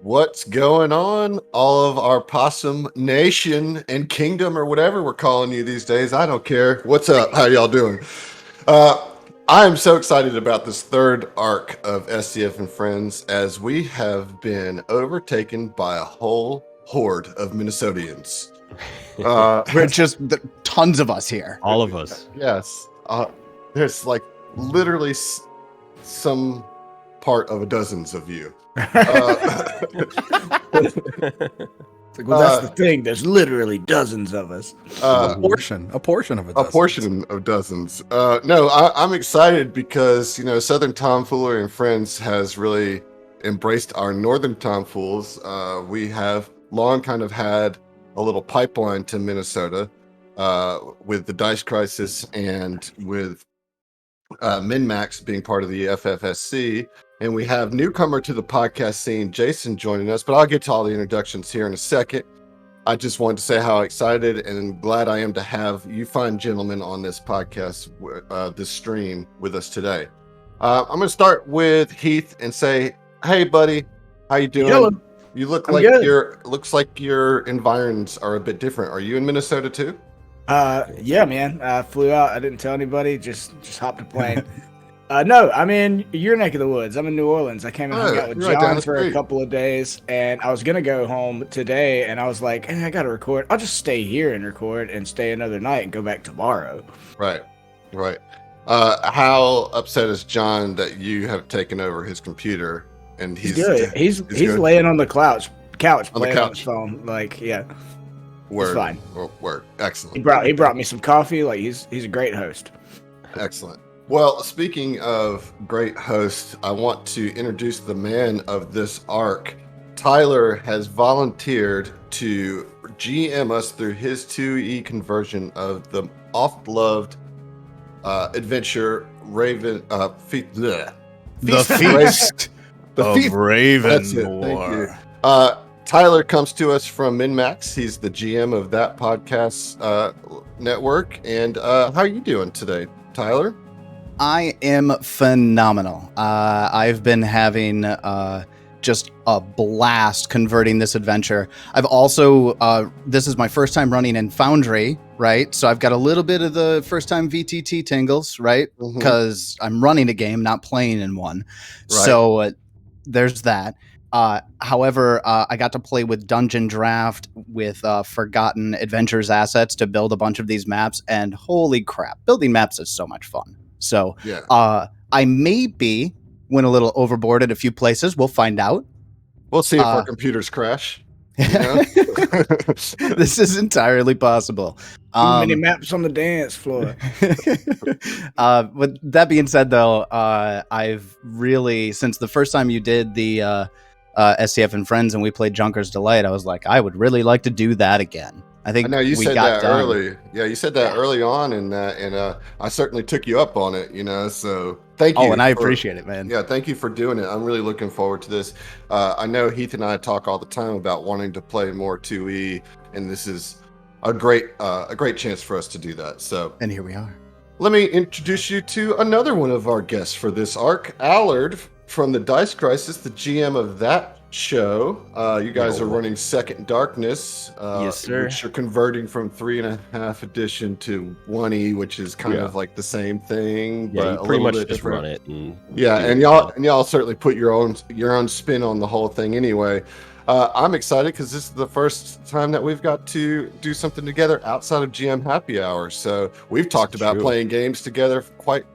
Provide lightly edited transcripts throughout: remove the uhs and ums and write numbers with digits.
What's going on, all of our possum nation and kingdom or whatever we're calling you these days? I don't care. What's up? How y'all doing? I'm so excited about this third arc of STF and Friends as we have been overtaken by a whole horde of Minnesotians. We're just tons of us here. All of us. Yes. There's like literally some part of dozens of you. It's like, well, that's the thing. There's literally dozens of us. A portion of it. A portion of dozens. No, I'm excited because, you know, Southern Tomfoolery and Friends has really embraced our Northern Tomfools. We have long kind of had a little pipeline to Minnesota with the Dice Crisis and with MinMax being part of the FFSC. And we have newcomer to the podcast scene, Jason, joining us, but I'll get to all the introductions here in a second. I just wanted to say how excited and glad I am to have you fine gentlemen on this podcast, this stream with us today. I'm going to start with Heath and say, hey, buddy, how you doing? Hello. You look I'm like good. looks like your environs are a bit different. Are you in Minnesota too? Yeah, man. I flew out. I didn't tell anybody. Just hopped a plane. No, I'm in your neck of the woods. I'm in New Orleans. I came and hung out with right down John the for a street. couple of days, and I was gonna go home today, and I was like, I gotta record. I'll just stay here and record and stay another night and go back tomorrow. Right. How upset is John that you have taken over his computer and he's good. He's good? laying on the couch On the playing on couch. his phone. Like, yeah, Word. fine. Word. Excellent. he brought me some coffee. Like, he's a great host. Excellent. Well, speaking of great hosts, I want to introduce the man of this arc. Tyler has volunteered to GM us through his 2E conversion of the oft-loved adventure Raven. The Feast of feast The of Feast. That's it. Thank you. Ravenmoor. Tyler comes to us from MinMax. He's the GM of that podcast network. And how are you doing today, Tyler? I am phenomenal. I've been having just a blast converting this adventure. I've also, this is my first time running in Foundry, right? So I've got a little bit of the first time VTT tingles, right? Mhm. Because I'm running a game, not playing in one. Right. So there's that. However, I got to play with Dungeon Draft with Forgotten Adventures assets to build a bunch of these maps, and holy crap, building maps is so much fun. So Yeah. I maybe went a little overboard at a few places. We'll find out. We'll see if our computers crash. You know? This is entirely possible. Too many maps on the dance floor. With that being said, though, I've really, since the first time you did the STF and Friends and we played Junker's Delight, I was like, I would really like to do that again. I think I know you we said got that done. early. Yeah, you said that early on in that, and I certainly took you up on it. You know, so thank you. Oh, and I appreciate it, man. Yeah, thank you for doing it. I'm really looking forward to this. I know Heath and I talk all the time about wanting to play more 2E, and this is a great chance for us to do that. So, And here we are. let me introduce you to another one of our guests for this arc, Allard from the Dice Crisis, the GM of that show. You guys are running Second Darkness. Yes, sir. Which you're converting from 3.5 edition to 1E, which is kind of like the same thing, Yeah, but you a pretty little much bit just different. run it. And Yeah, and y'all certainly put your own spin on the whole thing anyway. I'm excited because this is the first time that we've got to do something together outside of GM Happy Hour. So we've talked about true. playing games together quite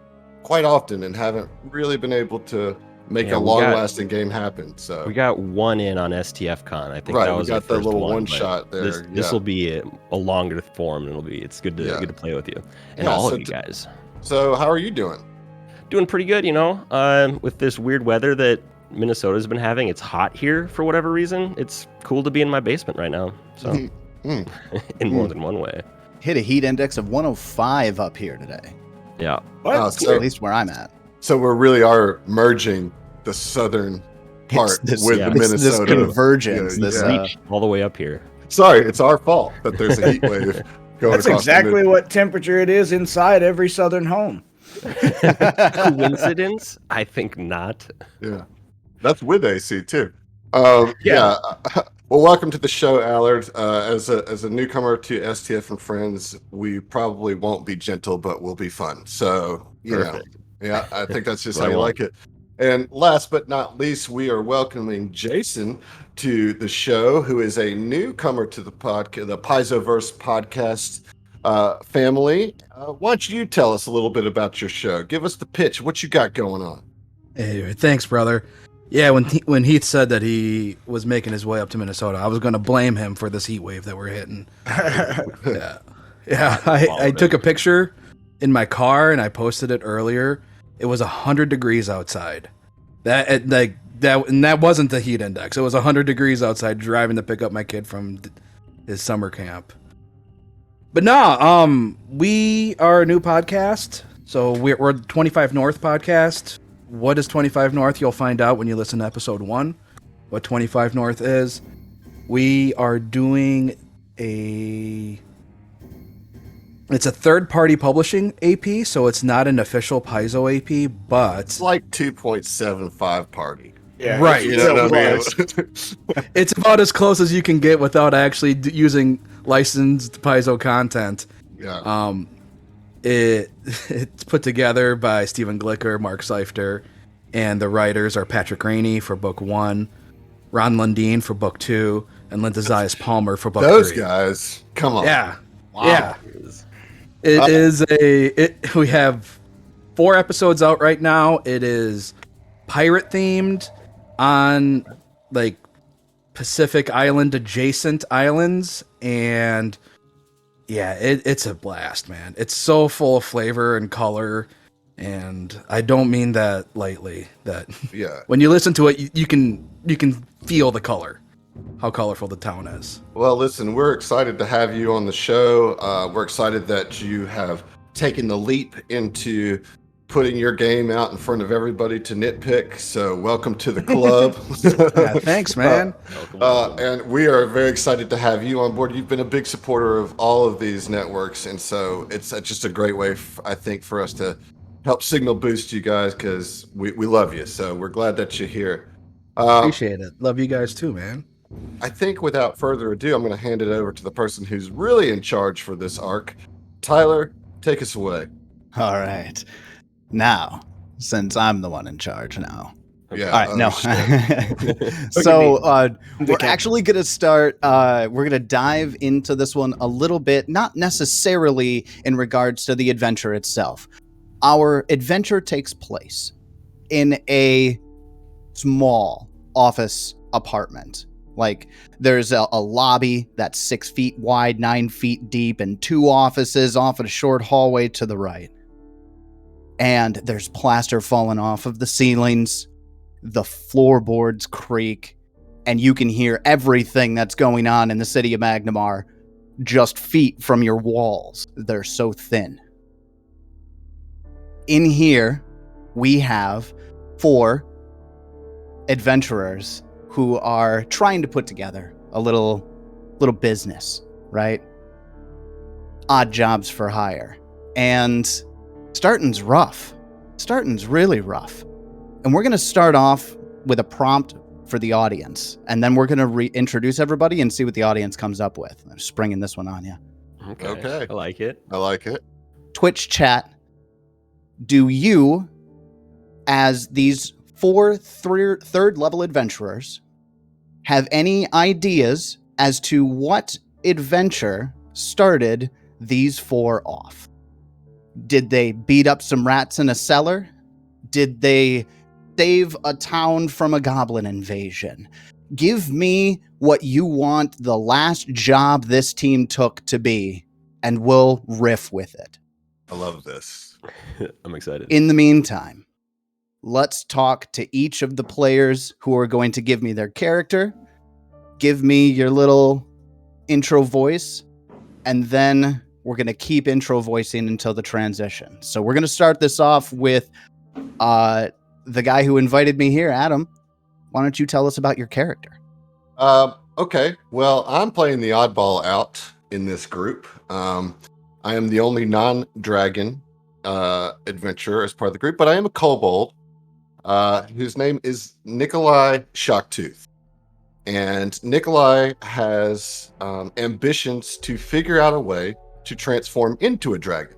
often and haven't really been able to make a we long-lasting game happen. So we got one in on STF Con. I think right, that we was got the the first little one one but shot there. This will be a longer form, and it's good to play with you and Yeah, all so of you guys. So how are you doing? Doing pretty good, you know. With this weird weather that Minnesota's been having, it's hot here for whatever reason. It's cool to be in my basement right now. So in more than one way. Hit a heat index of 105 up here today. Yeah. Oh, so At least where I'm at. So we really are merging the southern part It's this- with yeah. the It's this Minnesota convergence. Yeah, This yeah. Reach all the way up here. Sorry, it's our fault that there's a heat wave going That's across the exactly what temperature it is inside every southern home. Coincidence? I think not. Yeah, that's with AC too. Yeah. Well, welcome to the show, Allard. As a newcomer to STF and Friends, we probably won't be gentle, but we'll be fun. So, Perfect. yeah, I think that's just What how I you want. like it. And last but not least, we are welcoming Jason to the show, who is a newcomer to the Paizoverse podcast family. Why don't you tell us a little bit about your show? Give us the pitch. What you got going on? Hey, thanks, brother. Yeah, when Heath said that he was making his way up to Minnesota, I was going to blame him for this heat wave that we're hitting. Yeah, I took a picture in my car and I posted it earlier. It was 100 degrees outside. That wasn't the heat index. It was 100 degrees outside driving to pick up my kid from his summer camp. But no, we are a new podcast, so we're 25 North podcast. What is 25 North? You'll find out when you listen to episode 1. What 25 North is. We are doing it's a third-party publishing AP, so it's not an official Paizo AP, but It's like 2.75 party. Yeah, Right. You know what I mean? it's about as close as you can get without actually using licensed Paizo content. Yeah. It's put together by Stephen Glicker, Mark Seifter, and the writers are Patrick Rainey for book 1, Ron Lundeen for book 2, and Linda Zayas Palmer for book 3. Those guys. Come on. Yeah. Wow. Yeah. We have 4 episodes out right now. It is pirate themed on like Pacific Island adjacent islands, and yeah, it's a blast, man. It's so full of flavor and color, and I don't mean that lightly. That Yeah. when you listen to it, you can feel the color, how colorful the town is. Well, listen, we're excited to have you on the show. We're excited that you have taken the leap into putting your game out in front of everybody to nitpick. So welcome to the club. Yeah, thanks, man. And we are very excited to have you on board. You've been a big supporter of all of these networks. And so it's just a great way, I think, for us to help signal boost you guys because we love you. So we're glad that you're here. Appreciate it. Love you guys too, man. I think without further ado, I'm going to hand it over to the person who's really in charge for this arc. Tyler, take us away. All right. Now, since I'm the one in charge now. Yeah. All right, no. shit. So we're actually going to start, we're going to dive into this one a little bit, not necessarily in regards to the adventure itself. Our adventure takes place in a small office apartment. Like, there's a lobby that's 6 feet wide, 9 feet deep, and 2 offices off a short hallway to the right. And there's plaster falling off of the ceilings, the floorboards creak, and you can hear everything that's going on in the city of Magnamar just feet from your walls. They're so thin. In here, we have 4 adventurers who are trying to put together a little business, right? Odd jobs for hire. And starting's rough. Starting's really rough. And we're going to start off with a prompt for the audience. And then we're going to reintroduce everybody and see what the audience comes up with. I'm springing this one on you. Okay. I like it. I like it. Twitch chat, do you, as these 4 third level adventurers, have any ideas as to what adventure started these 4 off? Did they beat up some rats in a cellar? Did they save a town from a goblin invasion? Give me what you want the last job this team took to be, and we'll riff with it. I love this. I'm excited. In the meantime, let's talk to each of the players who are going to give me their character. Give me your little intro voice, and then we're going to keep intro voicing until the transition. So we're going to start this off with the guy who invited me here, Adam. Why don't you tell us about your character? Okay. Well, I'm playing the oddball out in this group. I am the only non-dragon adventurer as part of the group, but I am a kobold whose name is Nikolai Shocktooth. And Nikolai has ambitions to figure out a way to transform into a dragon.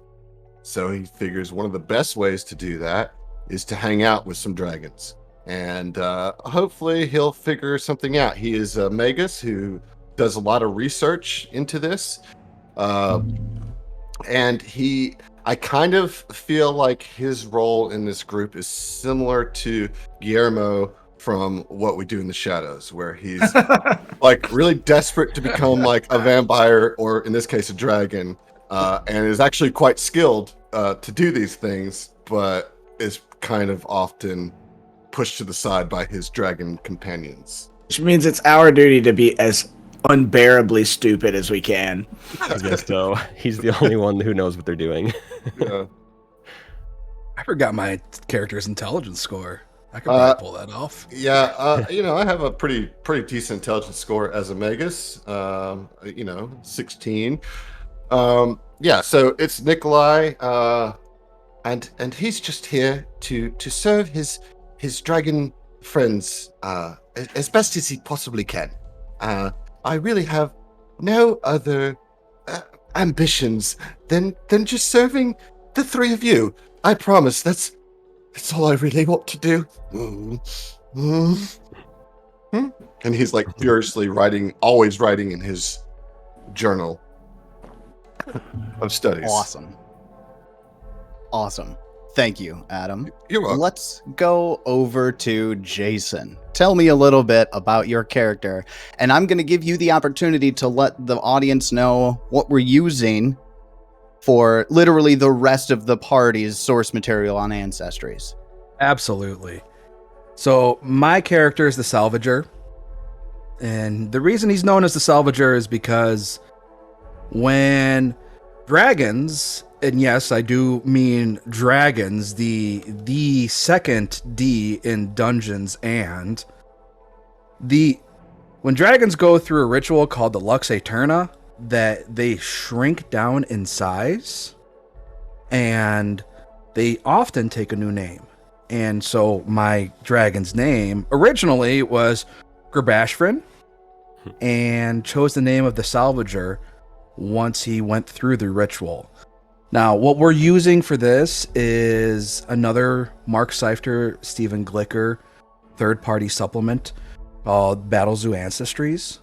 So he figures one of the best ways to do that is to hang out with some dragons. And hopefully he'll figure something out. He is a magus who does a lot of research into this. And I kind of feel like his role in this group is similar to Guillermo from What We Do in the Shadows, where he's like really desperate to become like a vampire, or in this case, a dragon, and is actually quite skilled to do these things, but is kind of often pushed to the side by his dragon companions. Which means it's our duty to be as unbearably stupid as we can. I guess so. He's the only one who knows what they're doing. Yeah. I forgot my character's intelligence score. I could probably pull that off. Yeah, I have a pretty decent intelligence score as a magus. 16. Yeah, so it's Nikolai, and he's just here to serve his dragon friends as best as he possibly can. I really have no other ambitions than just serving the three of you. I promise. That's all I really want to do. And he's like furiously always writing in his journal of studies. Awesome. Thank you, Adam. You're welcome. Let's go over to Jason. Tell me a little bit about your character, and I'm going to give you the opportunity to let the audience know what we're using for literally the rest of the party's source material on Ancestries. Absolutely. So my character is the Salvager, and the reason he's known as the Salvager is because when dragons, and yes, I do mean dragons, the second D in Dungeons, and when dragons go through a ritual called the Lux Aeterna, that they shrink down in size, and they often take a new name. And so my dragon's name originally was Grabashfrin, and chose the name of the Salvager once he went through the ritual. Now, what we're using for this is another Mark Seifter, Stephen Glicker third-party supplement called Battlezoo Ancestries.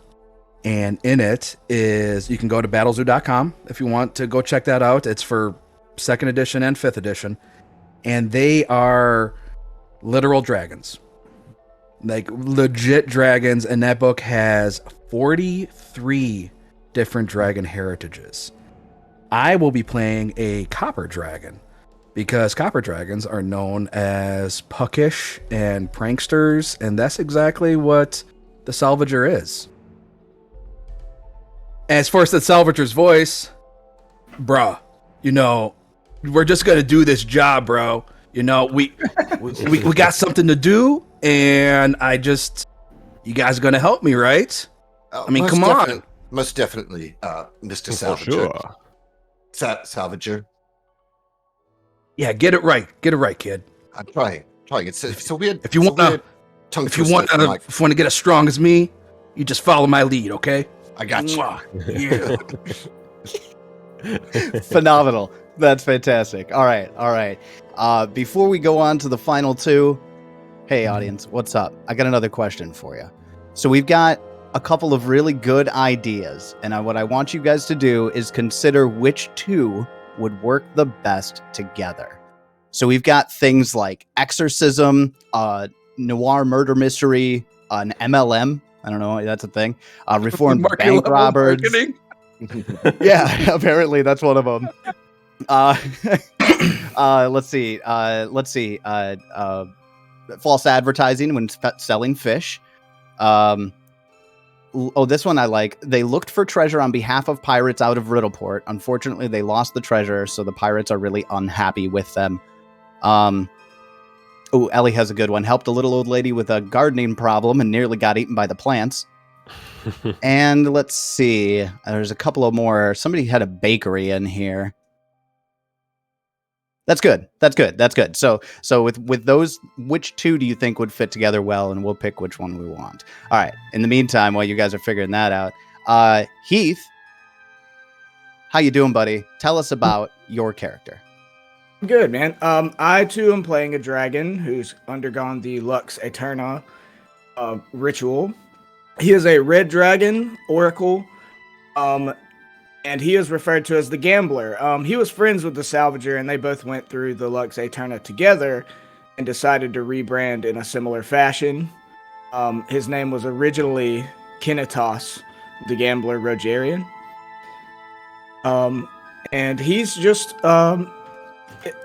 And in it is, you can go to battlezoo.com if you want to go check that out. It's for 2nd edition and 5th edition. And they are literal dragons. Like legit dragons. And that book has 43 different dragon heritages. I will be playing a copper dragon because copper dragons are known as puckish and pranksters, and that's exactly what the Salvager is. As far as the Salvager's voice, bruh, we're just gonna do this job, bro. We got something to do, and you guys are gonna help me, right? I mean, come on. Most definitely, Mr. Salvager. Sure. Salvager. Yeah, get it right, kid. I'm trying. It's a weird. If you want to get as strong as me, you just follow my lead, okay? I got you. Yeah. Phenomenal. That's fantastic. All right. Before we go on to the final two, hey audience, what's up? I got another question for you. So we've got a couple of really good ideas, and what I want you guys to do is consider which two would work the best together. So we've got things like exorcism, noir murder mystery, an MLM. I don't know, that's a thing. Reformed bank robbers. Yeah, apparently that's one of them. Let's see. False advertising when selling fish. This one I like. They looked for treasure on behalf of pirates out of Riddleport. Unfortunately, they lost the treasure, so the pirates are really unhappy with them. Ellie has a good one. Helped a little old lady with a gardening problem and nearly got eaten by the plants. And let's see. There's a couple of more. Somebody had a bakery in here. That's good. That's good. That's good. So with those, which two do you think would fit together well, and we'll pick which one we want. All right. In the meantime, while you guys are figuring that out, Heath, how you doing, buddy? Tell us about your character. Good, man. I too am playing a dragon who's undergone the Lux Aeterna ritual. He is a red dragon oracle, and he is referred to as the Gambler. He was friends with the Salvager, and they both went through the Lux Aeterna together and decided to rebrand in a similar fashion. His name was originally Kenitos, the Gambler Rogerian. And he's just,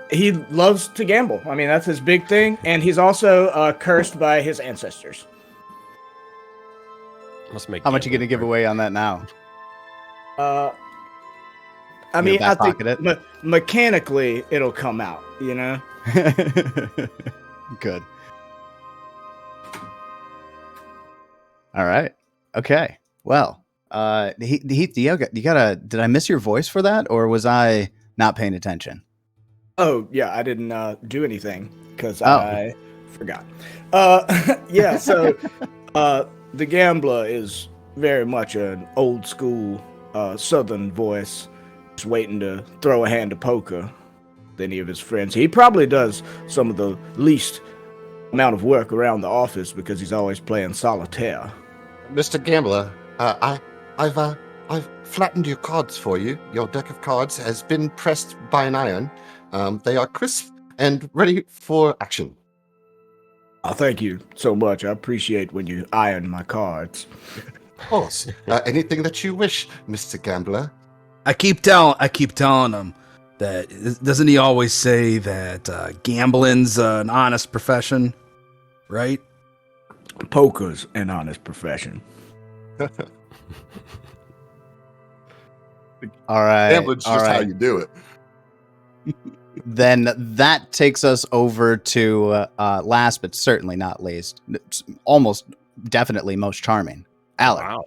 he loves to gamble. I mean, that's his big thing. And he's also cursed by his ancestors. Must make How much are you going to give away on that now? I mean, I think it? mechanically it'll come out, you know? Good. All right. Okay. Well, Heath, did I miss your voice for that, or was I not paying attention? Oh, yeah, I didn't do anything because Oh. I forgot. Yeah, so the Gambler is very much an old school Southern voice, just waiting to throw a hand of poker with any of his friends. He probably does some of the least amount of work around the office because he's always playing solitaire. Mr. Gambler, I've flattened your cards for you. Your deck of cards has been pressed by an iron. They are crisp and ready for action. Oh, thank you so much. I appreciate when you iron my cards. Of course. Anything that you wish, Mr. Gambler. I keep telling him that, doesn't he always say that gambling's an honest profession, right? Poker's an honest profession. All right. Gambling's just how you do it. Then that takes us over to last but certainly not least, almost definitely most charming, Alec. Wow.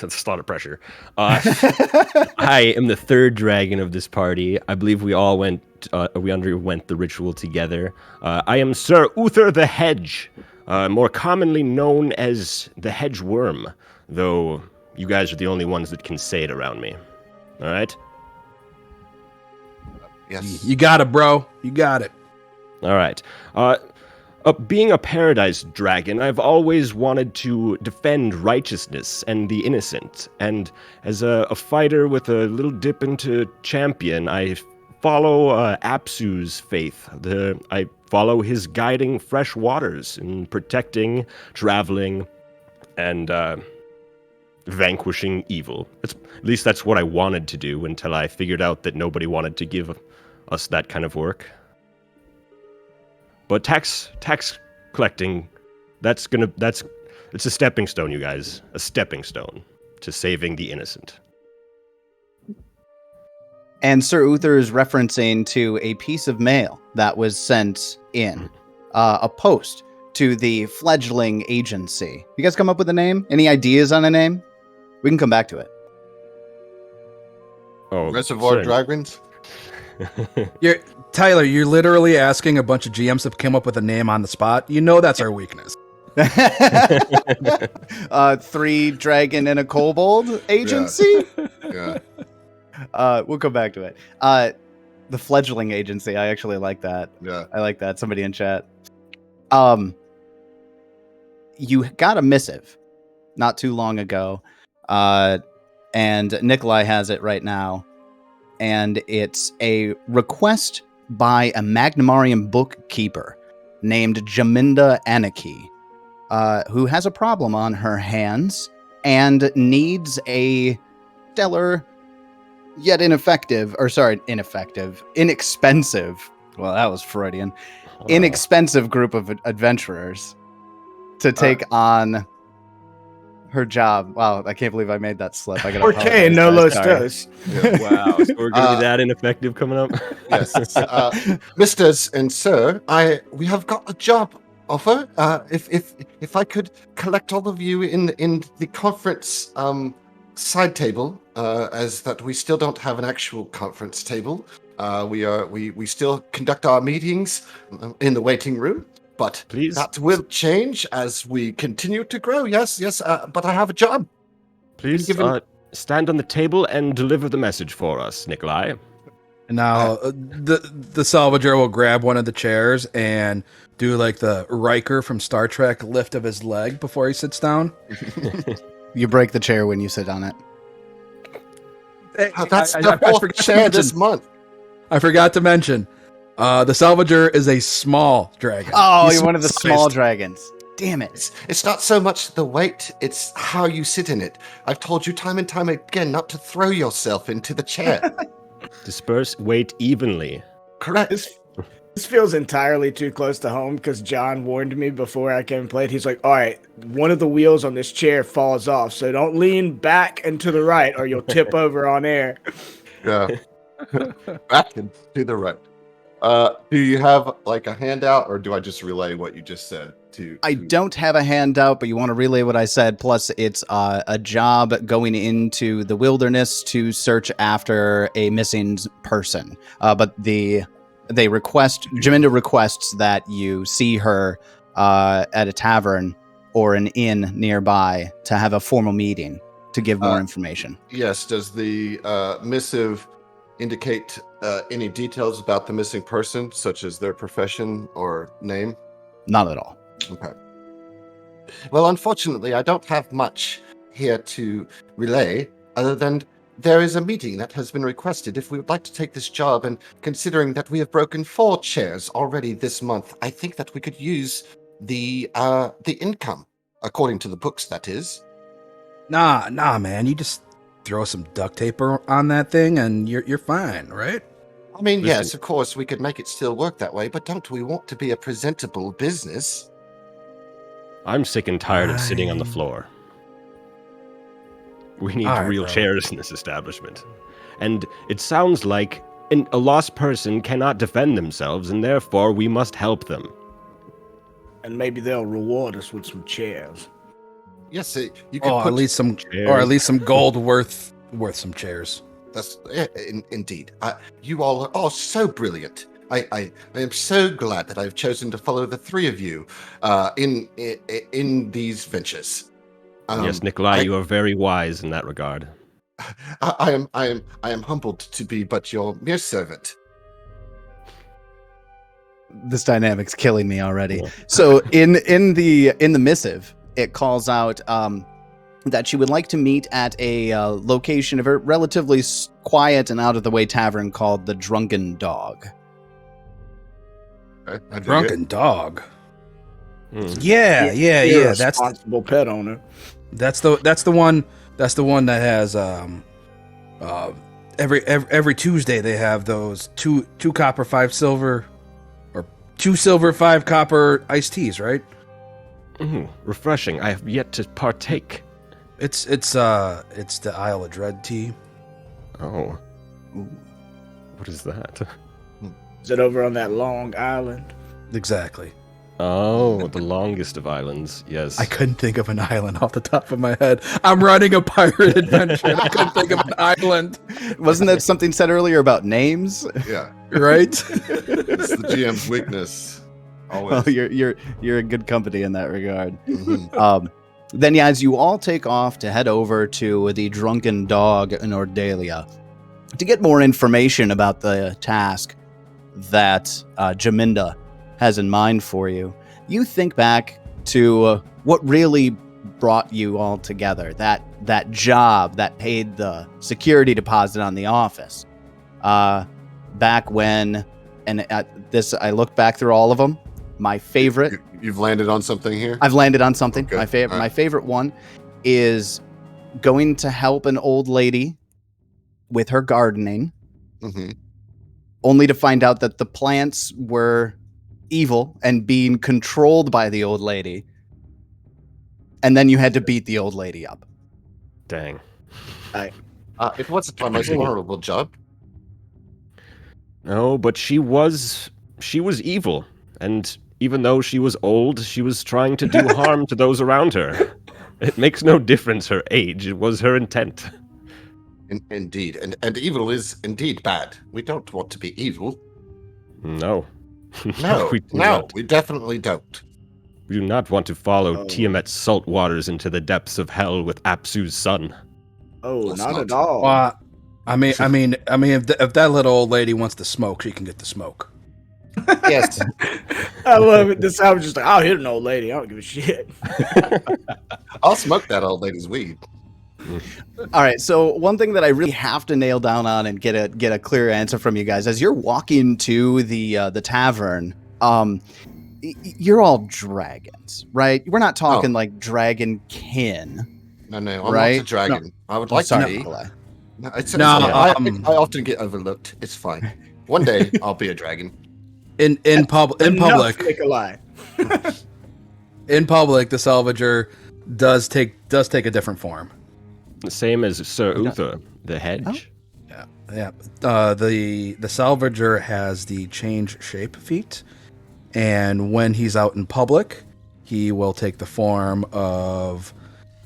That's a lot of pressure. I am the third dragon of this party. I believe we all we underwent the ritual together. I am Sir Uther the Hedge, more commonly known as the Hedge Worm, though you guys are the only ones that can say it around me. All right? Yes. You got it, bro. You got it. All right. Being a paradise dragon, I've always wanted to defend righteousness and the innocent. And as a fighter with a little dip into champion, I follow Apsu's faith. I follow his guiding fresh waters in protecting, traveling, and vanquishing evil. At least that's what I wanted to do until I figured out that nobody wanted to give us that kind of work. But tax collecting, it's a stepping stone, you guys. A stepping stone to saving the innocent. And Sir Uther is referencing to a piece of mail that was sent in, a post to the fledgling agency. You guys come up with a name? Any ideas on a name? We can come back to it. Oh, Reservoir Dragons? Tyler, you're literally asking a bunch of GMs to come up with a name on the spot. You know that's our weakness. 3 dragon and a kobold agency? Yeah. We'll come back to it. The fledgling agency. I actually like that. Yeah. I like that. Somebody in chat. You got a missive not too long ago, and Nikolai has it right now, and it's a request by a Magnamarian bookkeeper named Jaminda Anarchy, who has a problem on her hands and needs a stellar yet inexpensive. Well, that was Freudian. Inexpensive group of adventurers to take on her job. Wow, I can't believe I made that slip. I gotta Okay, no los dos. Yeah. Wow, so we're going to be that ineffective coming up? Yes. Misters and sir, we have got a job offer. If I could collect all of you in the conference side table, as that we still don't have an actual conference table. We still conduct our meetings in the waiting room, but Please. that will change as we continue to grow. Yes, but I have a job. Please Given- stand on the table and deliver the message for us, Nikolai. And now the salvager will grab one of the chairs and do like the Riker from Star Trek lift of his leg before he sits down. You break the chair when you sit on it. That's the fourth chair this month. I forgot to mention, the salvager is a small dragon. Oh, He's you're one of the small-sized. small dragons. Damn it. It's not so much the weight, it's how you sit in it. I've told you time and time again not to throw yourself into the chair. Disperse weight evenly. Correct. This feels entirely too close to home because John warned me before I came and played. He's like, all right, one of the wheels on this chair falls off, so don't lean back and to the right or you'll tip over on air. Yeah. Back and to the right. Do you have like a handout, or do I just relay what you just said? I don't have a handout, but you want to relay what I said. Plus, it's a job going into the wilderness to search after a missing person. But Jaminda requests that you see her at a tavern or an inn nearby to have a formal meeting to give more information. Yes. Does the missive indicate any details about the missing person, such as their profession or name? Not at all. Okay. Well, unfortunately, I don't have much here to relay, other than there is a meeting that has been requested if we would like to take this job, and considering that we have broken 4 chairs already this month, I think that we could use the income, according to the books, that is. Nah, man. You just throw some duct tape on that thing and you're fine, right? I mean, yes, of course, we could make it still work that way, but don't we want to be a presentable business? I'm sick and tired of sitting on the floor. We need real chairs in this establishment. And it sounds like a lost person cannot defend themselves, and therefore we must help them. And maybe they'll reward us with some chairs. Yes, you could at least some gold worth some chairs. That's indeed. You all are so brilliant. I am so glad that I've chosen to follow the 3 of you in these ventures. Yes, Nikolai, you are very wise in that regard. I am humbled to be but your mere servant. This dynamic's killing me already. Yeah. So in the missive, it calls out that she would like to meet at a location of a relatively quiet and out of the way tavern called the Drunken Dog. Drunken Dog. Yeah. That's responsible pet owner. That's the one that has every Tuesday they have those 2 copper 5 silver, or 2 silver 5 copper iced teas, right? Refreshing. I have yet to partake. It's the Isle of Dread tea. Oh. What is that? Is it over on that long island? Exactly. Oh, the longest of islands, yes. I couldn't think of an island off the top of my head. I'm running a pirate adventure. I couldn't think of an island. Wasn't that something said earlier about names? Yeah. Right? It's the GM's weakness. Always. Well, you're in good company in that regard. Mm-hmm. Then, as you all take off to head over to the Drunken Dog in Ordalia to get more information about the task that Jaminda has in mind for you, you think back to what really brought you all together, that job that paid the security deposit on the office. Back when, and at this, I looked back through all of them. My favorite. You've landed on something here? I've landed on something. Okay. My favorite one is going to help an old lady with her gardening, only to find out that the plants were evil and being controlled by the old lady. And then you had to beat the old lady up. Dang. It wasn't my most horrible job. No, but she was evil. And even though she was old, she was trying to do harm to those around her. It makes no difference her age. It was her intent. Indeed, and evil is indeed bad. We don't want to be evil. No. No, we do no, not. we definitely don't. We do not want to follow Oh. Tiamat's salt waters into the depths of hell with Apsu's son. Oh, Let's not not. at all. Well, I mean, if that little old lady wants to smoke, she can get the smoke. Yes. I love it. This I was just like, I'll hit an old lady. I don't give a shit. I'll smoke that old lady's weed. All right, so one thing that I really have to nail down on and get a clear answer from you guys as you're walking to the tavern, you're all dragons, right? We're not talking like dragon kin. No, I'm Right? not a dragon. I would like Sorry, to be. Nikolai. No, it's No, fine. I often get overlooked. It's fine. One day I'll be a dragon. In public, Enough, Nikolai. in public, the Salvager does take a different form. The same as Sir Uther, the hedge. Yeah. The Salvager has the change shape feat, and when he's out in public, he will take the form of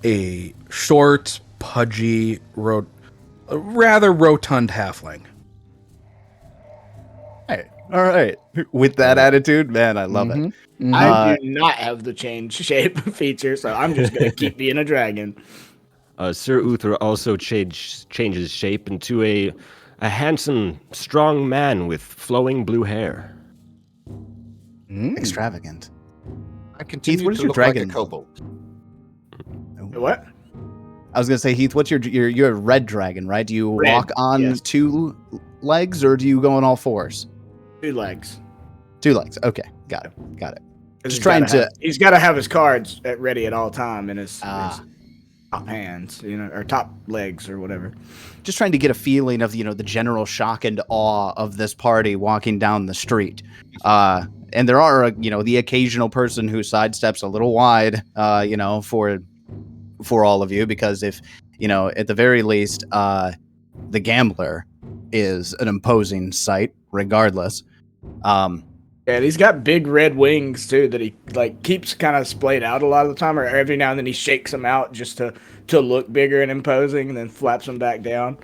a short, pudgy, rather rotund halfling. All right. With that attitude, man, I love it. I do not have the change shape feature, so I'm just gonna keep being a dragon. Sir Uther also changes shape into a handsome, strong man with flowing blue hair. Extravagant. I continue what is to your look dragon? like a kobold. What? I was gonna say, Heath, what's you're a red dragon, right? Do you Red, walk on yes. 2 legs or do you go on all 4s? 2 legs. 2 legs. Okay, got it. 'Cause Just he's trying gotta to. have- he's got to have his cards ready at all time in his Ah. top hands, or top legs or whatever. Just trying to get a feeling of the general shock and awe of this party walking down the street. And there are the occasional person who sidesteps a little wide, for all of you, because if at the very least, the gambler is an imposing sight, regardless. And he's got big red wings too that he keeps kind of splayed out a lot of the time, or every now and then he shakes them out just to look bigger and imposing, and then flaps them back down.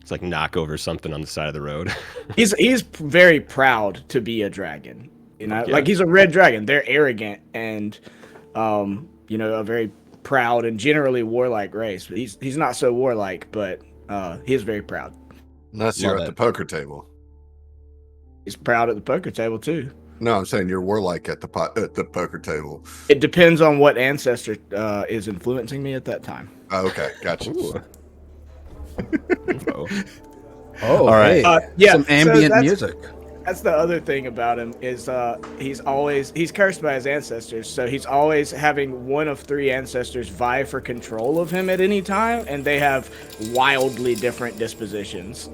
It's like knock over something on the side of the road. He's very proud to be a dragon. Yeah. Like he's a red dragon. They're arrogant and a very proud and generally warlike race. But he's not so warlike, but he is very proud. Unless you're Love at the it. poker table. He's proud at the poker table too. No, I'm saying you're warlike at the poker table. It depends on what ancestor is influencing me at that time. Oh, okay, gotcha. Ooh. Info. Oh, All right. hey, some so ambient that's- music. That's the other thing about him is he's cursed by his ancestors, so he's always having one of 3 ancestors vie for control of him at any time, and they have wildly different dispositions.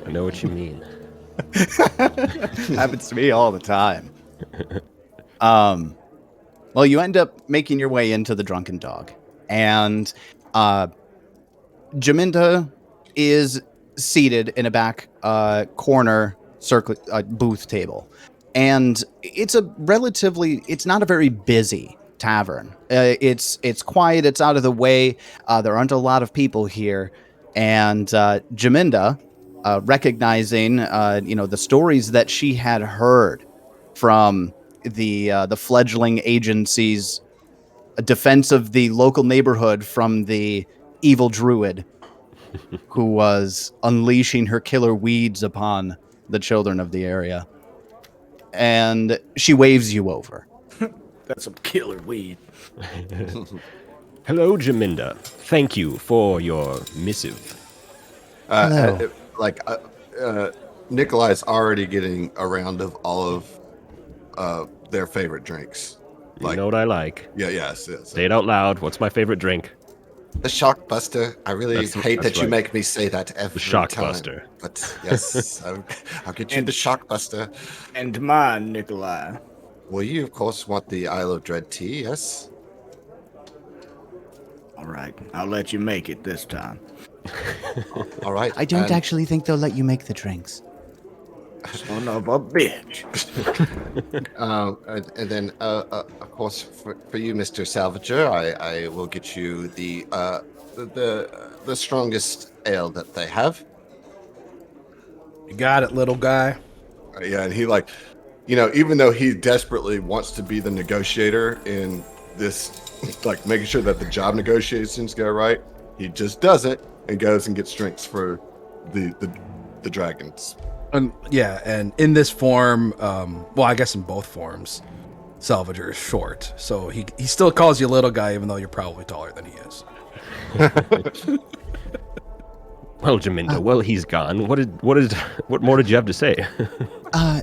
I know what you mean. Happens to me all the time. Well, you end up making your way into the Drunken Dog, and Jaminda is seated in a back corner circle booth table, and it's not a very busy tavern. It's quiet, it's out of the way. There aren't a lot of people here, and Jaminda, recognizing the stories that she had heard from the fledgling agency's defense of the local neighborhood from the evil druid who was unleashing her killer weeds upon the children of the area. And she waves you over. That's some killer weed. Hello, Jaminda. Thank you for your missive. Hello. Nikolai's already getting a round of all of their favorite drinks. You know what I like. Yes. Say it out loud. What's my favorite drink? The Shockbuster. I really hate that you right. make me say that every Shockbuster. time. But yes, I'll get you the Shockbuster. And mine, Nikolai. Well, you of course want the Isle of Dread tea, yes? All right, I'll let you make it this time. All right. I don't and- actually think they'll let you make the drinks. Son of a bitch. And then, of course, for you, Mr. Salvager, I will get you the the strongest ale that they have. You got it, little guy. Yeah, and he like, even though he desperately wants to be the negotiator in this, like making sure that the job negotiations go right, he just does it and goes and gets drinks for the dragons. And in this form, well, I guess in both forms, Salvager is short, so he still calls you little guy, even though you're probably taller than he is. Well, Jaminda, well, he's gone. What more did you have to say? I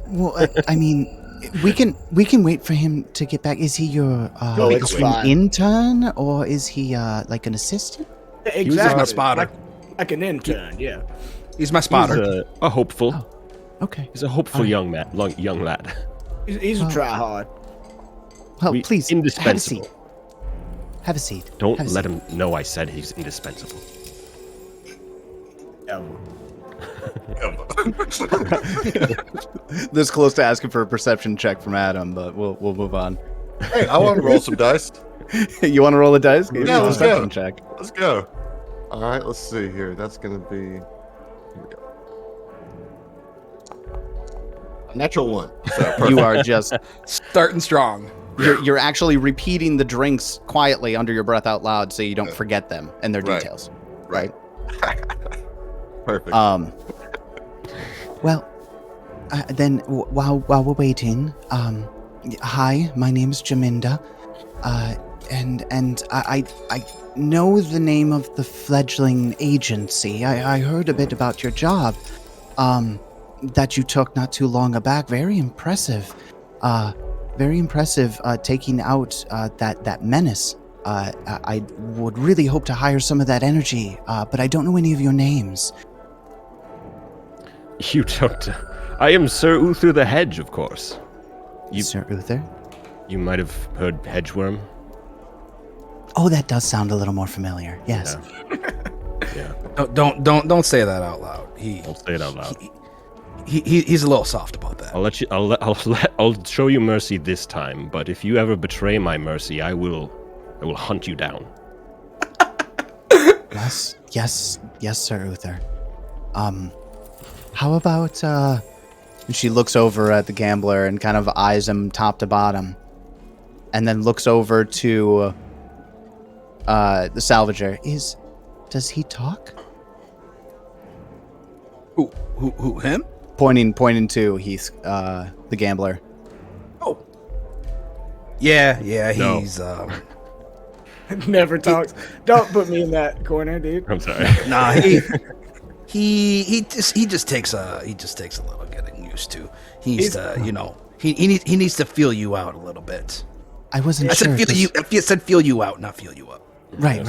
mean, we can wait for him to get back. Is he your it's an fine. intern, or is he like an assistant? Exactly. my spotter. Like an intern, yeah. He's my spotter. He's a hopeful. Okay. He's a hopeful young lad. He's a try hard. Well, please, indispensable. Have a seat. Don't Have a let seat. him know I said he's indispensable. This close to asking for a perception check from Adam, but we'll move on. Hey, I want to roll some dice. You want to roll a dice? Give me Yeah, a let's perception go. check. Let's go. All right, let's see here. That's going to be... Here we go. A natural 1. So perfect. You are just Starting strong. you're actually repeating the drinks quietly under your breath out loud, so you don't forget them and their Right. details. Right. Perfect. Well, then while we're waiting, hi, my name's Jaminda, and I know the name of the fledgling agency. I heard a bit about your job, that you took not too long back. Very impressive, taking out that menace. I would really hope to hire some of that energy, but I don't know any of your names. You don't. I am Sir Uther the Hedge, of course. Sir Uther? You might have heard Hedge Worm. Oh, that does sound a little more familiar. Yes. Yeah. Don't say that out loud. Don't say it out loud. He's a little soft about that. I'll show you mercy this time, but if you ever betray my mercy, I will hunt you down. Yes, Sir Uther. How about, and she looks over at the gambler and kind of eyes him top to bottom, and then looks over to, the salvager. Does he talk? Who, him? Pointing to Heath, the gambler. Oh. Yeah, No. he's, Never talks. Don't put me in that corner, dude. I'm sorry. nah, he just takes a little getting used to. He needs to, he needs to feel you out a little bit. I wasn't I sure. said feel you out, not feel you up. Right.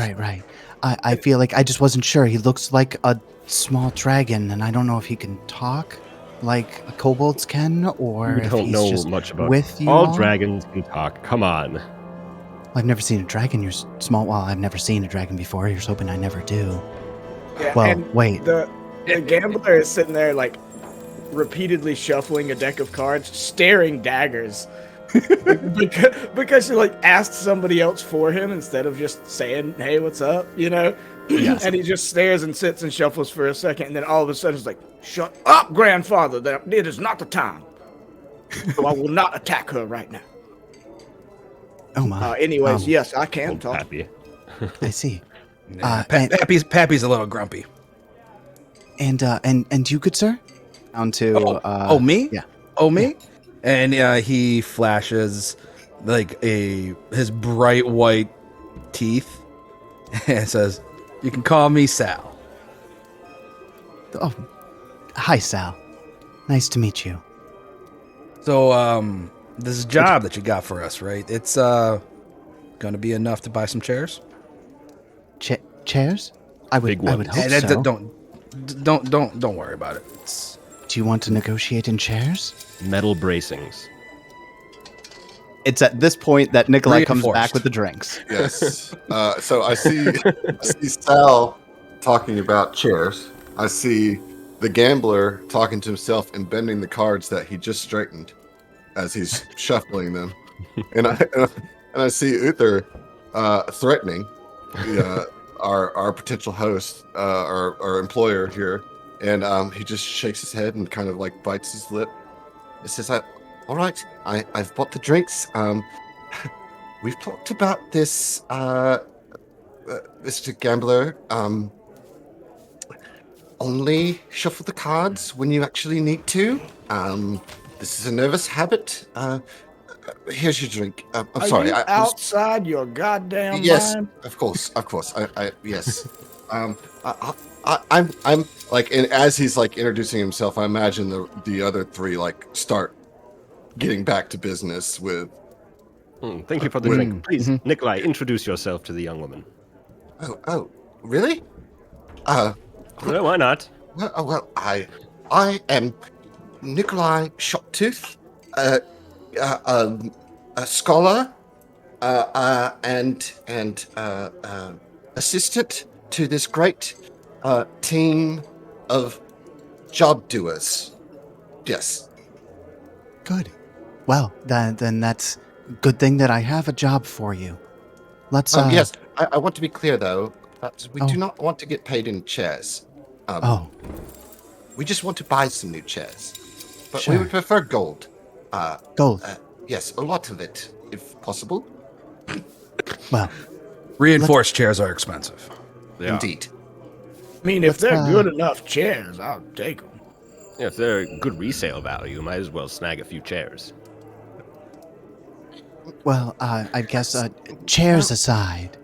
I feel like I just wasn't sure. He looks like a small dragon, and I don't know if he can talk like kobolds can, or You if don't he's know just much about with you. all dragons can talk. Come on. I've never seen a dragon. You're small. Well, I've never seen a dragon before. You're hoping I never do. Yeah, Well, and wait. The gambler is sitting there, like, repeatedly shuffling a deck of cards, staring daggers. because she, like, asked somebody else for him instead of just saying, hey, what's up, Yes. And he just stares and sits and shuffles for a second, and then all of a sudden it's like, shut up, grandfather, it is not the time. So I will not attack her right now. Oh my. Anyways, Um, yes, I can Old talk. Pappy. I see. Yeah, and- Pappy's a little grumpy. And you, good sir? Down to Me? Yeah. Oh, me? And he flashes like his bright white teeth and says, "You can call me Sal." Oh, hi, Sal. Nice to meet you. So, this job that you got for us, right? It's gonna be enough to buy some chairs. Chairs? I would Big ones. hope And so. Don't worry about it. Do you want to negotiate in chairs? Metal bracings. It's at this point that Nikolai comes Reinforced. back with the drinks. Yes. So I see Sal talking about chairs. I see the gambler talking to himself and bending the cards that he just straightened as he's shuffling them. And I see Uther threatening our potential host, our employer here, and he just shakes his head and kind of like bites his lip. He says, "All right, I've bought the drinks. We've talked about this, Mr. Gambler. Only shuffle the cards when you actually need to. This is a nervous habit. Here's your drink. I'm Are sorry. you outside your goddamn Yes, mind? of course. Yes. I'm like, and as he's like introducing himself, I imagine the other three like start getting back to business with. Thank you for the drink. Please, Nikolai, introduce yourself to the young woman. Oh, really? No, why not? Well, I am Nikolai Shoptooth, a scholar, and assistant to this great team of job doers. Yes. Good. Well, then that's a good thing that I have a job for you. Let's. Yes. I want to be clear though. We do not want to get paid in chairs. We just want to buy some new chairs. But Sure. we would prefer gold. Gold. Yes, a lot of it, if possible. Well, Reinforced chairs are expensive. Indeed. I mean, if they're Let's, good enough chairs, I'll take them. Yeah, if they're good resale value, might as well snag a few chairs. well, I guess chairs aside,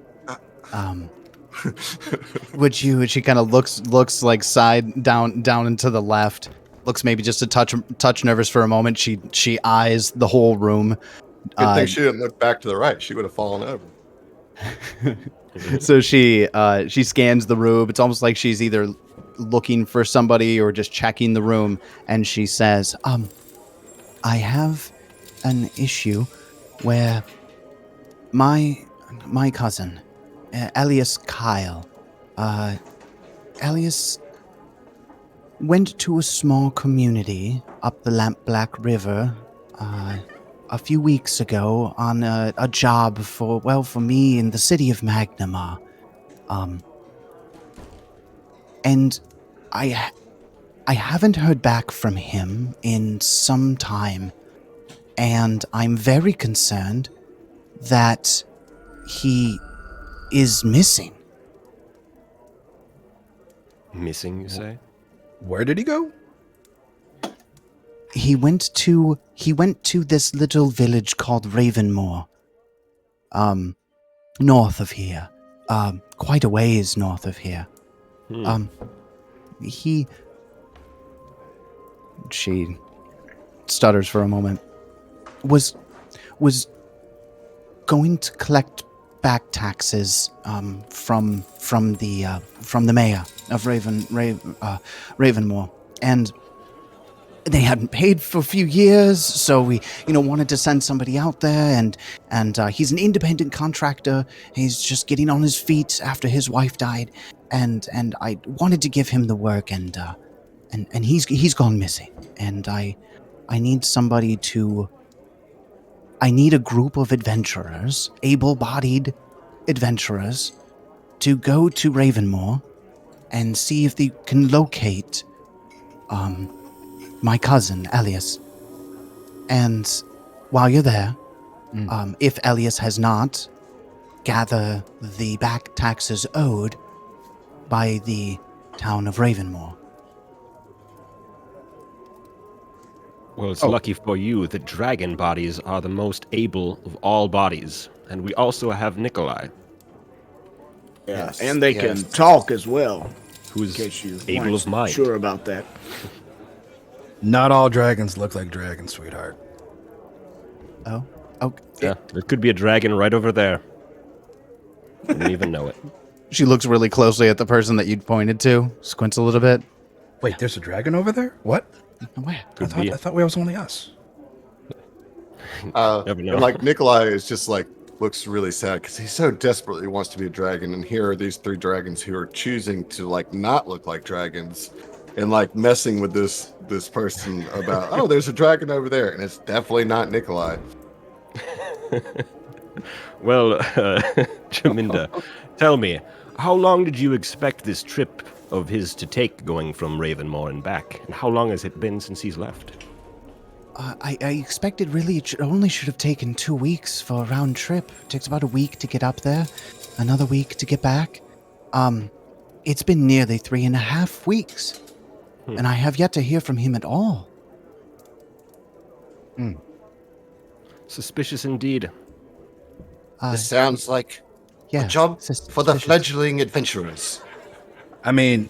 would you? She kind of looks like side down into the left. Looks maybe just a touch nervous for a moment. She eyes the whole room. Good thing she didn't look back to the right. She would have fallen over. So she scans the room. It's almost like she's either looking for somebody or just checking the room. And she says, I have an issue where my cousin, Elias Kyle, Elias went to a small community up the Lampblack River a few weeks ago on a job for me in the city of Magnamar. And I haven't heard back from him in some time, and I'm very concerned that he is missing. Missing, you say? Where did he go? He went to this little village called Ravenmoor, north of here, quite a ways north of here. She stutters for a moment. Was going to collect back taxes from the mayor of Ravenmoor, and they hadn't paid for a few years, so we wanted to send somebody out there, and he's an independent contractor. He's just getting on his feet after his wife died, and I wanted to give him the work, and he's gone missing, and I need somebody to. I need a group of adventurers, able-bodied adventurers, to go to Ravenmoor and see if they can locate my cousin, Elias. And while you're there, if Elias has not, gather the back taxes owed by the town of Ravenmoor. Well, it's lucky for you that dragon bodies are the most able of all bodies. And we also have Nikolai, Yeah, Yes, and they yes. can talk as well. who is In case you able weren't of mind. sure about that. Not all dragons look like dragons, sweetheart. Oh, Yeah, there could be a dragon right over there. Didn't even know it. she looks really closely at the person that you'd pointed to, squints a little bit. Wait, there's a dragon over there? What? Where? Could be. I thought it was only us. Never know. And like Nikolai is just like looks really sad because he so desperately wants to be a dragon, and here are these three dragons who are choosing to like not look like dragons, and like messing with this person about there's a dragon over there, and it's definitely not Nikolai. Well, Jaminda, tell me, How long did you expect this trip of his to take going from Ravenmoor and back? And how long has it been since he's left? I expected really it only should have taken 2 weeks for a round trip. It takes about a week to get up there, another week to get back. It's been nearly 3.5 weeks, and I have yet to hear from him at all. Suspicious indeed. This sounds like Yeah, a job for the suspicious. fledgling adventurers. I mean,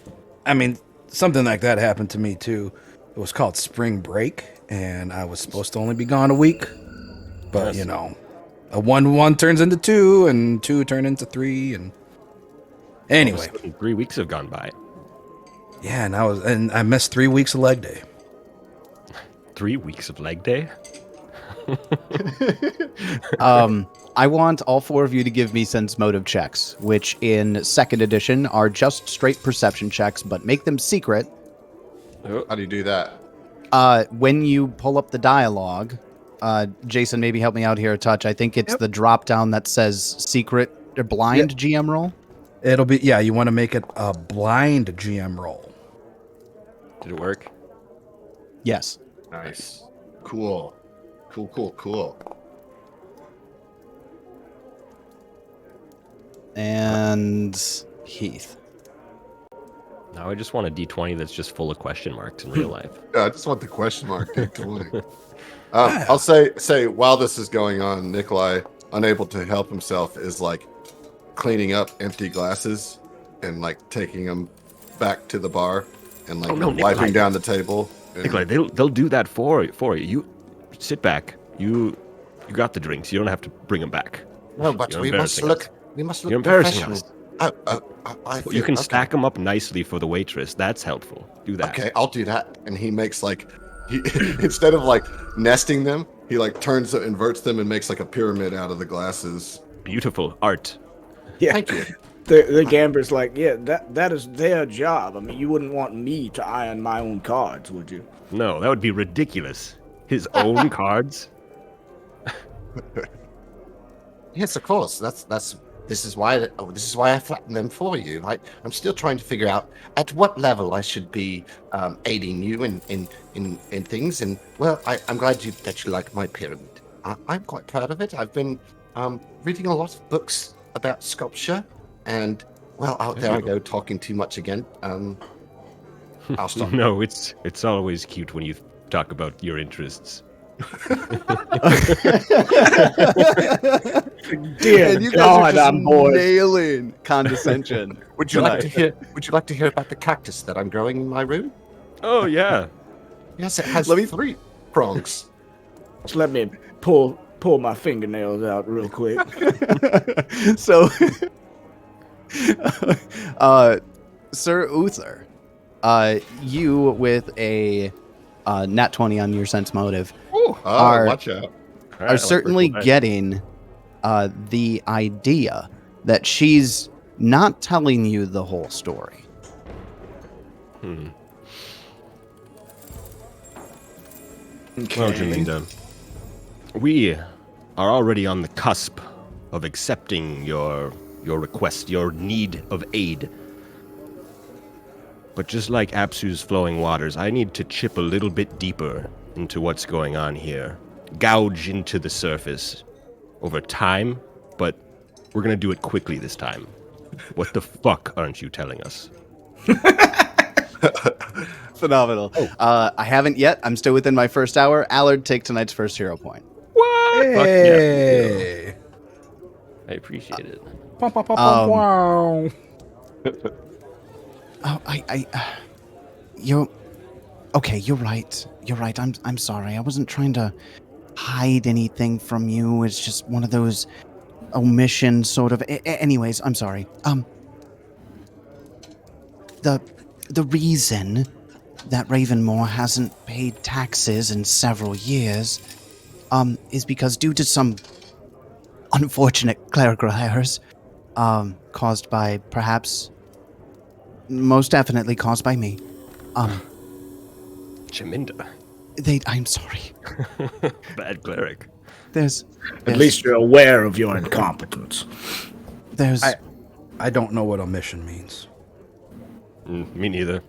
something like that happened to me too. It was called spring break, and I was supposed to only be gone a week. But Yes. a 1 turns into 2, and 2 turn into 3, and anyway, 3 weeks have gone by. yeah. And I missed 3 weeks of leg day. 3 weeks of leg day? I want all 4 of you to give me sense motive checks, which in 2nd edition are just straight perception checks, but make them secret. How do you do that? When you pull up the dialogue, Jason, maybe help me out here a touch. I think it's the drop down that says secret or blind GM roll. It'll be you want to make it a blind GM roll. Did it work? Yes. Nice. Cool. And Heath. Now I just want a D20 that's just full of question marks in real life. Yeah, I just want the question mark. I'll say while this is going on, Nikolai, unable to help himself, is like cleaning up empty glasses and like taking them back to the bar and like Nikolai. wiping down the table. And, Nikolai, they'll do that for you. You sit back. You got the drinks. You don't have to bring them back. No, but You're we must embarrassing look. us. We must look You're embarrassing professional. us. I You can okay. stack them up nicely for the waitress. That's helpful. Do that. Okay, I'll do that. And he makes like he instead of like nesting them, he like inverts them and makes like a pyramid out of the glasses. Beautiful art. Yeah. Thank you. The gambler's like, yeah, that is their job. I mean, you wouldn't want me to iron my own cards, would you? No, that would be ridiculous. His own cards? Yes, of course. This is why I flattened them for you. I'm still trying to figure out at what level I should be aiding you in things. And well, I'm glad that you like my pyramid. I'm quite proud of it. I've been reading a lot of books about sculpture, and well, there I go talking too much again. I'll stop. No, it's always cute when you talk about your interests. Dear And you guys God, are just I'm bored. nailing condescension. Would you like to hear? Would you like to hear about the cactus that I'm growing in my room? Oh, yeah. Yes, it has Let me- 3 prongs. Just let me pull my fingernails out real quick. So, Sir Uther, you with a nat 20 on your sense motive Oh, Are- watch out. are certainly getting the idea that she's not telling you the whole story. Well, Jaminda, we are already on the cusp of accepting your request, your need of aid. But just like Apsu's flowing waters, I need to chip a little bit deeper into what's going on here. Gouge into the surface over time, but we're gonna do it quickly this time. What the fuck aren't you telling us? Phenomenal. I haven't yet. I'm still within my first hour. Allard, take tonight's first hero point. What? Fuck yeah. Hey. I appreciate it. Wow. Oh, you're okay. You're right. You're right. I'm sorry. I wasn't trying to hide anything from you. It's just one of those omissions, sort of. Anyways, I'm sorry. The reason that Ravenmoor hasn't paid taxes in several years, is because due to some unfortunate clerical errors, caused by perhaps. Most definitely caused by me. Jaminda. I'm sorry. Bad cleric. At least you're aware of your incompetence. There's I don't know what omission means. Me neither.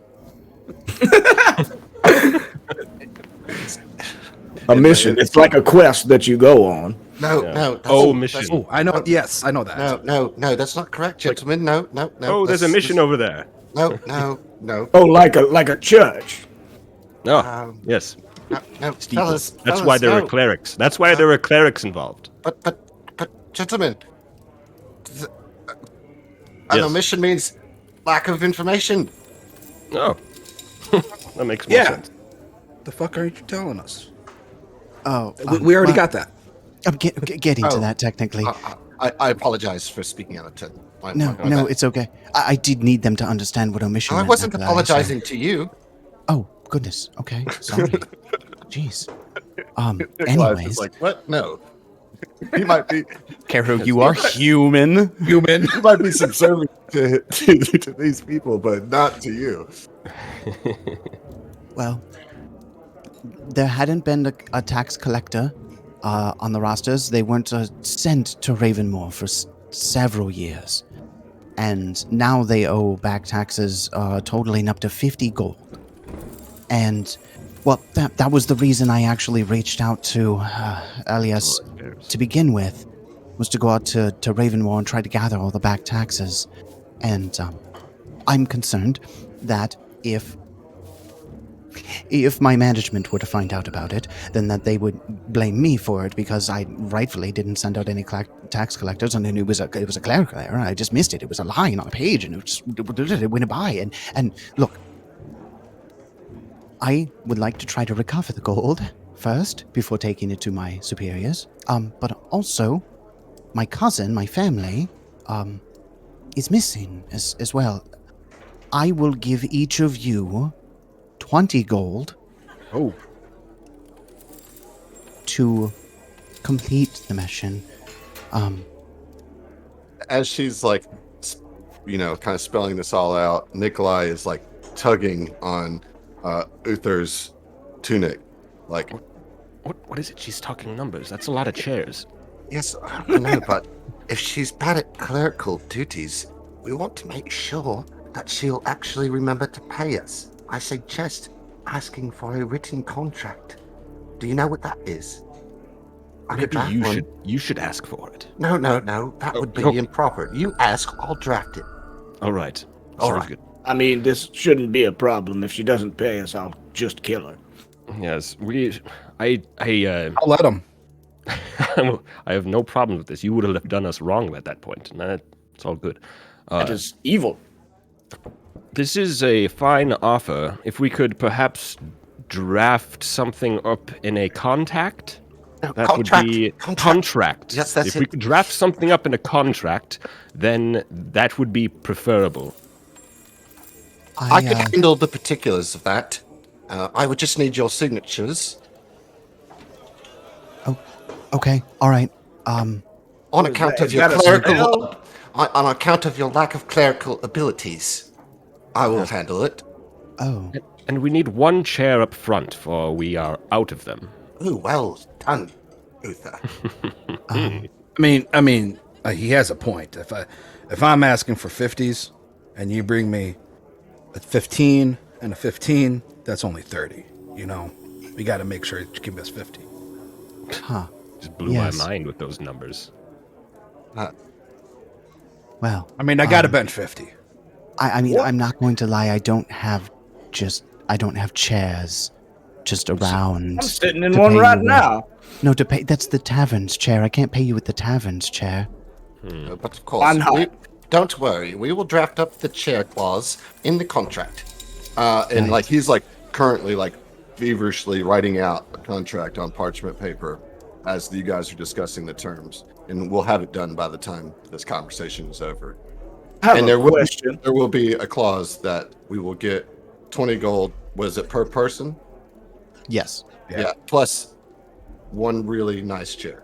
A mission. It's like a quest that you go on. No, Yeah. no. That's, Oh, mission. that's- Oh, I know. Yes, I know that. No, that's not correct, gentlemen. No. Oh, there's a mission over there. No. Oh, like a church. Oh, yes. No, Steeples. fellas. That's why there no. are clerics. That's why there are clerics involved. But, gentlemen, an Yes. omission means lack of information. Oh, that makes more Yeah. sense. The fuck aren't you telling us? Oh, We already got that. I'm getting to Oh. that technically. I apologize for speaking out of turn. No, it's okay. I did need them to understand what omission I meant. wasn't after that, so- apologizing to you. Oh, goodness. Okay, sorry. Jeez. Nikolai's Anyways, just like, what? No. He might be Kero, you are human. Human. he might be subservient to these people, but not to you. Well, there hadn't been a tax collector on the rosters. They weren't sent to Ravenmoor for several years. And now they owe back taxes totaling up to 50 gold. And, well, that was the reason I actually reached out to Elias to begin with, was to go out to Ravenmoor and try to gather all the back taxes. And I'm concerned that if my management were to find out about it, then that they would blame me for it because I rightfully didn't send out any tax collectors, and it was a clerical error. I just missed it. It was a line on a page, and it went by. And look, I would like to try to recover the gold first before taking it to my superiors. But also, my cousin, my family, is missing as well. I will give each of you 20 gold Oh, to complete the mission. As she's like, kind of spelling this all out, Nikolai is like tugging on Uther's tunic. Like, What is it? She's talking numbers. That's a lot of chairs. Yes, I know, but if she's bad at clerical duties, we want to make sure that she'll actually remember to pay us. I suggest asking for a written contract. Do you know what that is? I could Maybe draft one. you should ask for it. No, that would be Oh. improper. You ask, I'll draft it. All right. All Sounds right. good. I mean, this shouldn't be a problem. If she doesn't pay us, I'll just kill her. Yes, I I'll let him. I have no problem with this. You would have done us wrong at that point. And it's all good. That is evil. This is a fine offer. If we could perhaps draft something up in a contact, No, that contract, would be contract. contract. Yes, that's if we it. could draft something up in a contract, then that would be preferable. I could handle the particulars of that. I would just need your signatures Okay, all right. on What is account that? of Is your that a clerical. On account of your lack of clerical abilities, I will handle it. Oh, And we need one chair up front, for we are out of them. Ooh, well done, Uther. I mean, he has a point. If I'm asking for 50s, and you bring me a 15 and a 15, that's only 30. You know, we got to make sure you give us 50. huh. Just blew Yes. my mind with those numbers. Well, I mean, I got to bench 50. I mean, I'm not going to lie. I don't have chairs just around. I'm sitting in to one pay right you with. now. No, to pay. That's the tavern's chair. I can't pay you with the tavern's chair. But of Why course, not? don't worry. We will draft up the chair clause in the contract. and like he's like currently like feverishly writing out a contract on parchment paper as you guys are discussing the terms, and we'll have it done by the time this conversation is over. I have And a there will question. there will be a clause that we will get 20 gold. Was it per person? Yes. Yeah, plus one really nice chair.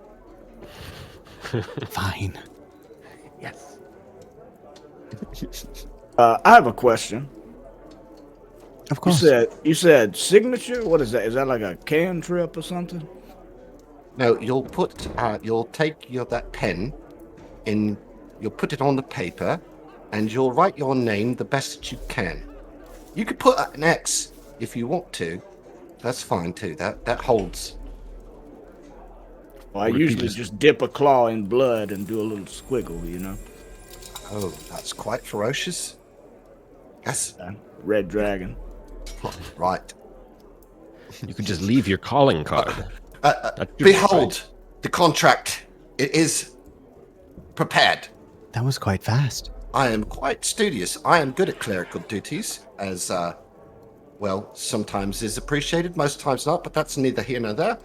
Fine. Yes. I have a question. Of course. You said signature. What is that? Is that like a cantrip or something? No, you'll take that pen in. You'll put it on the paper, and you'll write your name the best that you can. You could put an X if you want to. That's fine too. That holds. Well, I usually just dip a claw in blood and do a little squiggle, you know? Oh, that's quite ferocious. Yes. Red dragon. Right. You could just leave your calling card. Behold, the contract. It is prepared. That was quite fast. I am quite studious. I am good at clerical duties, as, well, sometimes is appreciated, most times not, but that's neither here nor there.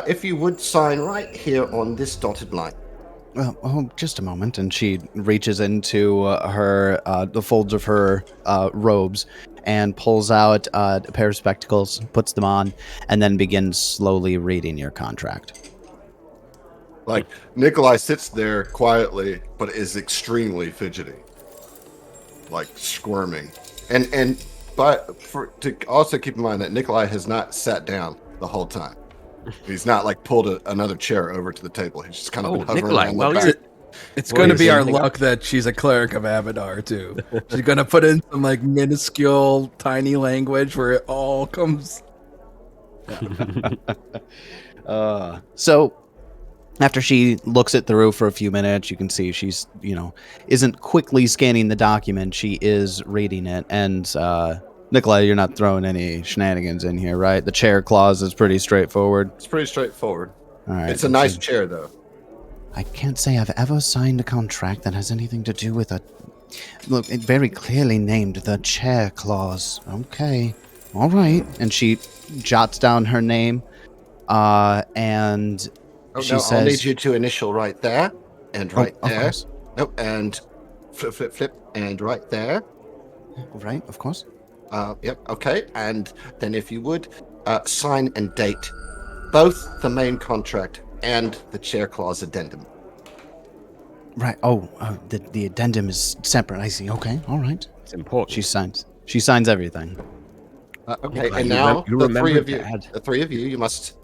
If you would sign right here on this dotted line. Well, oh, just a moment. And she reaches into the folds of her robes and pulls out a pair of spectacles, puts them on, and then begins slowly reading your contract. Like, Nikolai sits there quietly, but is extremely fidgety. Like, squirming. But to also keep in mind that Nikolai has not sat down the whole time. He's not, like, pulled another chair over to the table. He's just kind of been hovering Nikolai, around well, the back. It's going to be our luck that she's a cleric of Abadar, too. She's going to put in some, like, minuscule, tiny language where it all comes... So, after she looks it through for a few minutes, you can see she's, isn't quickly scanning the document. She is reading it. And, Nikolai, you're not throwing any shenanigans in here, right? The chair clause is pretty straightforward. It's pretty straightforward. All right. It's a nice chair, though. I can't say I've ever signed a contract that has anything to do with a... Look, it very clearly named the chair clause. Okay. All right. And she jots down her name, and she says... I'll need you to initial right there, and right there. Course. Oh, and flip, and right there. Right, of course. Yep, okay. And then if you would, sign and date both the main contract and the chair clause addendum. Right. The addendum is separate. I see. Okay. All right. It's important. She signs everything. Okay, Yeah, and you now you the remember three of you, to add- the three of you, you must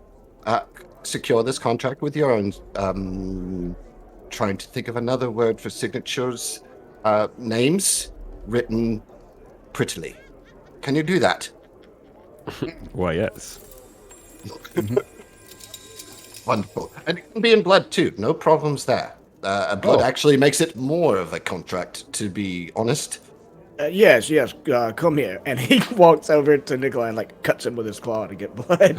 secure this contract with your own. Trying to think of another word for signatures. Names written prettily. Can you do that? Why, yes. Wonderful. And it can be in blood too. No problems there. Blood actually makes it more of a contract, to be honest. Yes, come here. And he walks over to Nikolai and, like, cuts him with his claw to get blood.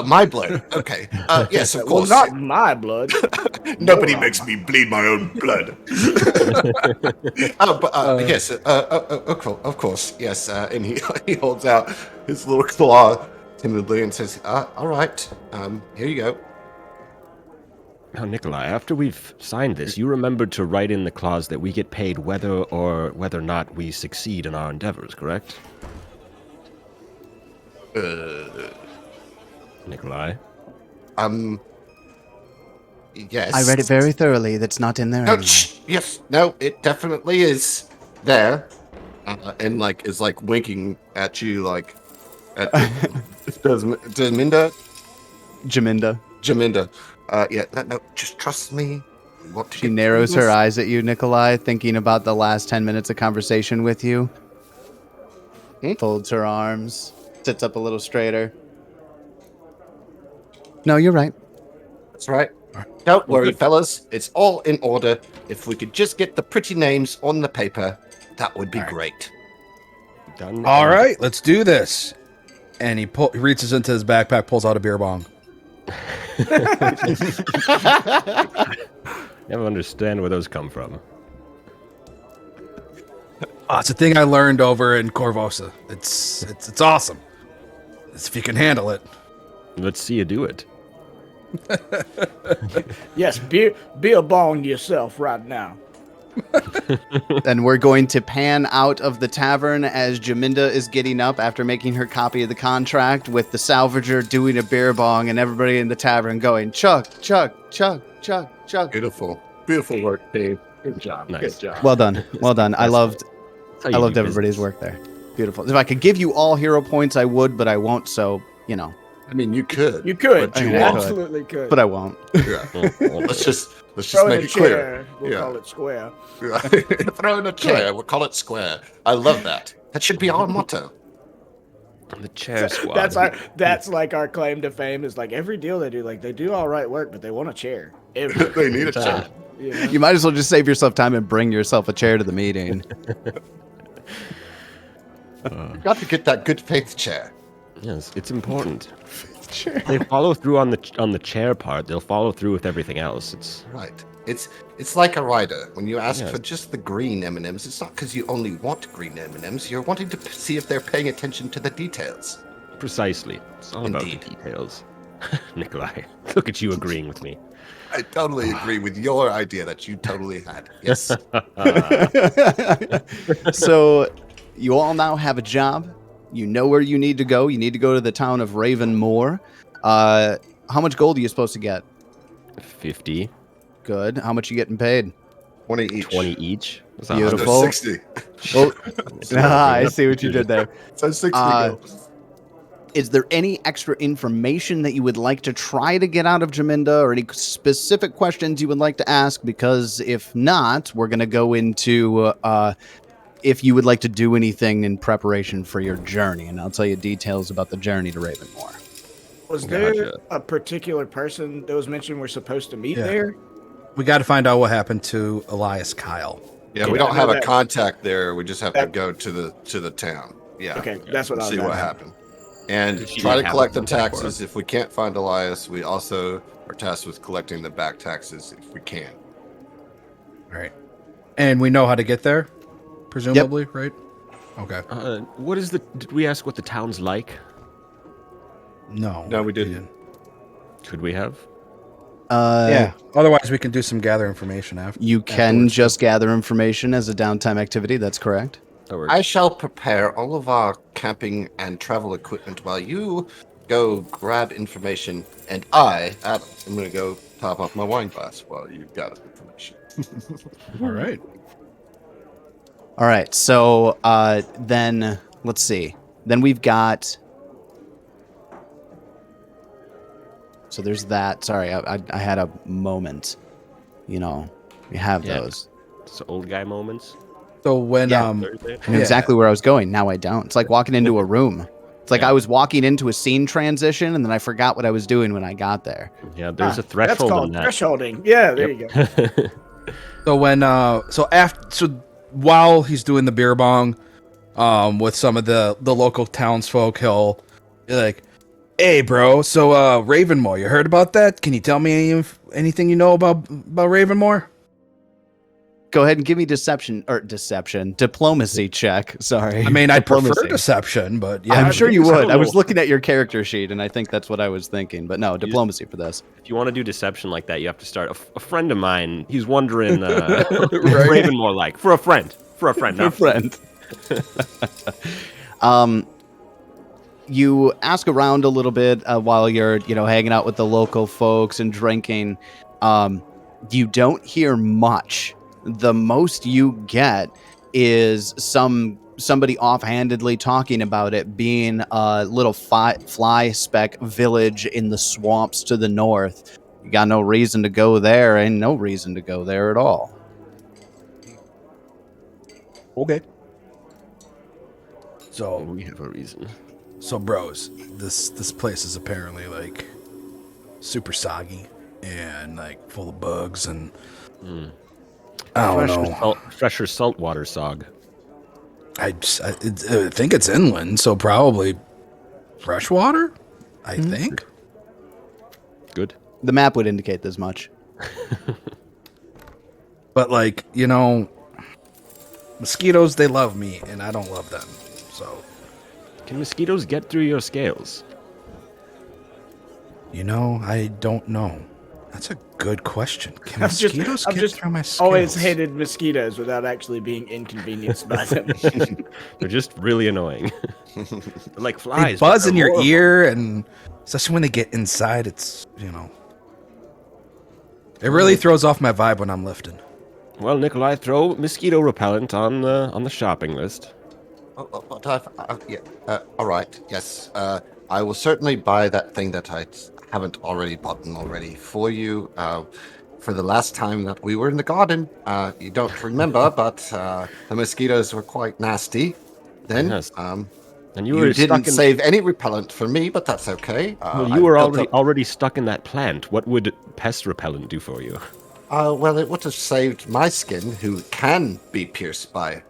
My blood. Okay. Yes, of course. Well, not my blood. Nobody makes me bleed my own blood. Yes. Of course. Yes. And he holds out his little claw timidly and says, "All right. Here you go." Now, Nikolai, after we've signed this, you remember to write in the clause that we get paid whether or not we succeed in our endeavors, correct? Nikolai? Yes. I read it very thoroughly. That's not in there. No, anyway. yes. No, it definitely is there. And, like, is, like, winking at you, like, does Minda? Jaminda. Yeah. No, just trust me. She narrows her eyes at you, Nikolai, thinking about the last 10 minutes of conversation with you. Folds her arms, sits up a little straighter. No, you're right. That's right. Don't worry, fellas. It's all in order. If we could just get the pretty names on the paper, that would be great. Done. All right, let's do this. And he reaches into his backpack, pulls out a beer bong. Never understand where those come from. Oh, it's a thing I learned over in Corvosa. It's awesome. It's if you can handle it. Let's see you do it. Yes, be a bong yourself right now. And we're going to pan out of the tavern as Jaminda is getting up after making her copy of the contract, with the salvager doing a beer bong and everybody in the tavern going, chug, chug, chug, chug, chug. Beautiful. Beautiful work, Dave. Good job. Nice. Good job. Well done. Well done. I loved That's how you do everybody's business. work there. Beautiful. If I could give you all hero points, I would, but I won't, so, I mean, you could. You could. But you You won't. absolutely could. But I won't. Yeah. Let's just Throw in make a it clear. chair. We'll Yeah. call it square. Throw in a chair. We'll call it square. I love that. That should be our motto. The chair squad. That's like our claim to fame is like every deal they do, like they do all right work, but they want a chair. They need a chair. You know? You might as well just save yourself time and bring yourself a chair to the meeting. You've got to get that good faith chair. Yes, it's important. They follow through on the chair part. They'll follow through with everything else. It's Right. It's like a rider. When you ask Yes. for just the green M&Ms, it's not because you only want green M&Ms. You're wanting to see if they're paying attention to the details. precisely. It's all about Indeed. the details. Nikolai, look at you agreeing with me. I totally agree with your idea that you totally had. Yes. So you all now have a job. You know where you need to go. You need to go to the town of Ravenmoor. How much gold are you supposed to get? 50, Good. How much you getting paid? 20 each. 20 each. What's that? Beautiful. 60. Oh, I see what you did there. So 60 Uh, go. Is there any extra information that you would like to try to get out of Jaminda, or any specific questions you would like to ask? Because if not, we're going to go into if you would like to do anything in preparation for your journey, and I'll tell you details about the journey to Ravenmoor. Was there Gotcha. a particular person that was mentioned we're supposed to meet Yeah. there? We got to find out what happened to Elias Kyle. Yeah, Okay, we I don't know have a that. contact there. We just have to That- go to the town. Yeah. Okay, that's what I was See what asking. happened. And Did she try to have collect the something for taxes. us? If we can't find Elias, we also are tasked with collecting the back taxes if we can. All right. And we know how to get there, presumably, right? Okay. What is the? Did we ask what the town's like? No. No, we didn't. Could we have? Yeah. Otherwise, we can do some gather information after. You can afterwards. just gather information as a downtime activity. That's correct. That works. I shall prepare all of our camping and travel equipment while you go grab information, and I, Adam, am going to go top off my wine glass while you gather information. All right. All right. So then let's see. Then we've got. So there's that. Sorry, I had a moment. You know, we have Yeah. those. So old guy moments. So when Yeah. Thursday. I knew exactly where I was going. Now I don't. It's like walking into a room. It's like Yeah. I was walking into a scene transition, and then I forgot what I was doing when I got there. Yeah, there's a That's threshold called on that. thresholding. Yeah, there you go. So when so while he's doing the beer bong, with some of the local townsfolk, he'll be like, "Hey, bro, so Ravenmoor, you heard about that? Can you tell me anything you know about Ravenmoor?" Go ahead and give me diplomacy check. Sorry. I mean, I prefer Diplomacy. deception, but yeah, I'm I sure think you it's a would. I was little- looking at your character sheet, and I think that's what I was thinking. But no, diplomacy for this. If you want to do deception like that, you have to start. A friend of mine, he's wondering what's Ravenmoor like for a friend. For a friend, Your not friend. You ask around a little bit while you're, hanging out with the local folks and drinking. You don't hear much. The most you get is somebody offhandedly talking about it being a little fly speck village in the swamps to the north. You got no reason to go there, and no reason to go there at all. okay. Oh, So we have a reason. bros, this place is apparently like super soggy and like full of bugs and I don't know. Fresher saltwater sog. I think it's inland, so probably freshwater. I think. Good. The map would indicate this much. But mosquitoes, they love me and I don't love them. So Can mosquitoes get through your scales? I don't know. That's a good question. Can I've just- mosquitoes I've get just through my scales? Always hated mosquitoes without actually being inconvenienced by them. They're just really annoying. They're like They flies. but buzz they're in your horrible. ear, and especially when they get inside, it's it really throws off my vibe when I'm lifting. Well, Nikolai, throw mosquito repellent on the shopping list. All right. Yes. I will certainly buy that thing that I haven't already bought already for you. For the last time that we were in the garden, you don't remember, but the mosquitoes were quite nasty. Then, Yes. And you you were didn't stuck in. save any repellent for me, but that's okay. Well, you I've were built up- already stuck in that plant. What would pest repellent do for you? Well, it would have saved my skin, who can be pierced by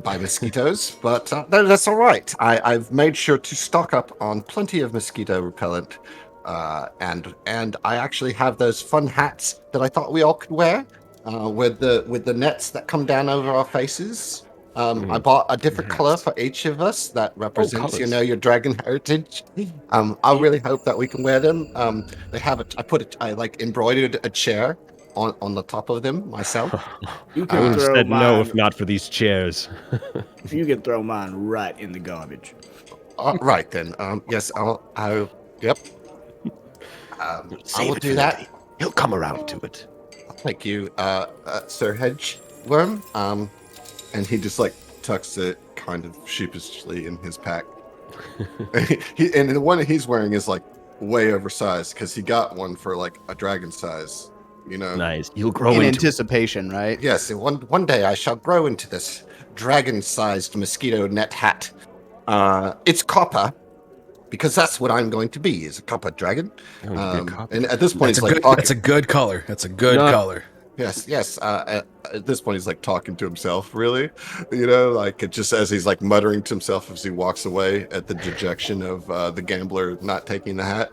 by mosquitoes, but no, that's all right. I've made sure to stock up on plenty of mosquito repellent, and I actually have those fun hats that I thought we all could wear, with the nets that come down over our faces. I bought a different color for each of us that represents, colors. your dragon heritage. I really hope that we can wear them. They have it. I like embroidered a chair on the top of them myself. You I can would have throw said mine. no if not for these chairs. You can throw mine right in the garbage. Right then. Yes, yep. I will do that. He'll come around to it. Thank you, Sir Hedge Worm. And he just like tucks it kind of sheepishly in his pack. And the one that he's wearing is like way oversized because he got one for like a dragon size. Nice. You'll grow In into anticipation, right? Yes, and one day I shall grow into this dragon-sized mosquito net hat. It's copper, because that's what I'm going to be, is a copper dragon. And at this point, That's a good color. That's a good color. Yes. At this point, he's like talking to himself, really, like it just as he's like muttering to himself as he walks away at the dejection of the gambler not taking the hat.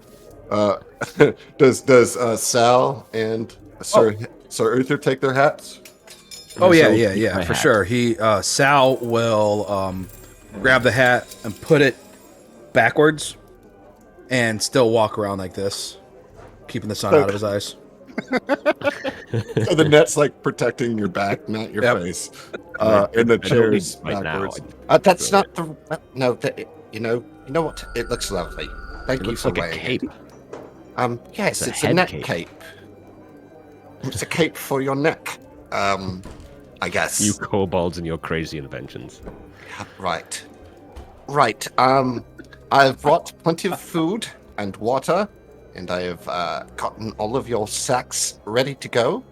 Does Sal and Sir Uther take their hats? Oh So yeah, my for hat. sure. Sal will grab the hat and put it backwards, and still walk around like this, keeping the sun out of his eyes. So the net's like protecting your back, not your face. And the chair's backwards. That's not the no. You know what? It looks lovely. Thank It you looks for like a wearing cape. it. Yes, It's a it's a head neck cape. cape. It's a cape for your neck. I guess. You kobolds and your crazy inventions. Right. I've brought plenty of food and water, and I have gotten all of your sacks ready to go,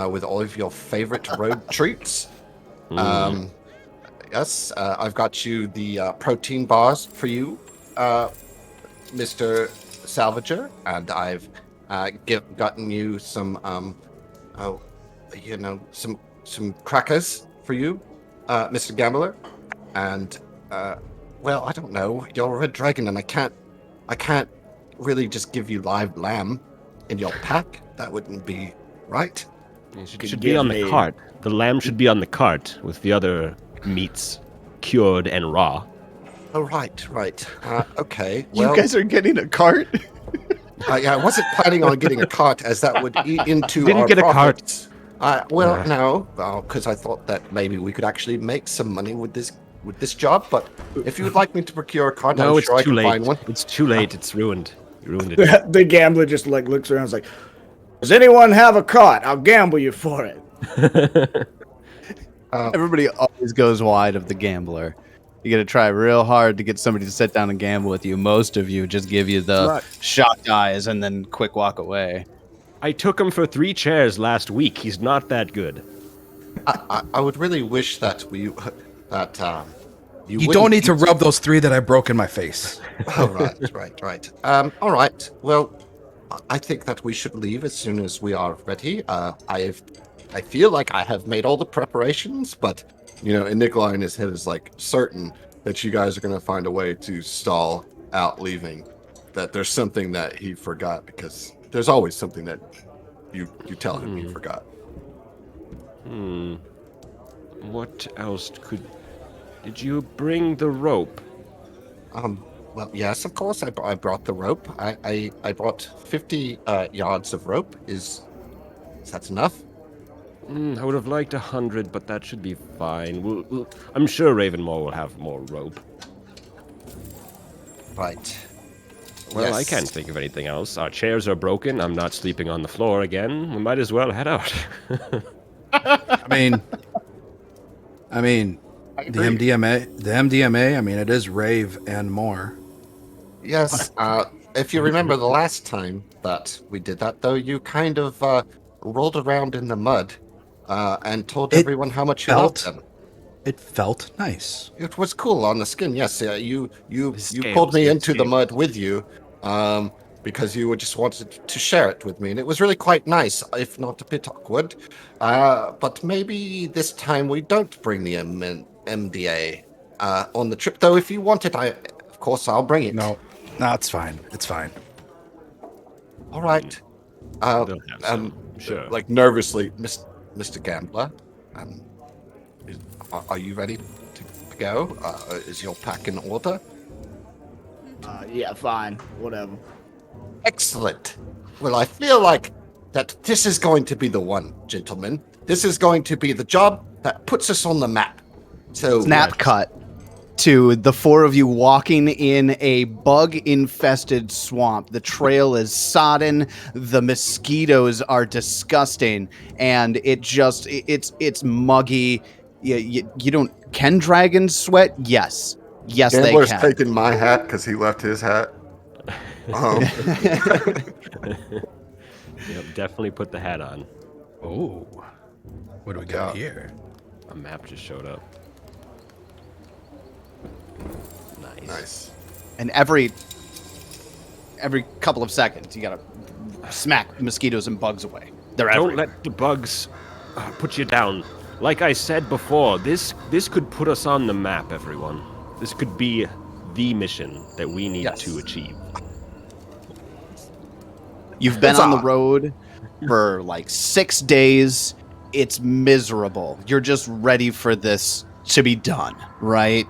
with all of your favorite road treats. Yes, I've got you the protein bars for you, Mr. Salvager, and I've gotten you some, some crackers for you, Mr. Gambler, and well, I don't know. You're a red dragon, and I can't really just give you live lamb in your pack. That wouldn't be right. It should be on the cart. The lamb should be on the cart with the other meats, cured and raw. Oh, right. Okay. You guys are getting a cart? Yeah, I wasn't planning on getting a cart, as that would eat into Didn't our get a cart. profits. No, because I thought that maybe we could actually make some money with this job. But if you would like me to procure a cart, No, I'm it's sure I too can late. find one. It's too late. It's ruined. You ruined it. The gambler just like looks around and is like, does anyone have a cart? I'll gamble you for it. Everybody always goes wide of the gambler. You got to try real hard to get somebody to sit down and gamble with you. Most of you just give you the shocked eyes and then quick walk away. I took him for 3 chairs last week. He's not that good. I would really wish that you You don't need to rub those 3 that I broke in my face. Oh, right. All right. Well, I think that we should leave as soon as we are ready. I feel like I have made all the preparations, but And Nikolai in his head is like certain that you guys are going to find a way to stall out leaving. That there's something that he forgot, because there's always something that you tell him he forgot. What else did you bring the rope? Well, yes, of course. I brought the rope. I brought 50 yards of rope. Is that enough? I would have liked 100, but that should be fine. I'm sure Ravenmoor will have more rope. Right. Well, I Yes. can't think of anything else. Our chairs are broken. I'm not sleeping on the floor again. We might as well head out. I mean, the MDMA. I mean, it is rave and more. Yes. If you remember the last time that we did that, though, you kind of rolled around in the mud and told It everyone how much you loved felt- them. It felt nice. It was cool on the skin. Yes, you The pulled scales, me the into the scales. mud with you, because you just wanted to share it with me, and it was really quite nice, if not a bit awkward. But maybe this time we don't bring the MDA on the trip, though. If you want it, of course I'll bring it. No, it's fine. It's fine. All right. They'll have some, sure. Like nervously. Mr. Gambler, are you ready to go? Is your pack in order? Yeah, fine. Whatever. Excellent. Well, I feel like that this is going to be the one, gentlemen. This is going to be the job that puts us on the map. So Snap cut to the four of you walking in a bug-infested swamp. The trail is sodden. The mosquitoes are disgusting, and it's muggy. You don't. Can dragons sweat? Yes, Gambler's they can. taking my hat because he left his hat. Yep, definitely put the hat on. Oh, what do we got Yeah. here? A map just showed up. Nice. Nice. And every couple of seconds, you gotta smack mosquitoes and bugs away. They're Don't everywhere. let the bugs put you down. Like I said before, this could put us on the map, everyone. This could be the mission that we need Yes. to achieve. You've been on the road for like 6 days. It's miserable. You're just ready for this to be done, right?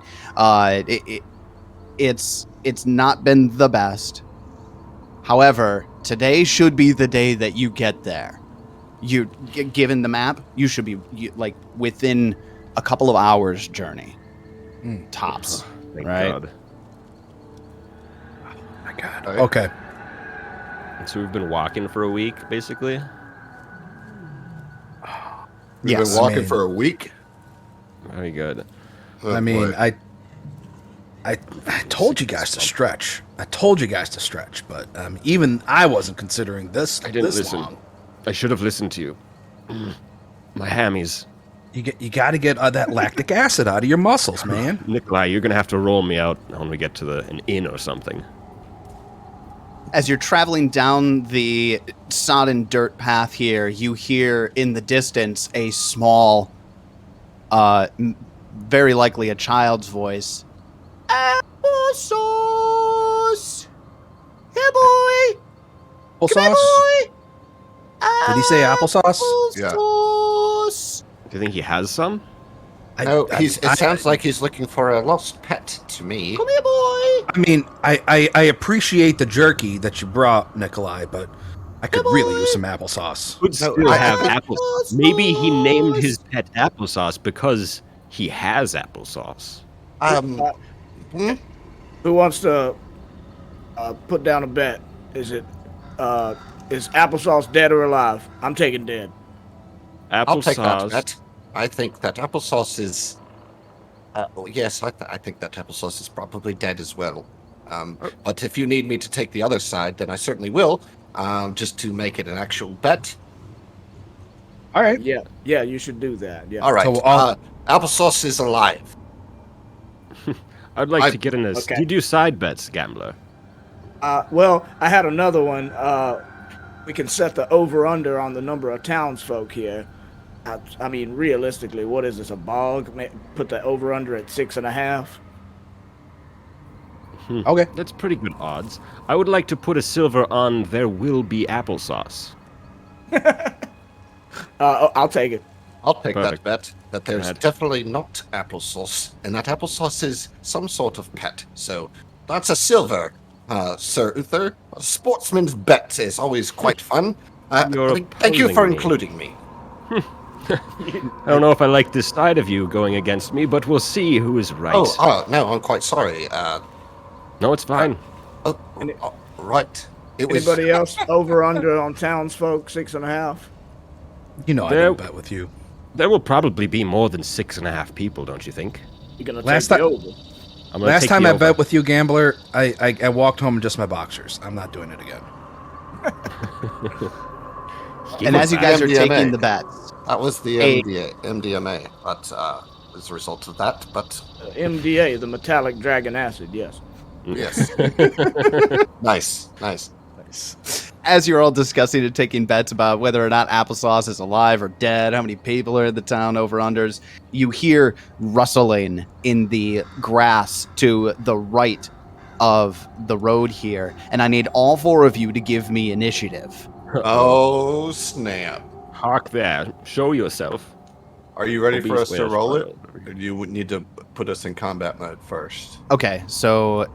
It's not been the best. However, today should be the day that you get there. Given the map, you should be like within a couple of hours journey, tops. Thank Right. God. My God. Right. Okay. So we've been walking for a week, basically. We've Yes. been walking I mean- for a week. Very good. Oh, I mean, boy. I told you guys to stretch. But even I wasn't considering this. I didn't this listen. long. I should have listened to you. My hammies. You got to get that lactic acid out of your muscles, man. Nikolai, you're gonna have to roll me out when we get to an inn or something. As you're traveling down the sodden dirt path here, you hear in the distance a small, very likely a child's voice. Applesauce! Hey, boy! Applesauce? Boy! Did he say applesauce? Yeah. Applesauce! Do you think he has some? No, it sounds like he's looking for a lost pet to me. Come here, boy! I mean, I appreciate the jerky that you brought, Nikolai, but I could really use some applesauce. Could No, still I- have applesauce. Maybe he named his pet applesauce because he has applesauce. Who wants to put down a bet? Is applesauce dead or alive? I'm taking dead. I'll take that Applesauce. bet. I think that applesauce is. Yes, I think that applesauce is probably dead as well. But if you need me to take the other side, then I certainly will. Just to make it an actual bet. All right. Yeah, you should do that. Yeah. All right. So I'll- Applesauce is alive. I'd like I- to get in this. Okay. Do you do side bets, gambler? Well, I had another one. We can set the over/under on the number of townsfolk here. I mean, realistically, what is this, a bog? Put the over/under at 6.5. Okay. That's pretty good odds. I would like to put a silver on there will be applesauce. I'll take it. I'll take Perfect. that bet. That there's ahead. definitely not applesauce, and that applesauce is some sort of pet. So that's a silver, Sir Uther. A sportsman's bet is always quite fun. You're Thank you for opposing me. including me. I don't know if I like this side of you going against me, but we'll see who is right. No, I'm quite sorry. No, it's fine. Right. It was. Anybody else over/under on townsfolk 6.5? You know I There- didn't bet with you. There will probably be more than 6.5 people, don't you think? You're gonna Last take the time- over. I'm gonna Last take time the I over. bet with you, Gambler, I walked home in just my boxers. I'm not doing it again. And as you guys are MDMA. taking the bets, That was the Hey. MDMA, but as a result of that, but MDA, the metallic dragon acid. Yes. yes. Nice. as you're all discussing and taking bets about whether or not Applesauce is alive or dead, how many people are in the town over-unders, you hear rustling in the grass to the right of the road here, and I need all 4 of you to give me initiative. Oh, snap. Hark there. Show yourself. Are you ready Obese for us to whales roll it? wild. Or do you would need to put us in combat mode first? Okay, so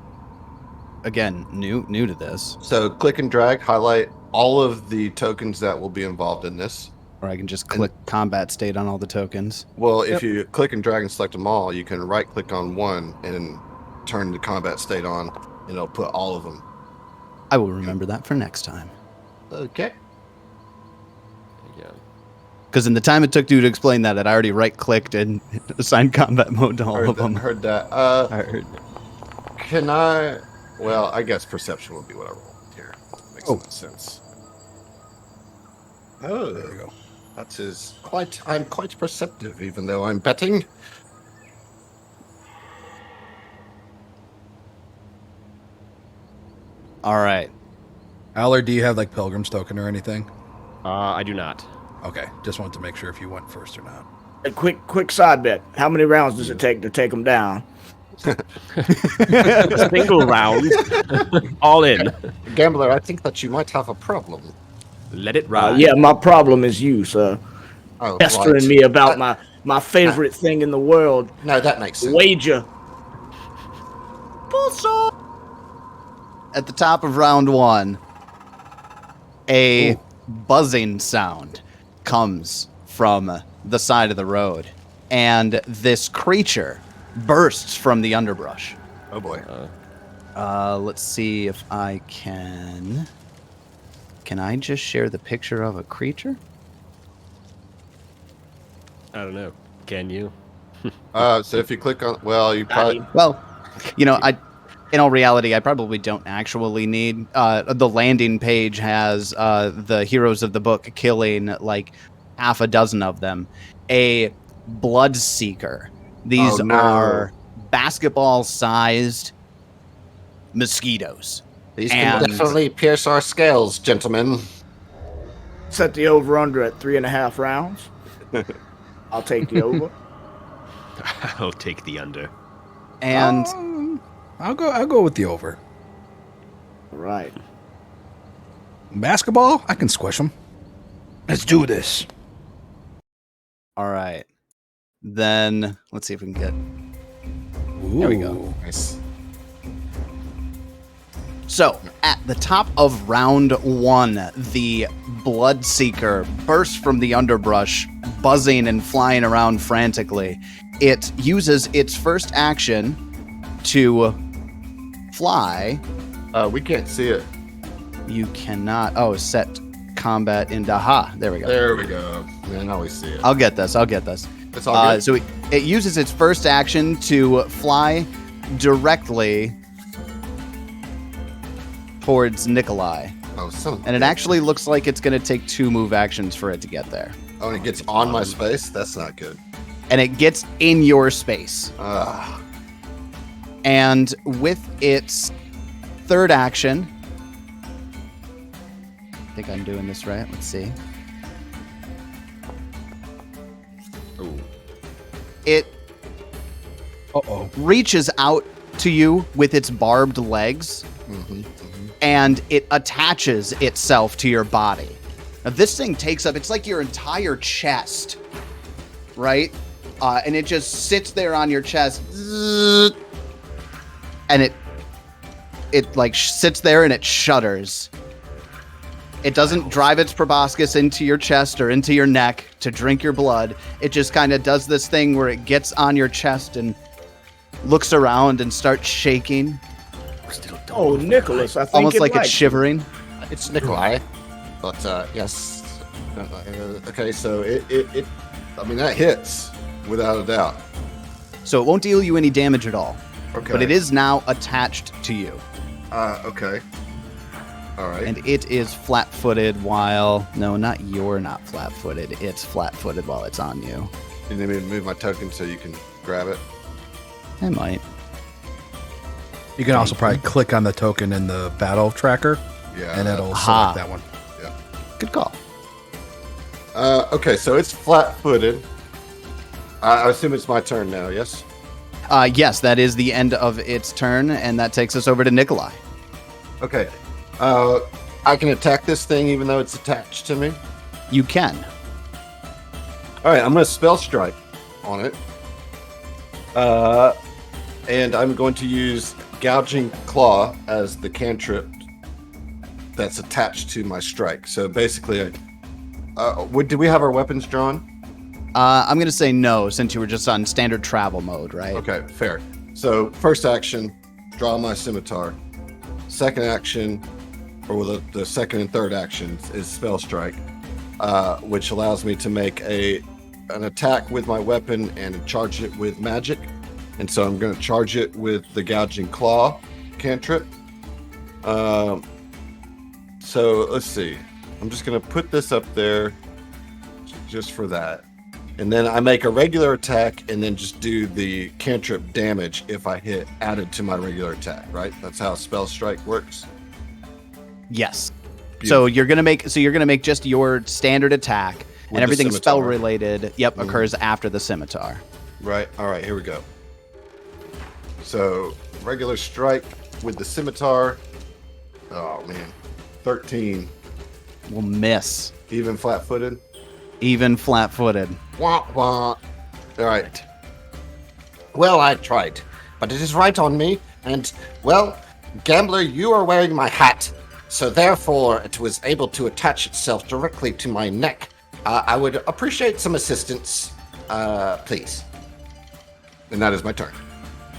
again, new to this, So click and drag, highlight all of the tokens that will be involved in this. or I can just click combat state on all the tokens. Well, if you click and drag and select them all, you can right click on one and turn the combat state on, and it'll put all of them. I will remember that for next time. Okay. Yeah. Because in the time it took you to explain that, I already right-clicked and assigned combat mode to all Heard of them. Heard that. I heard. Can I? Well, I guess perception would be what I roll here. Makes no sense. Oh, There we go. that is I'm quite perceptive, even though I'm betting. All right. Allard, do you have like Pilgrim's token or anything? I do not. Okay, just wanted to make sure if you went first or not. A quick side bet. How many rounds does it take to take them down? Single round. All in. Gambler, I think that you might have a problem. Let it ride. Yeah, my problem is you, sir. Oh, Pestering right. me about my favorite thing in the world, No, that makes sense. wager. At the top of round 1, a buzzing sound comes from the side of the road, and this creature bursts from the underbrush. oh boy. Let's see if I can. Can I just share the picture of a creature? I don't know. Can you? So if you click on, well, you probably Well, in all reality, I probably don't actually need. The landing page has the heroes of the book killing like half a dozen of them. A blood seeker. These Oh, no. are basketball-sized mosquitoes. These can And- definitely pierce our scales, gentlemen. Set the over under at 3.5 rounds. I'll take the over. I'll take the under. And I'll go with the over. Right. Basketball, I can squish them. Let's do this. all right, then let's see if we can get. Ooh. There we go. nice. So, at the top of round 1, the Bloodseeker bursts from the underbrush, buzzing and flying around frantically. It uses its first action to fly. We can't see it. You cannot. Oh, set combat into. Ha! There we go. There we go. Man, now we see it. I'll get this. It's all good. So it uses its first action to fly directly towards Nikolai. Oh, son. And it actually looks like it's going to take 2 move actions for it to get there. Oh, and it gets on my space. That's not good. And it gets in your space. Ah, And with its third action, I think I'm doing this right. Let's see. Ooh. It Uh-oh. reaches out to you with its barbed legs, and it attaches itself to your body. Now, this thing takes up, it's like your entire chest, right? And it just sits there on your chest, and it like sits there and it shudders. It doesn't drive its proboscis into your chest or into your neck to drink your blood. It just kind of does this thing where it gets on your chest and looks around and starts shaking, Oh, Nicholas, I think almost it like it's likes shivering. It's Nikolai, but yes. okay, so it. I mean, that hits without a doubt. So it won't deal you any damage at all. Okay. but it is now attached to you. Okay. All right. And it is flat-footed while... No, you're not flat-footed. It's flat-footed while it's on you. You need me to move my token so you can grab it? I might. You can also probably click on the token in the battle tracker, Yeah. and it'll Aha. select that one. Good call. Okay, so it's flat-footed. I assume it's my turn now, yes? Yes, that is the end of its turn, and that takes us over to Nikolai. Okay. I can attack this thing even though it's attached to me? You can. All right, I'm going to spell strike on it. And I'm going to use Gouging Claw as the cantrip that's attached to my strike. So basically, do we have our weapons drawn? I'm going to say no, since you were just on standard travel mode, right? Okay, fair. So first action, draw my scimitar. Second action, or the second and third actions, is spell strike, which allows me to make an attack with my weapon and charge it with magic. And so I'm going to charge it with the Gouging Claw cantrip. So let's see. I'm just going to put this up there just for that. And then I make a regular attack and then just do the cantrip damage if I hit added to my regular attack, right? That's how spell strike works. Yes. Beautiful. So you're gonna make just your standard attack, With and the everything scimitar. spell related. Yep, occurs after the scimitar. Right. All right, here we go. So regular strike with the scimitar. Oh man. 13. Will miss. Even flat-footed. Even flat-footed. Wah, wah. All right. Well, I tried, but it is right on me. And, well, Gambler, you are wearing my hat, so therefore it was able to attach itself directly to my neck. I would appreciate some assistance, please. And that is my turn.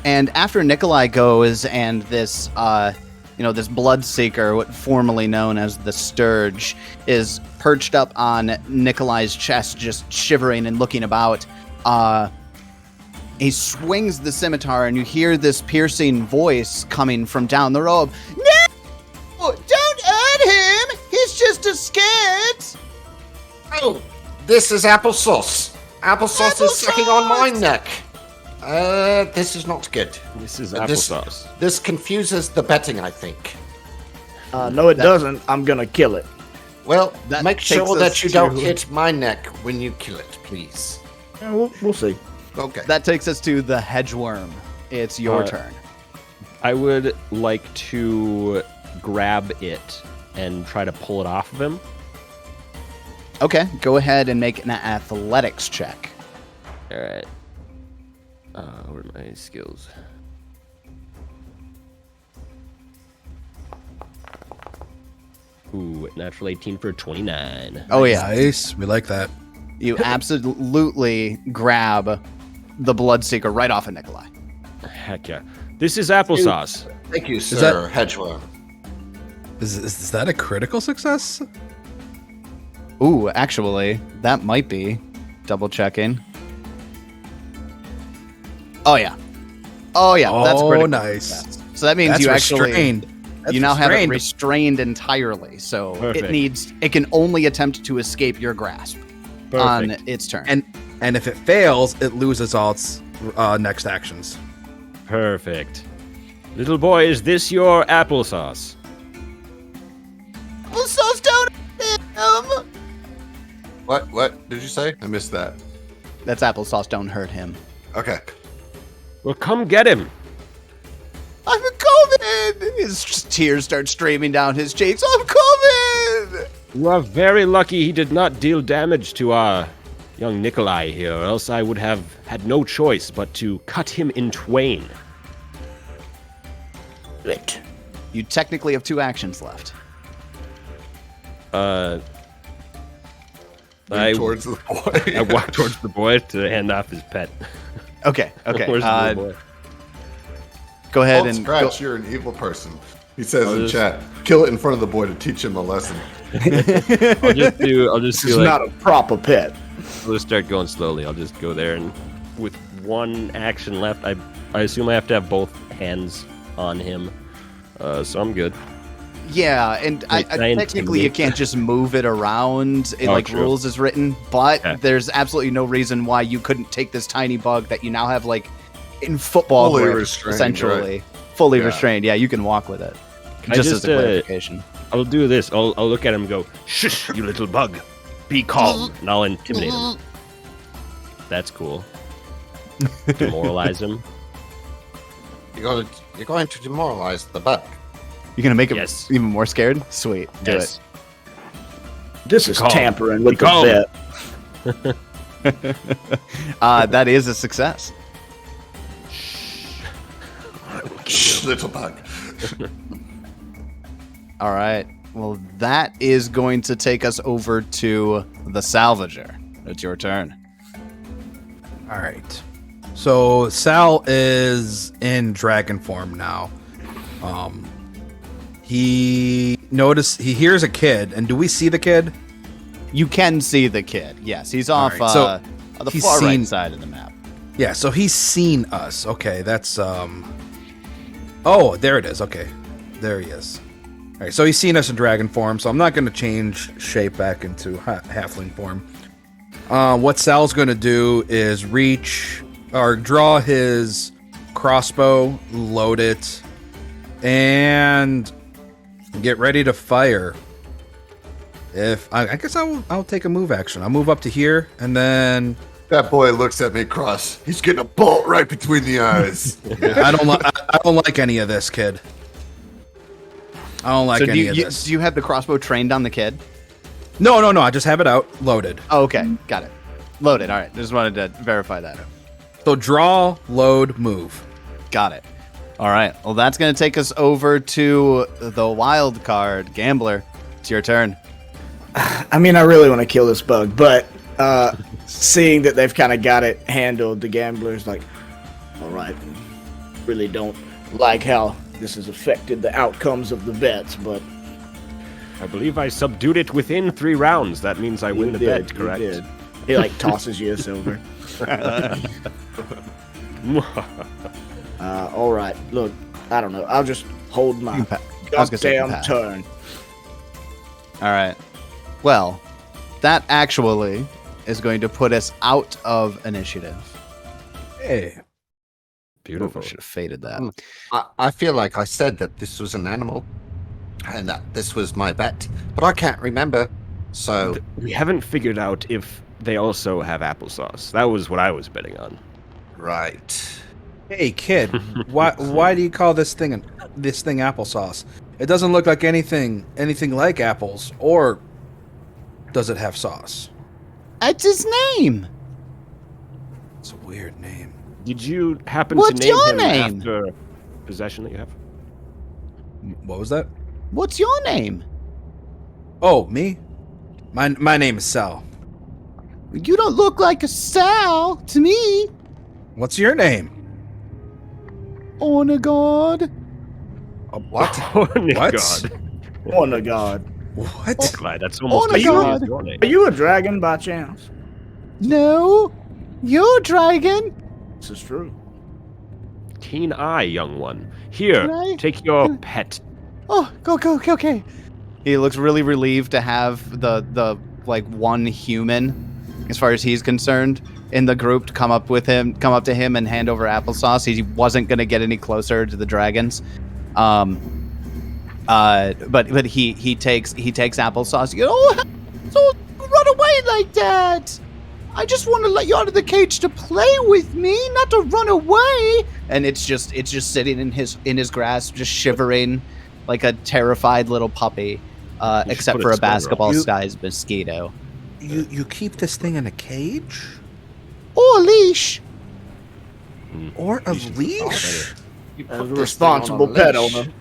And after Nikolai goes, and this, this Bloodseeker, what formerly known as the Sturge, is perched up on Nikolai's chest, just shivering and looking about. He swings the scimitar, and you hear this piercing voice coming from down the road. No! Don't hurt him! He's just a skit! Oh, this is applesauce. Applesauce is sucking on my neck. This is not good. This is This- applesauce. This confuses the betting, I think. No, it doesn't. I'm gonna kill it. Well, That make takes sure us that you don't to- hit my neck when you kill it, please. Yeah, we'll see. Okay. That takes us to the Hedge Worm. It's your turn. I would like to grab it and try to pull it off of him. Okay, go ahead and make an athletics check. All right. Where are my skills? Ooh, natural 18 for 29. Oh, yeah. Nice. We like that. You absolutely grab the Bloodseeker right off of Nikolai. Heck yeah. This is applesauce. Thank you, that- sir, Hedge Worm. Is that a critical success? Ooh, actually, that might be. Double checking. Oh, yeah. Oh, yeah. That's Oh, critical nice. success. So that means That's you actually... restrained. That's you now have it restrained. restrained entirely, so Perfect. it can only attempt to escape your grasp on Perfect. its turn. And if it fails, it loses all its next actions. Perfect. Little boy, is this your applesauce? Applesauce, don't hit him! What did you say? I missed that. That's applesauce, don't hurt him. Okay. Well, come get him. I'm coming! His tears start streaming down his cheeks. I'm coming! You are very lucky he did not deal damage to our young Nikolai here, or else I would have had no choice but to cut him in twain. Right. You technically have 2 actions left. I Move towards the boy. I walk towards the boy to hand off his pet. Okay. Where's the little boy? Go ahead Don't and scratch, go, you're an evil person. He says I'll in just- chat, kill it in front of the boy to teach him a lesson. I'll just do This is like, not a proper pet. we'll start going slowly. I'll just go there and with one action left, I assume I have to have both hands on him. So I'm good. Yeah, and I technically you intimidate. can't just move it around in like true. rules is written, but Yeah. there's absolutely no reason why you couldn't take this tiny bug that you now have like in football Fully grip, restrained, essentially. Fully Yeah. restrained. Yeah, you can walk with it. I Just just, as a clarification. I'll do this. I'll look at him and go, "Shush, you little bug. Be calm." And I'll intimidate him. That's cool. Demoralize him. You're going to demoralize the bug. You're gonna make him Yes. even more scared? Sweet. Do Yes. This is Calm. tampering with Be calm. the vet. it. That is a success. Shh, little bug. All right. Well, that is going to take us over to the Salvager. It's your turn. All right. So Sal is in dragon form now. He hears a kid, and do we see the kid? You can see the kid. Yes, he's All off right, so on the he's far seen- right side of the map. Yeah, so he's seen us. Okay, that's Oh, there it is. Okay. There he is. All right, so he's seen us in dragon form, so I'm not going to change shape back into halfling form. What Sal's going to do is reach or draw his crossbow, load it, and get ready to fire. I guess I'll take a move action. I'll move up to here, and then That boy looks at me cross. He's getting a bolt right between the eyes. I don't like any of this, kid. I don't like So do any of you, this. do you have the crossbow trained on the kid? No. I just have it out, loaded. Oh, okay. Got it. Loaded. All right. Just wanted to verify that. So draw, load, move. Got it. All right. Well, that's going to take us over to the wild card. Gambler, it's your turn. I mean, I really want to kill this bug, but seeing that they've kind of got it handled, the gambler's like, all right, really don't like how this has affected the outcomes of the bets, but I believe I subdued it within 3 rounds. That means I win the bet, you correct? did. He like tosses you a silver. All right, look, I don't know. I'll just hold my I was gonna say you goddamn pass. turn. All right. Well, that actually is going to put us out of initiative. Hey. Beautiful. Should have faded that. I feel like I said that this was an animal, and that this was my bet, but I can't remember. So We haven't figured out if they also have applesauce. That was what I was betting on. right. Hey, kid. Why do you call this thing applesauce? It doesn't look like anything like apples. Or does it have sauce? That's his name. It's a weird name. Did you happen What's to name your him name? after possession that you have? What was that? What's your name? Oh, me? My name is Sal. You don't look like a Sal to me. What's your name? Honor God. What? Oh, my What? God. Oh my god. What? Clyde, that's almost my as easy God. as your name. Are you a dragon by chance? No, you're a dragon. This is true. Keen eye, young one. Here, Right? take your pet. Oh, go, okay. He looks really relieved to have the like one human, as far as he's concerned, in the group to come up to him and hand over applesauce. He wasn't gonna get any closer to the dragons. But he takes applesauce. Don't run away like that. I just want to let you out of the cage to play with me, not to run away. And it's just sitting in his grasp, just shivering like a terrified little puppy, should except put for a a sweater on. basketball-sized mosquito. You keep this thing in a cage? Or a leash. Or a leash? You As put a this responsible thing on a pet leash. owner.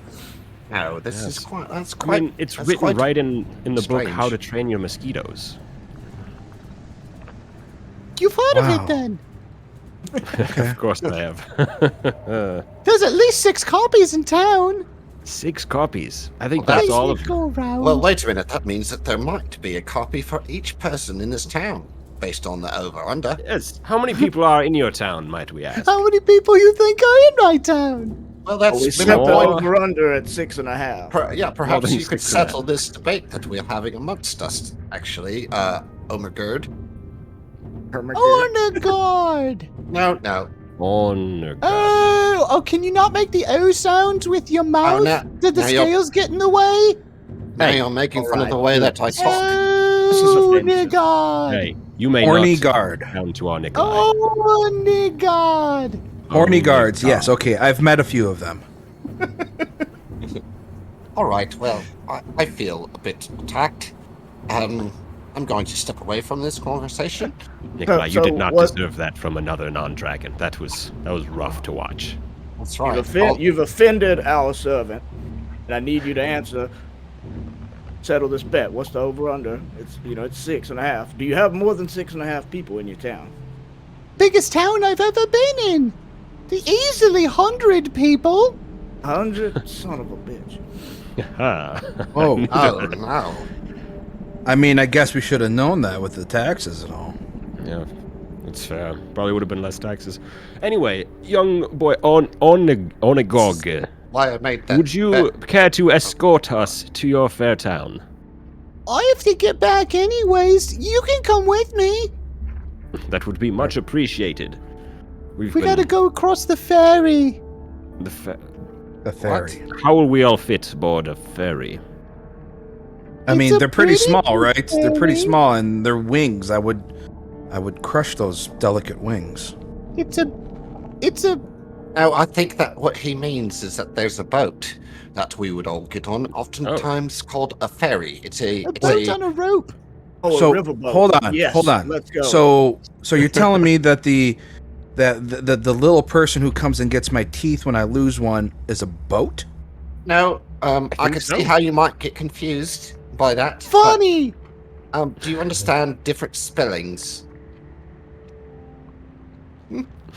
No, this Yes. is quite. That's I quite. mean, it's that's written quite right in the book strange. How to Train Your Mosquitoes. You've heard of Wow. it then. Of course I have. There's at least 6 copies in town. 6 copies. I think Well, that's that's- all of them. Go around. Well, wait a minute. That means that there might be a copy for each person in this town, based on the over/under. Yes. How many people are in your town, might we ask? How many people you think are in my town? Well, We that's set the More. over under at 6.5. Yeah, perhaps than you could 6.5. settle this debate that we're having amongst us, actually, Omergerd. Ornagard! No. On. Oh, can you not make the O sounds with your mouth? now- Did the now you're- scales get in the way? Now Hey. you're making fun of Alright. the way that I talk. Oh, offensive. Ornagard! Hey, you may Horny not guard. down to our Nikolai. Oh, Ornagard! Horny Oh, guards, God. yes. Okay, I've met a few of them. All right, well, I feel a bit attacked. I'm going to step away from this conversation. Nikolai, you So did not what- deserve that from another non-dragon. That was rough to watch. That's You've, right. Well, you've offended our servant, and I need you to answer. Settle this bet. What's the over under? It's 6.5. Do you have more than 6.5 people in your town? Biggest town I've ever been in! The easily 100 people! 100? Son of a bitch. Oh, oh, no. I mean, I guess we should have known that with the taxes and all. Yeah, that's fair. Probably would have been less taxes. Anyway, young boy Onagog, Why I made that. would you care to escort us to your fair town? I have to get back anyways. You can come with me. That would be much appreciated. We gotta go across the ferry. The ferry. How will we all fit aboard a ferry? I It's mean, a they're pretty pretty small, right? They're pretty ferry. small, and their wings, I would crush those delicate wings. It's a No, I think that what he means is that there's a boat that we would all get on, oftentimes called a ferry. It's a boat on a rope. Oh, So, a riverboat. hold on, Yes, hold on. Let's go. So you're telling me that the little person who comes and gets my teeth when I lose one is a boat? No, I think can so. see how you might get confused by that. but, Funny. do you understand different spellings?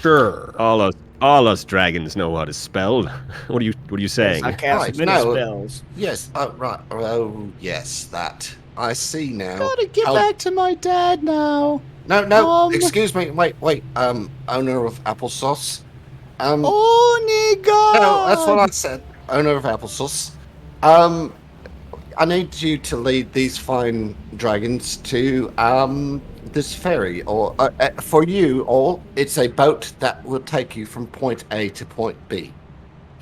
Sure. All us dragons know how to spell. What are you saying? I cast Right, many no. spells. Yes, right. Oh, yes, that. I see now. Gotta get how- back to my dad now. No, excuse me. Wait. Owner of applesauce. Ornagard. No, that's what I said. Owner of applesauce. I need you to lead these fine dragons to this ferry, or for you all, it's a boat that will take you from point A to point B.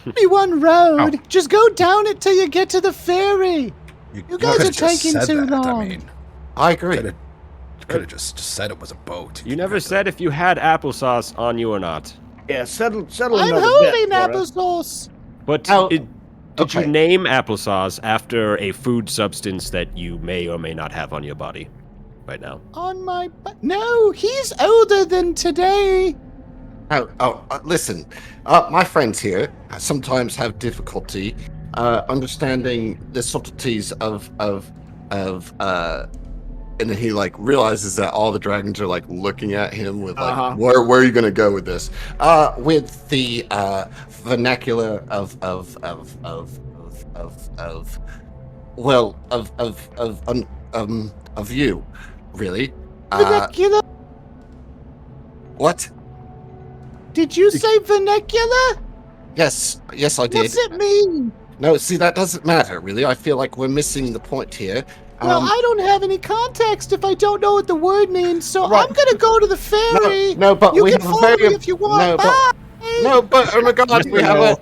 Only one road. Just go down it till you get to the ferry. You guys could've are just taking said too that. long. I mean, I agree. could have just said it was a boat. You never said if you had applesauce on you or not. Yeah, settle I'm another holding bet for us. applesauce. But Oh, did okay. you name applesauce after a food substance that you may or may not have on your body right now? On my no, he's older than today. Listen, my friends here sometimes have difficulty understanding the subtleties of and then he like realizes that all the dragons are like looking at him with like, where are you gonna go with this? With the vernacular of you, really. Vernacular? What? Did you say vernacular? Yes, I did. What's it mean? No, see, that doesn't matter, really. I feel like we're missing the point here. Well, I don't have any context if I don't know what the word means, so Right. I'm gonna go to the ferry. No, but you we can have a follow very me if you want. no, Bye. but oh my god, we have a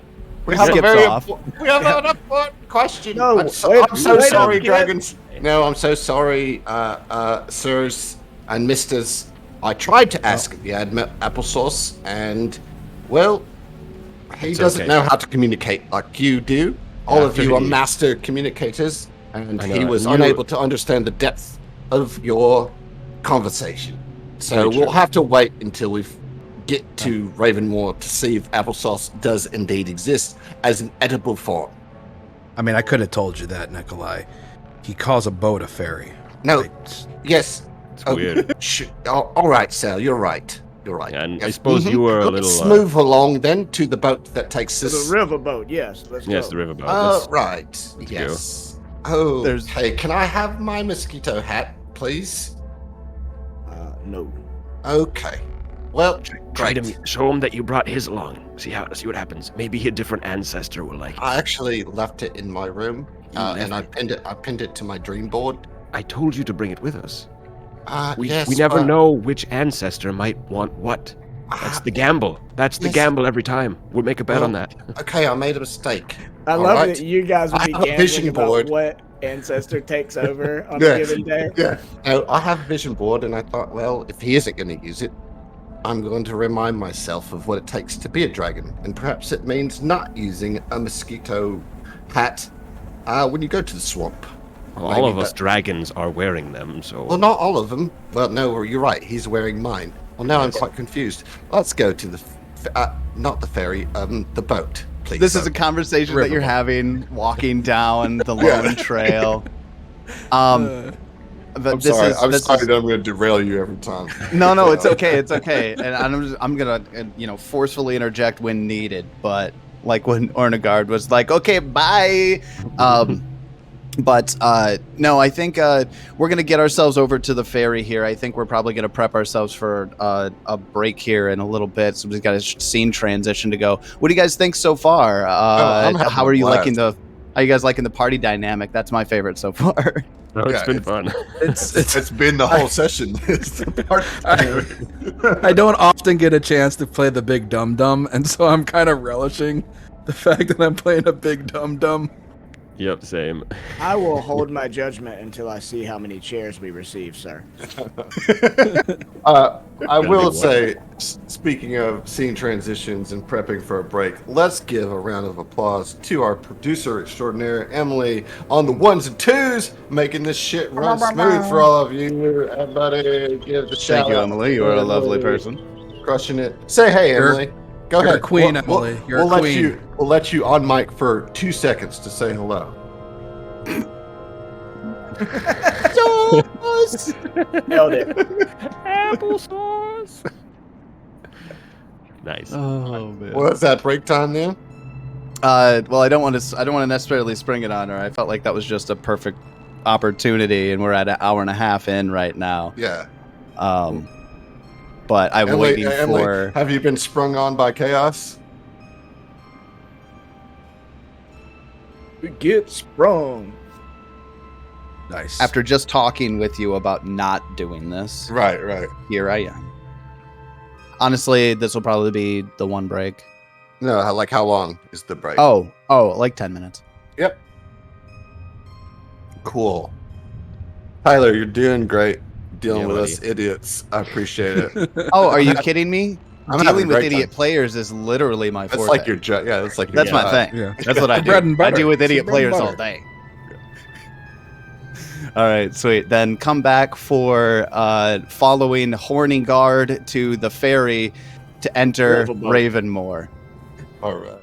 Skips very off. we have an important question. No, I'm so wait sorry, up, kid. dragons. No, I'm so sorry, sirs and misters. I tried to ask if you had applesauce, and well, he It's doesn't okay. know how to communicate like you do. All of After you are he- master communicators, and I he know, was you- unable to understand the depth of your conversation. So Very we'll true. have to wait until we get to Ravenmoor to see if applesauce does indeed exist as an edible form. I mean, I could have told you that, Nikolai. He calls a boat a ferry. No, Like, yes. It's weird. All right, Sal, you're right. You're right. And I Yes. suppose you were a Let's little. move along then to the boat that takes To us. the riverboat, yes. Let's Yes, go. the riverboat. Oh, right. go. Yes. Oh, There's- hey, can I have my mosquito hat, please? No. Okay. Well, Try great. to show him that you brought his along. See what happens. Maybe a different ancestor will like it. I actually left it in my room, You and I left pinned it. I pinned it to my dream board. I told you to bring it with us. We Yes, never but, know which ancestor might want what. That's the gamble. That's the yes. gamble every time. We'll make a bet on Well, that. Okay, I made a mistake. I All love right? that you guys would I be have a gambling vision about board. what ancestor takes over on Yeah. a given day. Yeah. No, I have a vision board, and I thought, well, if he isn't going to use it, I'm going to remind myself of what it takes to be a dragon, and perhaps it means not using a mosquito hat when you go to the swamp. Well, all of Maybe us dragons are wearing them, so... Well, not all of them. Well, no, you're right. He's wearing mine. Well, now I'm quite confused. Let's go to the, not the ferry, the boat, please. This is a conversation that you're Riverboat. having walking down the lone trail. But I'm this sorry. is I'm this sorry is, that I'm going to derail you every time. no, it's okay, it's okay. And I'm gonna forcefully interject when needed. But like when Ornegard was like, okay, bye. But no, I think we're gonna get ourselves over to the ferry here. I think we're probably gonna prep ourselves for a break here in a little bit. So we've got a scene transition to go. What do you guys think so far? I'm having How a are you blast. liking the? How are you guys liking the party dynamic? That's my favorite so far. No, it's Yeah, been it's- fun. It's been the whole session. It's the part. I don't often get a chance to play the big dum dum, and so I'm kind of relishing the fact that I'm playing a big dum dum. Yep, same. I will hold my judgment until I see how many chairs we receive, sir. I will big say, speaking of scene transitions and prepping for a break, let's give a round of applause to our producer extraordinaire, Emily, on the ones and twos, making this shit run smooth for all of you. Everybody, give the shout Thank you, out Emily. to You are a lovely Emily. person. Crushing it. Say hey, You're- Emily. Go you're a ahead. queen, Emily. You're a we'll queen. We'll let you on mic for 2 seconds to say hello. Nailed it. Applesauce. Nice. Oh man. Well, is that break time then? Well, I don't want to necessarily spring it on her. I felt like that was just a perfect opportunity, and we're at an hour and a half in right now. Yeah. But I'm waiting for. Have you been sprung on by chaos? Get sprung. Nice. After just talking with you about not doing this, Right. here I am. Honestly, this will probably be the one break. No, like how long is the break? Oh, like 10 minutes. Yep. Cool. Tyler, you're doing great dealing Yeah, with buddy. us idiots. I appreciate it. Oh, are you kidding me? I'm having Dealing a with great idiot time. players is literally my That's forte. like your job. Yeah, that's like your That's my job. thing. Yeah. That's what I do. Bread and I butter. deal with It's idiot bread and players all butter. day. All right, sweet. Then come back for following Horny Guard to the ferry to enter Ravenmoor. Ravenmoor. All right.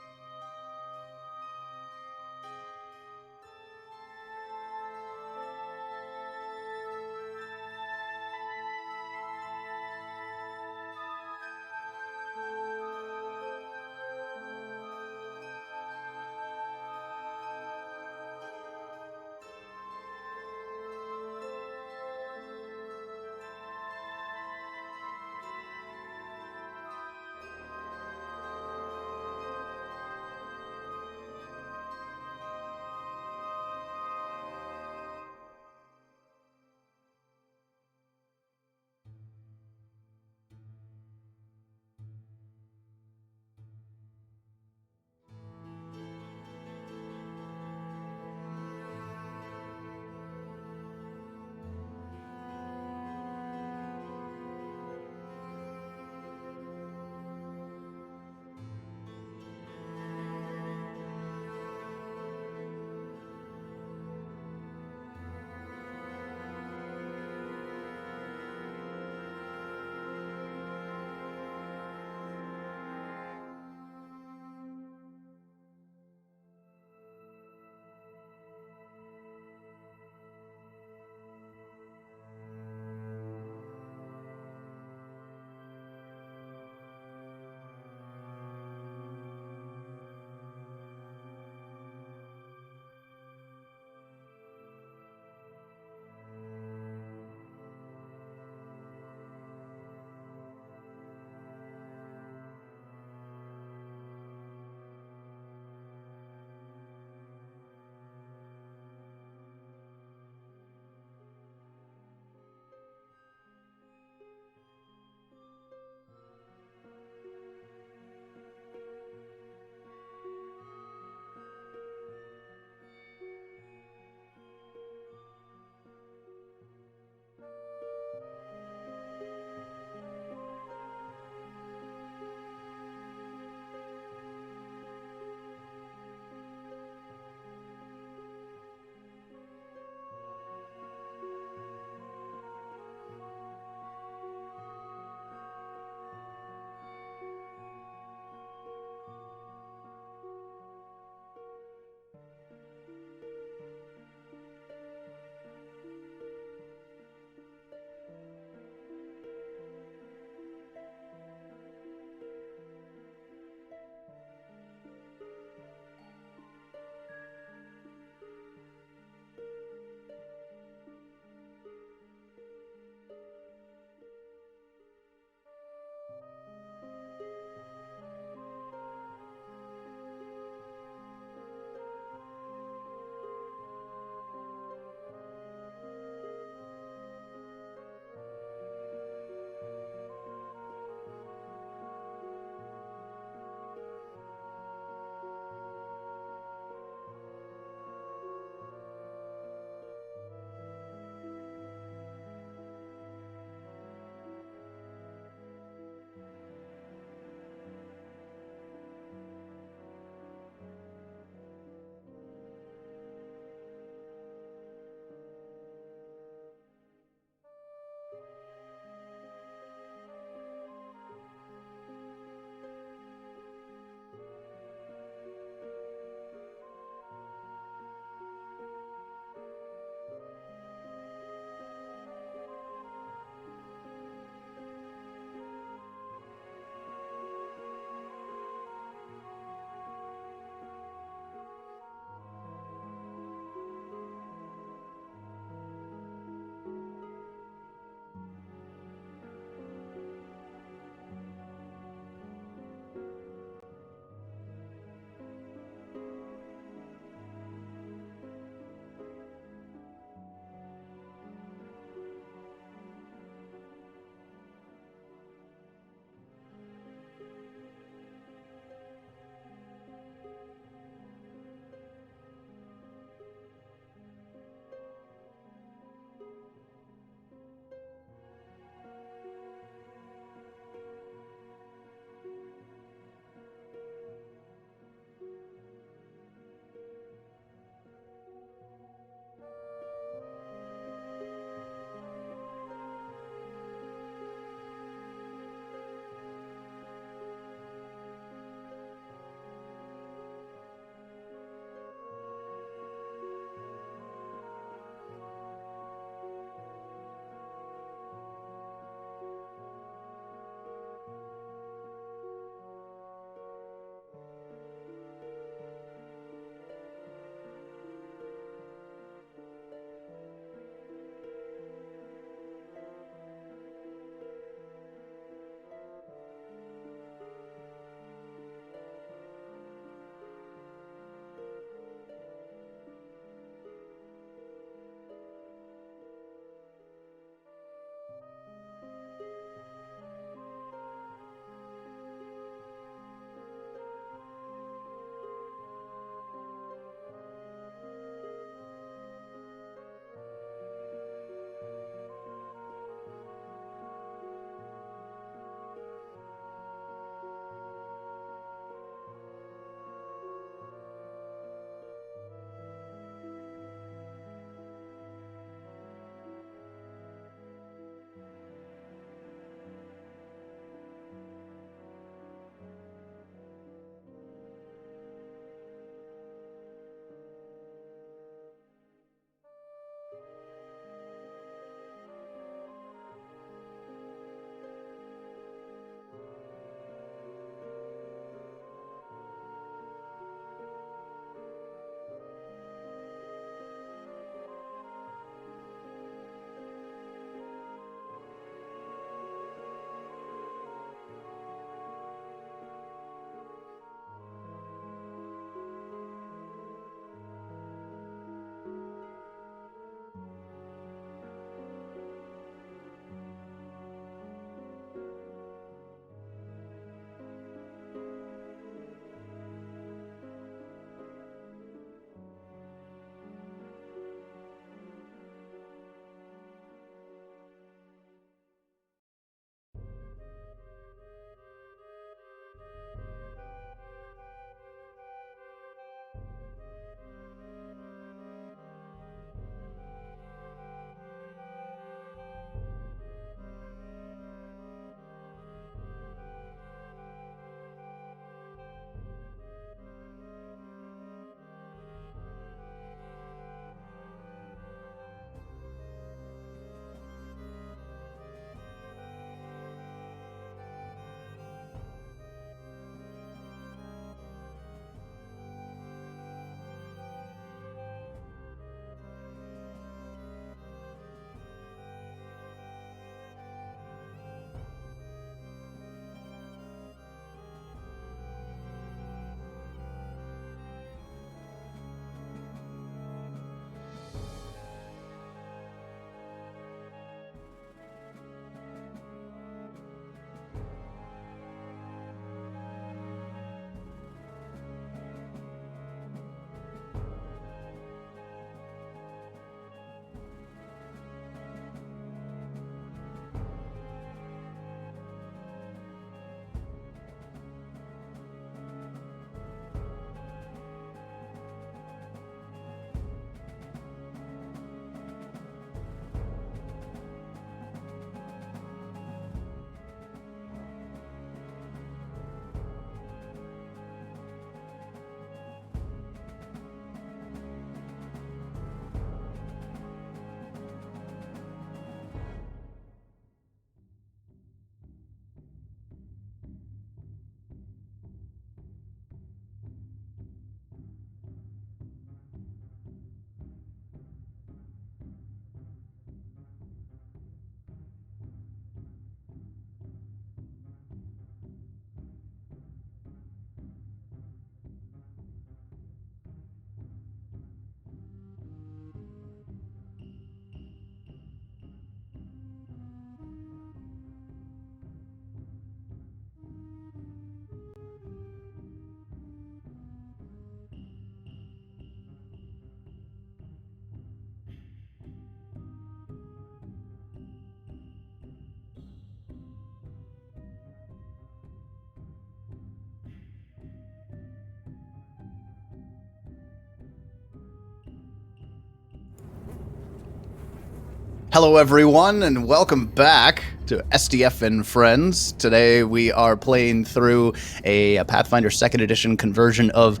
Hello, everyone, and welcome back to STF and Friends. Today we are playing through a Pathfinder 2nd Edition conversion of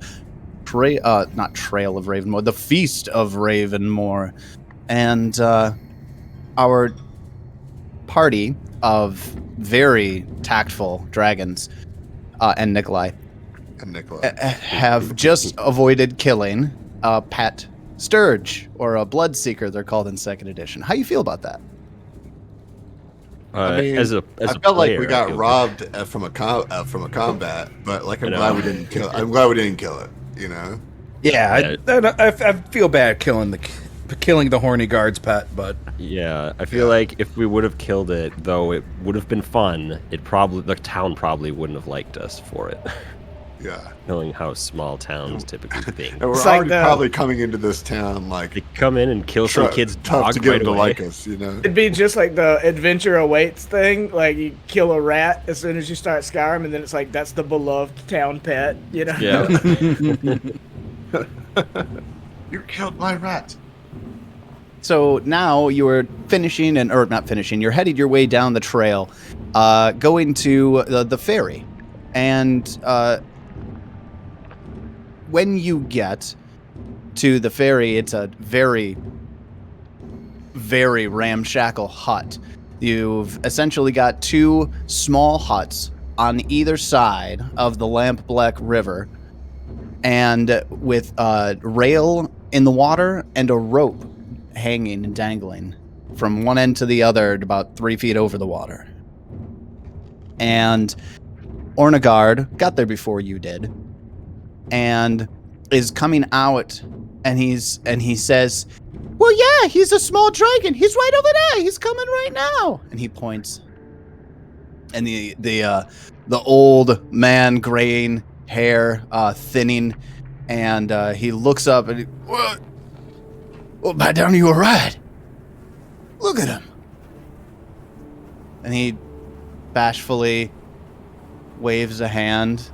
not Trail of Ravenmoor, the Feast of Ravenmoor. And our party of very tactful dragons and Nikolai And Nikolai. have just avoided killing a pet Sturge, or a Bloodseeker, they're called in 2nd Edition. How you feel about that? I mean, as a I felt player, like we I got feel robbed from a combat, but like I'm glad we didn't kill. I'm glad we didn't kill it. You know. Yeah, I feel bad killing the horny guard's pet, but Yeah, I feel like if we would have killed it, though it would have been fun, the town probably wouldn't have liked us for it. Yeah. Knowing how small towns typically think. And we're It's like already the- probably coming into this town like They come in and kill some kid's tough dog to get right them to away. like us. You know. It'd be just like the Adventure Awaits thing. Like you kill a rat as soon as you start Skyrim, and then it's like that's the beloved town pet. You know. Yeah. You killed my rat. So now you're you're headed your way down the trail, going to the ferry. And when you get to the ferry, it's a very, very ramshackle hut. You've essentially got two small huts on either side of the Lampblack River, and with a rail in the water and a rope hanging and dangling from one end to the other about 3 feet over the water. And Ornagard got there before you did, and is coming out, and he says, "Well, yeah, he's a small dragon. He's right over there. He's coming right now." And he points, and the old man, graying hair, thinning, and he looks up and what? Well, by down you were right. Look at him. And he bashfully waves a hand,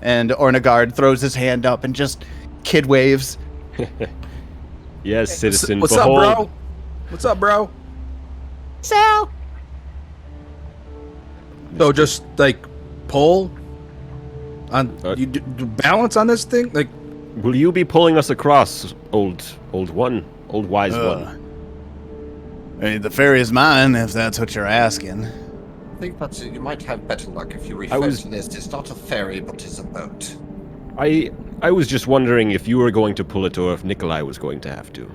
and Ornagard throws his hand up and just kid waves. Yes, citizen. what's up, behold. bro? What's up, bro? Sal. So just like pull on You do balance on this thing, like. Will you be pulling us across, old wise one? Hey, the ferry is mine, if that's what you're asking. I think that you might have better luck if you refer was- to this. It's not a ferry, but it's a boat. I was just wondering if you were going to pull it or if Nikolai was going to have to.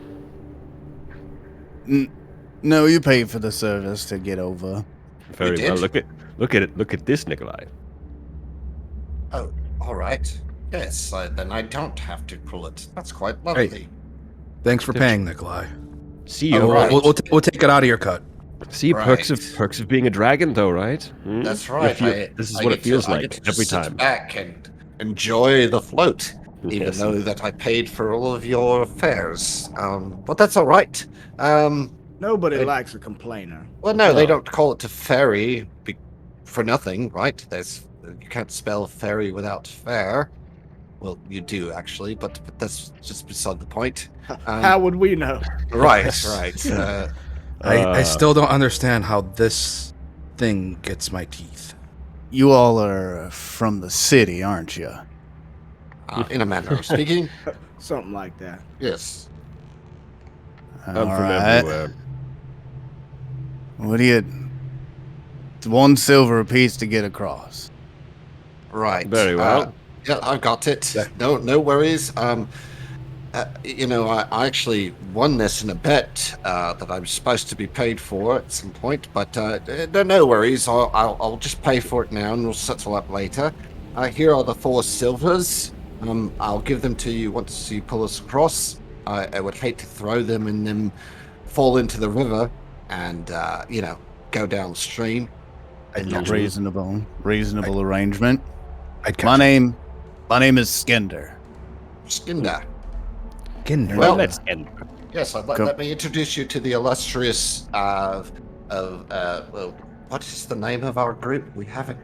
No, you pay for the service to get over. Very did? well. Look at this, Nikolai. Oh, all right. Yes, then I don't have to pull it. That's quite lovely. Thanks for paying, Nikolai. See you. Oh, right. we'll take it out of your cut. See perks Right. of being a dragon, though, right? Hmm? That's right. This is I what get it feels to, I like get to every just sit time. back and enjoy the float, even Yes. though that I paid for all of your fares. But that's all right. Nobody likes a complainer. Well, no, they No. don't call it a ferry for nothing, right? You can't spell ferry without fare. Well, you do actually, but that's just beside the point. How would we know? Right, right. I still don't understand how this thing gets my teeth. You all are from the city, aren't you? In a manner of speaking, Something like that. yes. I'm from Alright. everywhere. What do you... It's 1 silver apiece to get across. Right. Very well. Yeah, I've got it. No worries. I actually won this in a bet that I'm supposed to be paid for at some point, but no worries. I'll just pay for it now, and we'll settle up later. Here are the 4 silvers. I'll give them to you once you pull us across. I would hate to throw them and then fall into the river and go downstream. Reasonable arrangement. I'd My catch name is Skinder. Skinder. Kinder. Well, Let's end. Yes, let me introduce you to the illustrious what is the name of our group? We haven't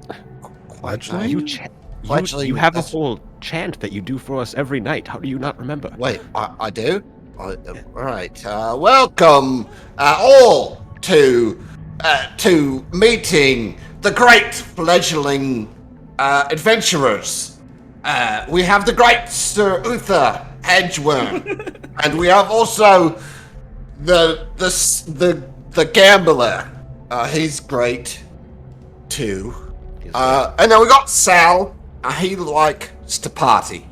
quite Fledgling? You have a whole chant that you do for us every night. How do you not remember? Wait, I do? All right. Welcome all to meeting the great fledgling adventurers. We have the great Sir Uther Hedge Worm, and we have also the gambler. He's great too. And then we got Sal. He likes to party,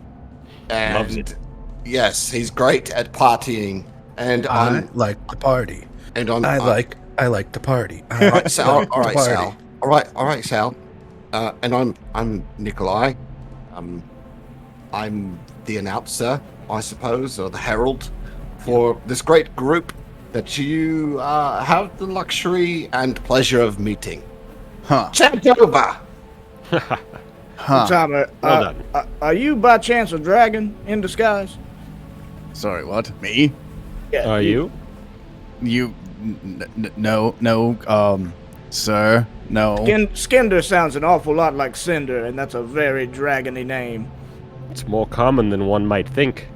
Loves and it. yes, he's great at partying. And I like to party. I like to party. All right, Sal. All right, Sal. All right, Sal. And I'm Nikolai. I'm the announcer, I suppose, or the herald for this great group that you have the luxury and pleasure of meeting. Huh. Chant over. Huh. Timer, Well done. are you by chance a dragon in disguise? Sorry, what? Me? Yeah. Are you? You? No. Sir, no. Skinder sounds an awful lot like Cinder, and that's a very dragony name. It's more common than one might think.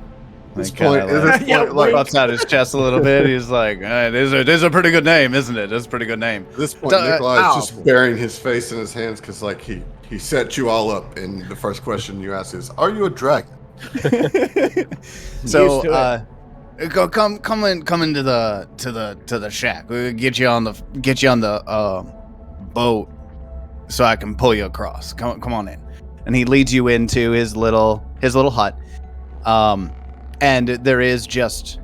This point- Yeah, wait. puffs out his chest a little bit. He's like, "It is a pretty good name, isn't it? It's a pretty good name." At this point, So, Nikolai ow. is just burying his face in his hands because, like, he set you all up. And the first question you ask is, "Are you a dragon?" So, Used to go come into the shack. We'll get you on the boat so I can pull you across. Come on in. And he leads you into his little hut. And there is just,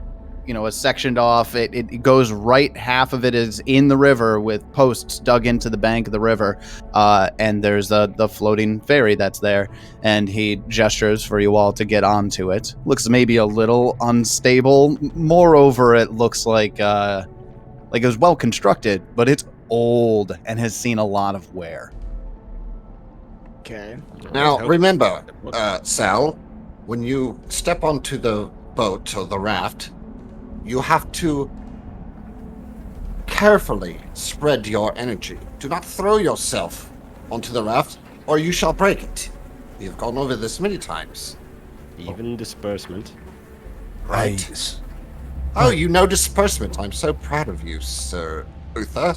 a sectioned off. It goes right. Half of it is in the river with posts dug into the bank of the river. And there's the floating ferry that's there. And he gestures for you all to get onto it. Looks maybe a little unstable. Moreover, it looks like it was well constructed, but it's old and has seen a lot of wear. Okay. Now, remember, Sal, when you step onto the boat or the raft, you have to carefully spread your energy. Do not throw yourself onto the raft, or you shall break it. We have gone over this many times. Even disbursement. Right. Oh, you know disbursement. I'm so proud of you, Sir Uther.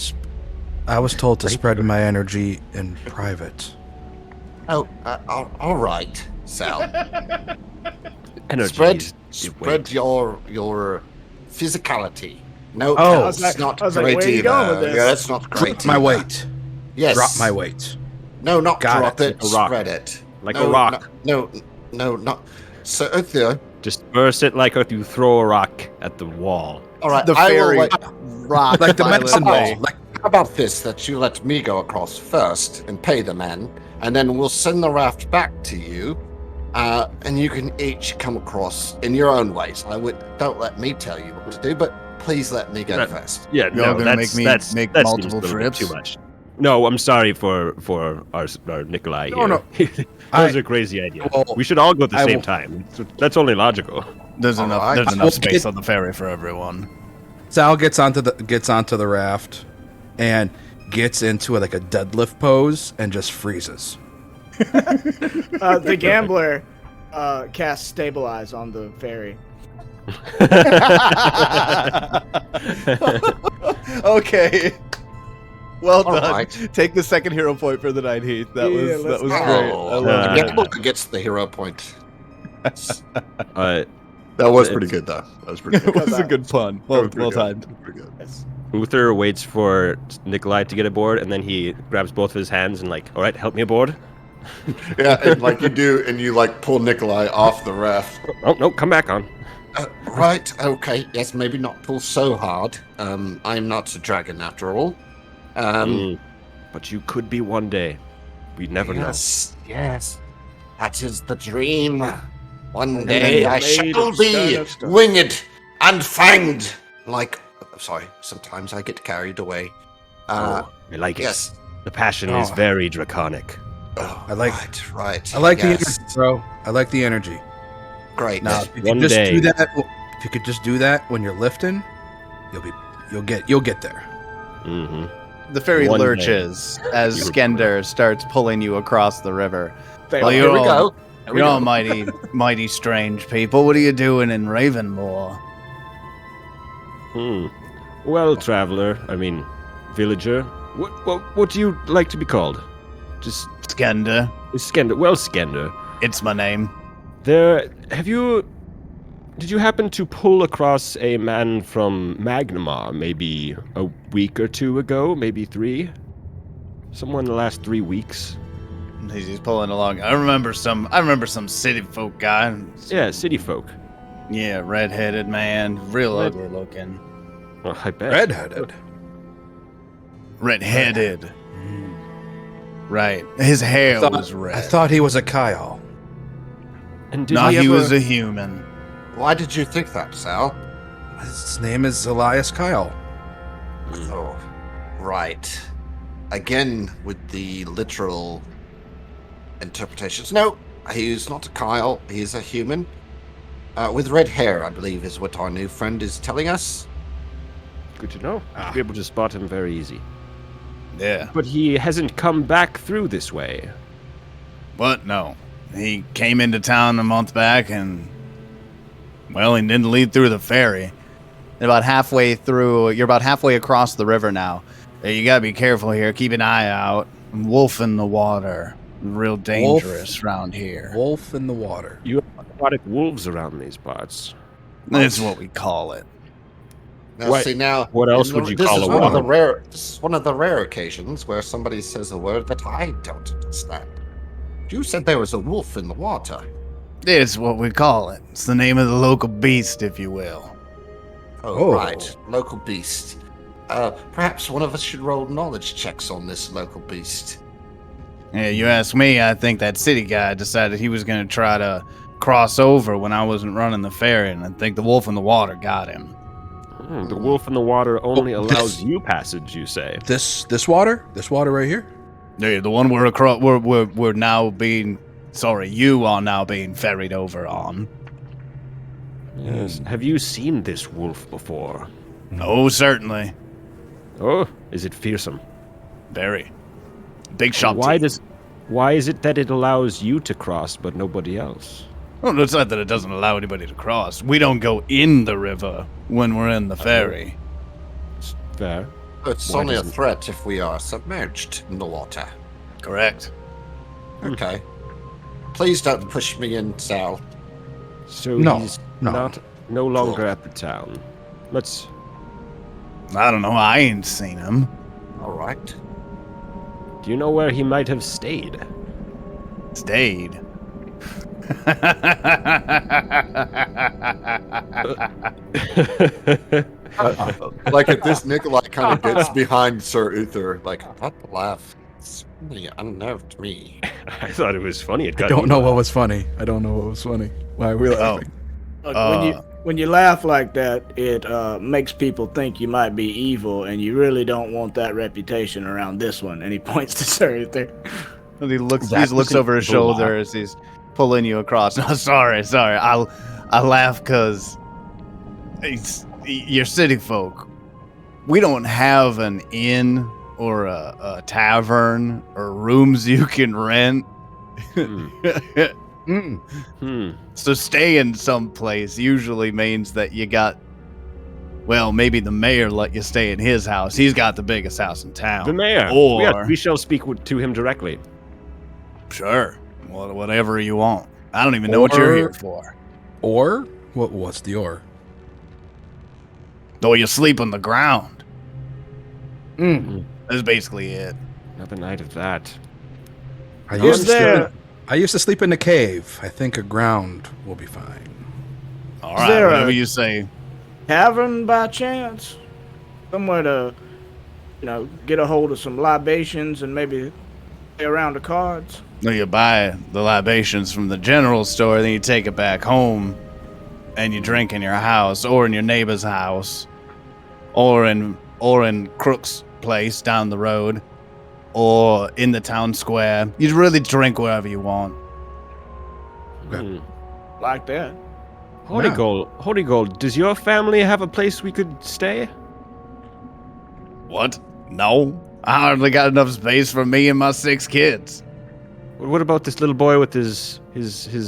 I was told to spread my energy in private. Oh, all right, Sal. Energy. Spread your physicality. No, Oh. that's not I was like, great where you either. going with this? Yeah, that's not great. Drop my either. weight. Yes. Drop my weight. No, not Got drop it. it. Like a rock. Spread it. Like No, a rock. No, not. Sir Uther. Disperse it like if you throw a rock at the wall. All right, The I will ferry let- rock Like the medicine violently. ball. Like How about this? That you let me go across first and pay the men, and then we'll send the raft back to you, and you can each come across in your own ways. Don't let me tell you what to do, but please let me go That- first. Yeah, Y'all no, gonna that's make me that's make that multiple seems a little bit trips? too much. No, I'm sorry for our Nikolai here. No. Those are crazy ideas. Well, We should all go at the I same will- time. That's only logical. There's All enough. right. There's Well, enough space it- on the ferry for everyone. Sal gets onto the raft and gets into like a deadlift pose and just freezes. The gambler casts stabilize on the ferry. Okay. Well All done. right. Take the second hero point for the night, Heath. That Yeah, was let's great. Oh, I love the it. Gambler gets the hero point. That was pretty good, though. That was pretty It good. was a good pun. That Well, was pretty well good. timed. Pretty good. Yes. Uther waits for Nikolai to get aboard, and then he grabs both of his hands and like, all right, help me aboard. Yeah, and like you do, and you like pull Nikolai off the raft. Oh no, come back on. Right, okay. Yes, maybe not pull so hard. I'm not a dragon after all. But you could be one day. We never Yes. That is the dream. One And day then I made shall of be stone of stone. winged and fanged. Sorry, sometimes I get carried away. know. I like it. Yes. The passion is Oh. very draconic. Oh, I like- Right. I like the yes. energy, bro. I like the energy. Great. Now, if you One could just day. do that, if you could just do that when you're lifting, you'll get there. Mm-hmm. The ferry One day. lurches as You were- Skender starts pulling you across the river. There Well, we you're Here we all- go. Here we You're all go. mighty strange people. What are you doing in Ravenmoor? Well, traveler, villager. What do you like to be called? Just Skender. Skender. Well, Skender. It's my name. Did you happen to pull across a man from Magnamar maybe a week or two ago, maybe 3? Somewhere in the last 3 weeks? He's pulling along. I remember some city folk guy. Yeah, city folk. Yeah, red-headed man, real ugly looking. Well, I bet. Red-headed. Red-headed. Right. His hair was red. I thought he was a Kyle. And did No, he ever... was a human. Why did you think that, Sal? His name is Elias Kyle. Oh, right. Again with the literal interpretations. No, he's not a Kyle. He's a human. With red hair, I believe, is what our new friend is telling us. Good to know. I'll be able to spot him very easy. Yeah. But he hasn't come back through this way. But no. He came into town a month back and, well, he didn't lead through the ferry. You're about halfway across the river now. You gotta be careful here. Keep an eye out. Wolf in the water. Real dangerous around here. Wolf in the water. You have aquatic wolves around these parts. That's what we call it. Now, What- see, now, what else would you call this a is one of the woman? rare. This is one of the rare occasions where somebody says a word that I don't understand. You said there was a wolf in the water. It's what we call it. It's the name of the local beast, if you will. Oh, Oh. right, local beast. Perhaps one of us should roll knowledge checks on this local beast. Yeah, you ask me, I think that city guy decided he was going to try to cross over when I wasn't running the ferry, and I think the wolf in the water got him. The wolf in the water only Oh, allows this- you passage, you say. This water? This water right here? Yeah, the one we're now being... Sorry, you are now being ferried over on. Yes. Have you seen this wolf before? Oh, certainly. Oh, is it fearsome? Very. Big shot. Why is it that it allows you to cross but nobody else? Well, it's not that it doesn't allow anybody to cross. We don't go in the river when we're in the ferry. It's fair. It's Why only a doesn't- threat if we are submerged in the water. Correct. Okay. Please don't push me in, Sal. So No, he's no. no longer at the town. Let's... I don't know. I ain't seen him. All right. Do you know where he might have stayed? Stayed. Like at this, Nikolai kind of gets behind Sir Uther. Like, That laugh certainly unnerved me. I thought it was funny. It I got don't you. know what was funny. I don't know what was funny. Why are we laughing? Look, when you laugh like that, it makes people think you might be evil, and you really don't want that reputation around this one. And he points to Sir Uther. And he looks That over his isn't a laugh. shoulder as he's pulling you across. No, sorry. I laugh because you're city folk. We don't have an inn or a tavern or rooms you can rent. So staying someplace usually means that you got, well, maybe the mayor let you stay in his house. He's got the biggest house in town. The mayor. Or, Yes, we shall speak to him directly. sure, whatever you want. I don't even know what you're here for. Or? What's the or? Or you sleep on the ground. That's basically it. Another night of that. I Is used, to there- sleep, I used to sleep in a cave. I think a ground will be fine. All Is right, there whatever a- you say. Tavern by chance? Somewhere to, get a hold of some libations and maybe play around the cards? No, you buy the libations from the general store, then you take it back home, and you drink in your house, or in your neighbor's house, or in Crook's place down the road, or in the town square. You really drink wherever you want. Hmm. Like that. Holy Gold, does your family have a place we could stay? What? No, I hardly got enough space for me and my 6 kids. What about this little boy with his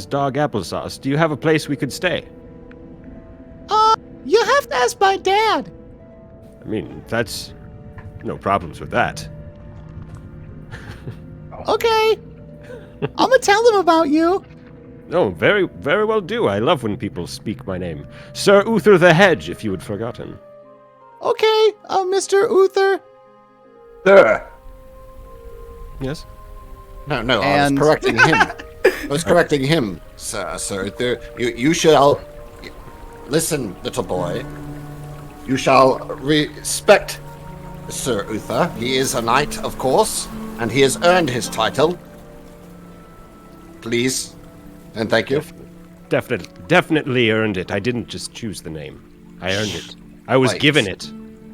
dog Applesauce? Do you have a place we could stay? You have to ask my dad. I mean, that's no problems with that. Okay. I'm gonna tell them about you. No, very, very well do. I love when people speak my name. Sir Uther the Hedge, if you had forgotten. Okay, Mr. Uther. Sir. Yes? No, I was And- correcting him. I was correcting him, sir. You shall... Listen, little boy. You shall respect Sir Uther. He is a knight, of course, and he has earned his title. Please, and thank you. Definitely earned it. I didn't just choose the name. I earned it. I was Right. given it.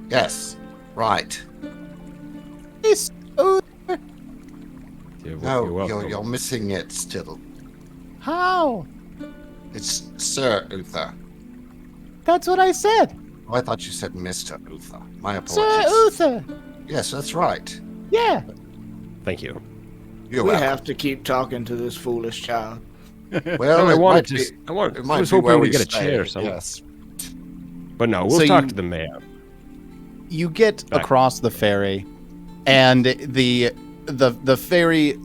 Yes, right. Miss Uther. You're No, welcome. you're missing it still. How? It's Sir Uther. That's what I said. Oh, I thought you said Mr. Uther. My Sir apologies. Uther. Yes, that's right. Yeah. Thank you. You're We welcome. have to keep talking to this foolish child. Well, I it wanted might to. be, I it might was be where hoping we to get a stay, chair somewhere. Yes. But no, we'll So talk you- to the mayor. You get Back. across the ferry, and the ferry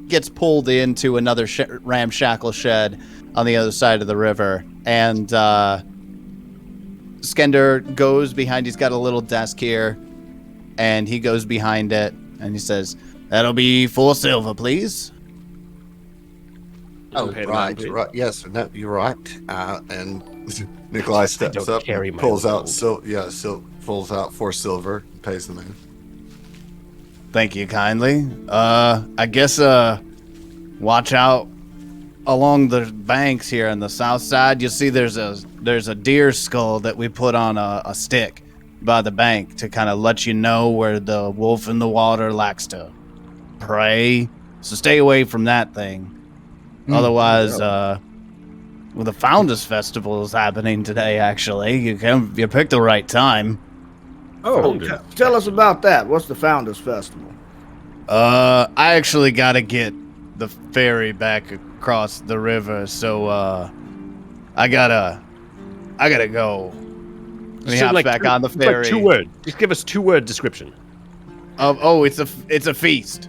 gets pulled into another ramshackle shed on the other side of the river, and Skender goes behind. He's got a little desk here, and he goes behind it, and he says, "That'll be 4 silver, please." Oh, Pay the man, please. right. Yes, no, you're right. And Nikolai steps don't up, carry my pulls out gold. pulls out 4 silver, and pays the man. Thank you kindly. I guess watch out along the banks here on the south side. You see there's a deer skull that we put on a stick by the bank to kind of let you know where the wolf in the water likes to prey. So stay away from that thing. Otherwise, well, the Founders Festival is happening today. Actually, you picked the right time. Oh, Founders. tell us about that. What's the Founders Festival? I actually gotta get the ferry back across the river, so I gotta go. And he hops back on the it's like ferry. 2 words. Just give us 2-word description. It's a feast.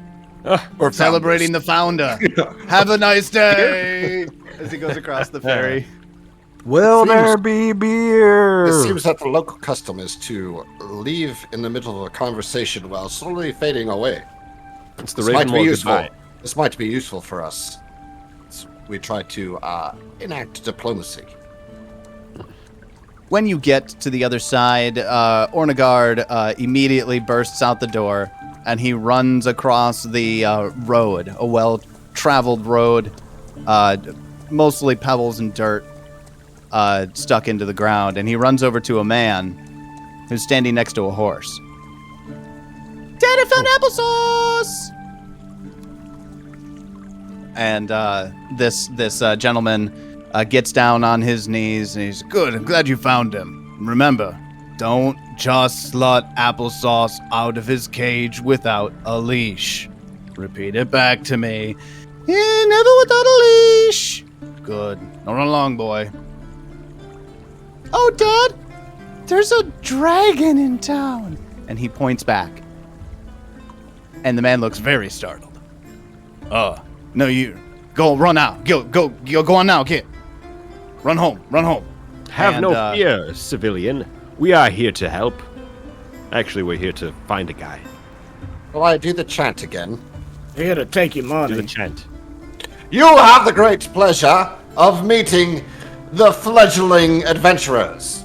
Or Celebrating the founder. Have a nice day. As he goes across the ferry. Will Seems- there be beer? It seems that the local custom is to leave in the middle of a conversation while slowly fading away. It's the This might be Ravenmoor useful. goodbye. This might be useful for us. We try to enact diplomacy. When you get to the other side, Ornegard immediately bursts out the door, and he runs across the road, a well-traveled road, mostly pebbles and dirt stuck into the ground, and he runs over to a man who's standing next to a horse. Dad, I found applesauce! And this gentleman gets down on his knees, and he's, "Good, I'm glad you found him. Remember, don't just let applesauce out of his cage without a leash. Repeat it back to me. Yeah, never without a leash. Good. Now run along, boy." "Oh, Dad, there's a dragon in town." And he points back. And the man looks very startled. No, you go run out. Go on now, kid. Run home. Have And, no fear, civilian. We are here to help. Actually, we're here to find a guy. Will I do the chant again? Here to take your Do money. the chant. You have the great pleasure of meeting the fledgling adventurers.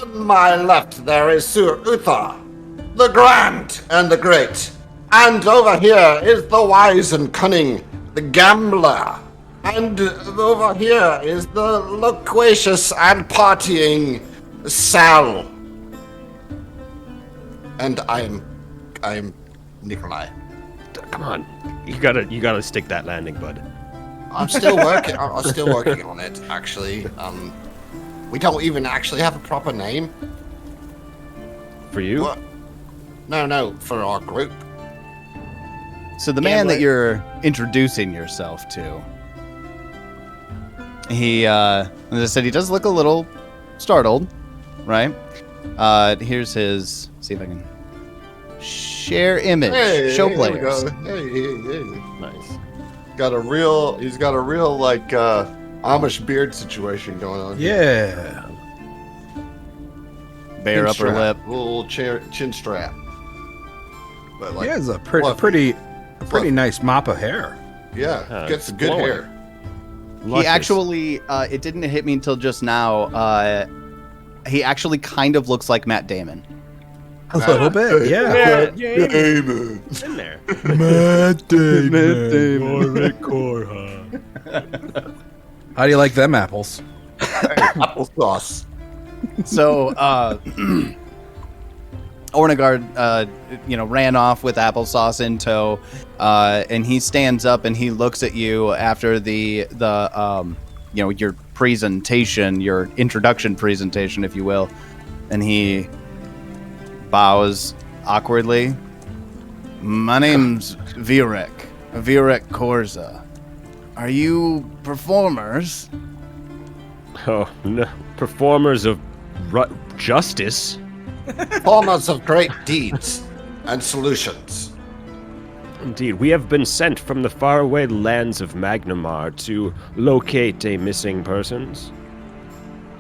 On my left there is Sir Uther, the grand and the great. And over here is the wise and cunning, the gambler. And over here is the loquacious and partying Sal. And I'm Nikolai. Come on. You gotta stick that landing, bud. I'm still working. I'm still working on it. Actually, we don't even actually have a proper name. For you? What? No, for our group. So the man that you're introducing yourself to, he, as I said, he does look a little startled, right? Here's his. See if I can share image. Hey, Show here we players. go. Hey. Nice. He's got a real like Amish beard situation going on. Yeah. Bare Chin upper strap, lip. little chin strap. But He has a fluffy. pretty Fluffy. nice mop of hair. Yeah, gets good glowing. hair. He Luscious. actually, it didn't hit me until just now. He actually kind of looks like Matt Damon. A little bit, yeah. Damon. It's in there. Matt Damon. How do you like them apples? Applesauce. So, Ornegard, ran off with applesauce in tow, and he stands up and he looks at you after the your presentation, your introduction presentation, if you will, and he bows awkwardly. My name's Virek Korza. Are you performers? Oh, no. Performers of justice. Performers of great deeds and solutions. Indeed, we have been sent from the faraway lands of Magnamar to locate a missing persons.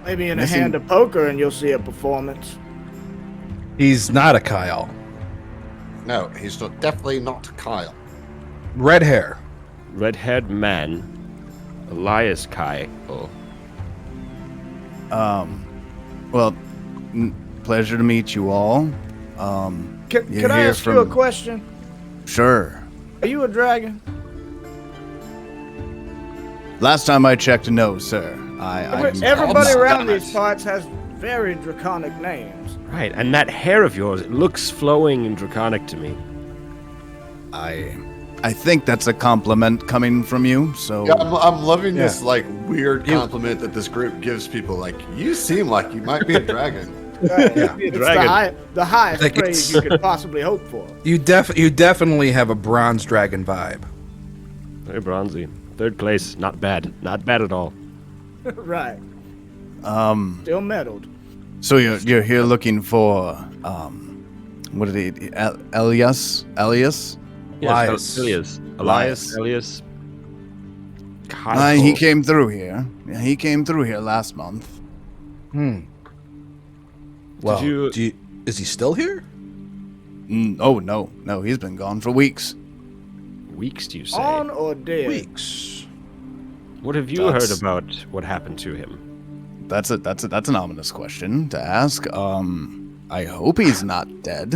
Maybe in a hand of poker and you'll see a performance. He's not a Kyle. No, he's definitely not Kyle. Red hair. Red-haired man, Elias Kai. Oh, Well, pleasure to meet you all. Can You're I here ask you a from- question? Sure. Are you a dragon? Last time I checked, no, sir. Everybody Oh, around damn it. these parts has very draconic names. right. And that hair of yours, it looks flowing and draconic to me. I think that's a compliment coming from you. So Yeah, I'm loving this like weird compliment that this group gives people. Like, you seem like you might be a dragon. It's Dragon. the highest Like praise it's- you could possibly hope for. You definitely have a bronze dragon vibe. Very bronzy. Third place, not bad. Not bad at all. Right. Still meddled. So you're here looking for what did he Elias? Yes, Elias. Elias. Elias. God, He came through here. Yeah, he came through here last month. Well, you- is he still here? Oh no, he's been gone for weeks. Weeks, do you say? On or dead? Weeks. What have you That's- heard about what happened to him? That's an ominous question to ask. I hope he's not dead.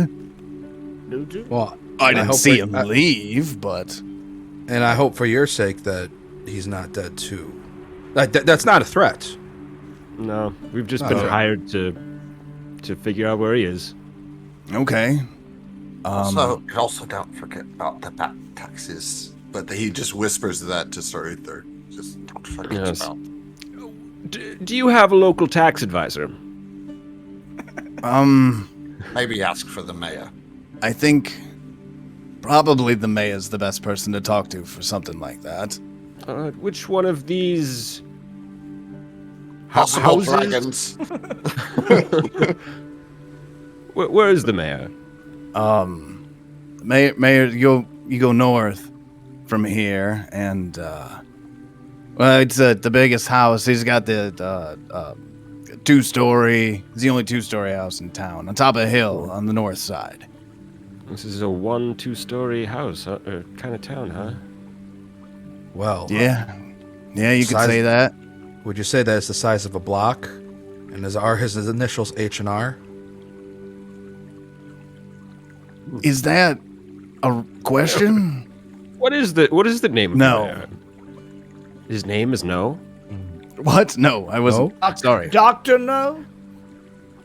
Did you? Well, I didn't hope see for- him leave, but and I hope for your sake that he's not dead too. That's not a threat. No, we've just been hired to figure out where he is. okay. Also don't forget about the back taxes. But he just whispers that to Sir Uther. Just don't forget Yes. about. Do you have a local tax advisor? Maybe ask for the mayor. I think probably the mayor's the best person to talk to for something like that. Which one of these Possible houses? dragons. Where is the mayor? Mayor, you go north from here, and well, it's the biggest house. He's got the two-story. It's the only two-story house in town, on top of a hill on the north side. This is a 1-2-story house, kind of town, huh? Well, Yeah, you could Size- say that. would you say that it's the size of a block? And are his initials H and R? Is that a question? What is the name of No. the mayor? His name is No? What? No, I wasn't. Sorry. Doctor No?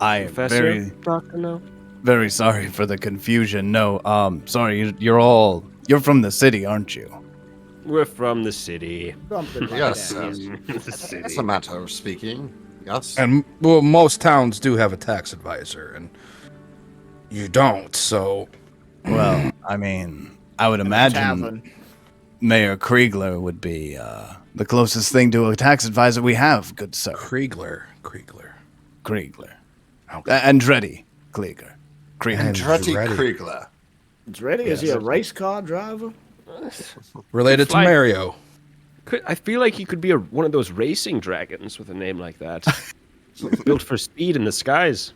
I am Professor? Dr. No? very sorry for the confusion. No, sorry. You're from the city, aren't you? We're from the city. Something like Yes, that. yes. The city. That's a matter of speaking. Yes. And well, most towns do have a tax advisor, and you don't. So Well, I mean, I would imagine Tavern. Mayor Kriegler would be the closest thing to a tax advisor we have, good sir. Kriegler. Kriegler. Andretti Krieger. Andretti Andretti. Kriegler. It's ready. Is he a race car driver? Related to Fly- Mario. I feel like he could be one of those racing dragons with a name like that. Built for speed in the skies.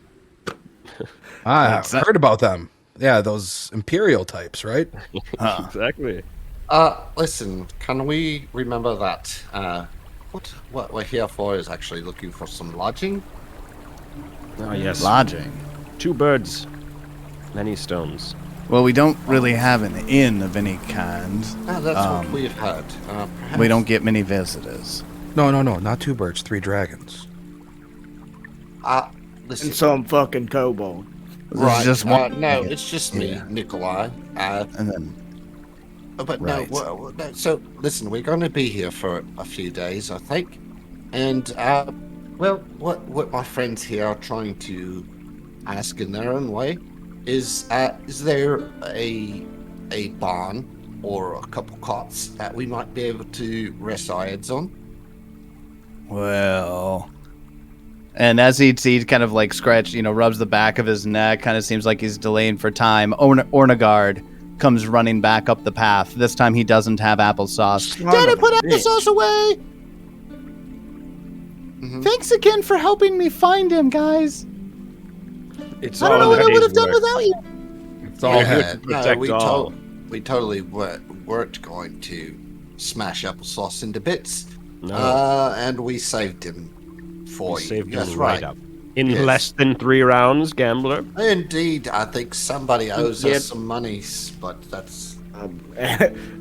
I've heard about them. Yeah, those Imperial types, right? Exactly. Listen, can we remember that what we're here for is actually looking for some lodging? Oh, yes. Lodging. 2 birds, many stones. Well, we don't really have an inn of any kind. That's what we've heard. We don't get many visitors. No, not 2 birds, 3 dragons. Listen, And some fucking kobold. right. Just one. No, it's just me, Yeah. Nikolai. And then, But Right. no, so listen, we're going to be here for a few days, I think. And, well, what my friends here are trying to ask in their own way is there a barn or a couple cots that we might be able to rest our heads on? well. And as he kind of like rubs the back of his neck, kind of seems like he's delaying for time. Ornagard comes running back up the path. This time he doesn't have applesauce. Daddy, put Applesauce away! Thanks again for helping me find him, guys. It's I don't know all what I would have Daddy's done work. without you. It's all Yeah. head. Protect all. We totally weren't going to smash applesauce into bits. No. And we saved him for We you. saved That's him right. right up. In Yes. less than 3 rounds, gambler. Indeed, I think somebody owes Yep. us some monies, but that's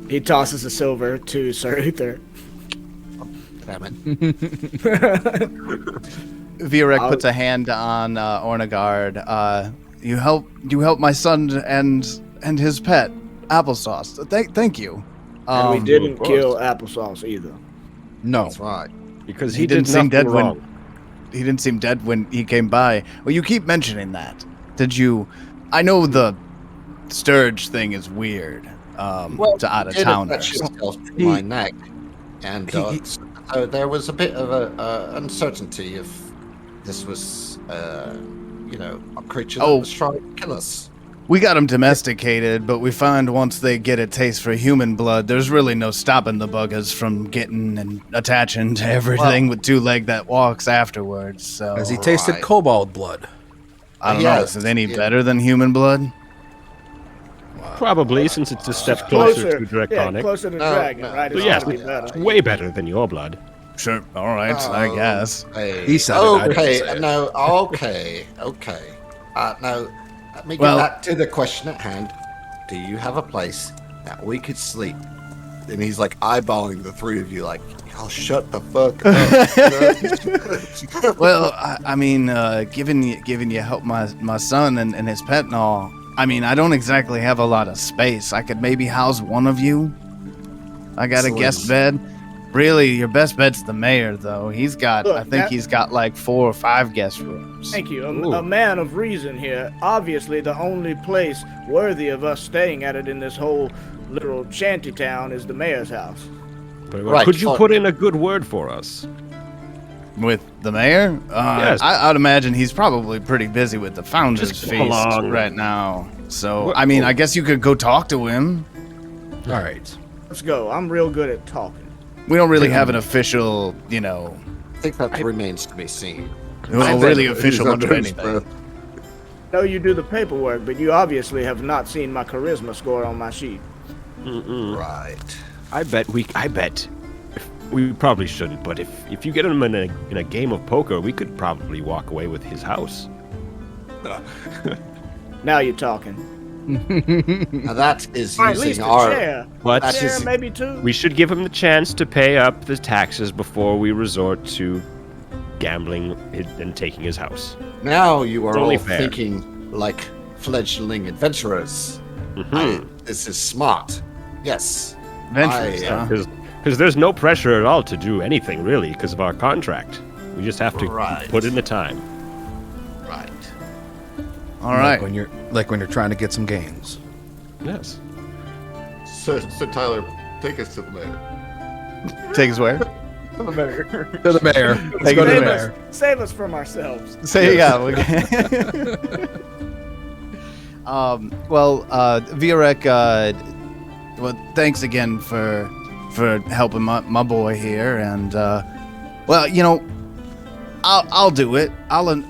He tosses a silver to Sir Uther. damn it. Viorek puts a hand on Ornagard. You help my son and his pet, Applesauce. Thank you. And we of didn't course. kill applesauce either. No. That's right. Because He he, didn't did seem nothing dead wrong. when he didn't seem dead when he came by. Well, you keep mentioning that. Did you? I know the Sturge thing is weird. To out of Did towners. attach himself to my neck, and so there was a bit of a uncertainty if this was, a creature that was trying to kill us. We got them domesticated, but we find once they get a taste for human blood, there's really no stopping the buggers from getting and attaching to everything with 2 leg that walks afterwards. So Has he tasted Right. kobold blood? I don't know. Yes, Is it any yeah. better than human blood? Probably, since it's a step closer to Yeah, Draconic. closer to No, dragon, no. right? So It's yes, gotta be better. way better than your blood. Sure. All right. I guess. Hey. He said it, I didn't Okay, say it. no, okay. Now, let me get Well- back to the question at hand. Do you have a place that we could sleep? And he's like eyeballing the 3 of you like, y'all shut the fuck up. Well, I mean, giving you help my son and his pet and all. I mean, I don't exactly have a lot of space. I could maybe house one of you. I got a guest bed. Really, your best bet's the mayor, though. He's got, Look, I think he's got like 4 or 5 guest rooms. Thank you. A man of reason here. Obviously, the only place worthy of us staying at it in this whole little shanty town is the mayor's house. But Right, could you fine. put in a good word for us? With the mayor? Yes. I'd imagine he's probably pretty busy with the founders Just feast along. right now. So, What- I mean, I guess you could go talk to him. All right. Let's go. I'm real good at talking. We don't really have an official, I think that remains to be seen. well, really official He's much of under his anything. breath. know you do the paperwork, but you obviously have not seen my charisma score on my sheet. Right. I bet we probably shouldn't, but if you get him in a game of poker, we could probably walk away with his house. Now you're talking. Now that is Or at least using a our. chair. But That's Chair, just- maybe 2. we should give him the chance to pay up the taxes before we resort to gambling and taking his house. Now you are It's only all fair. thinking like fledgling adventurers. This is smart. Yes. Ventures, I, huh? Because there's no pressure at all to do anything, really, because of our contract. We just have to Right. put in the time. Right. All right. Like when you're trying to get some gains. Yes. So Tyler, take us to the mayor. Take us where? To the mayor. To the mayor. Let's go to the mayor. Save us from ourselves. Say yeah. Viorek, well, thanks again for helping my boy here, and I'll do it. I'll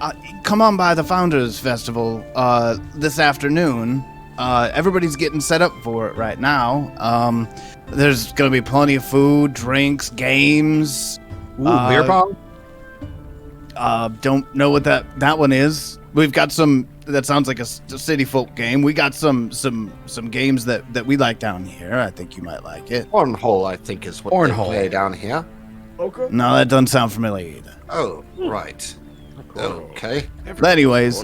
come on by the Founders Festival this afternoon. Everybody's getting set up for it right now. There's gonna be plenty of food, drinks, games. Ooh, beer pong? Don't know what that one is. We've got some. That sounds like a city folk game. We got some games that we like down here. I think you might like it. Cornhole, I think, is what they play down here. Okay. No, that doesn't sound familiar either. Oh, right. Okay. But anyways,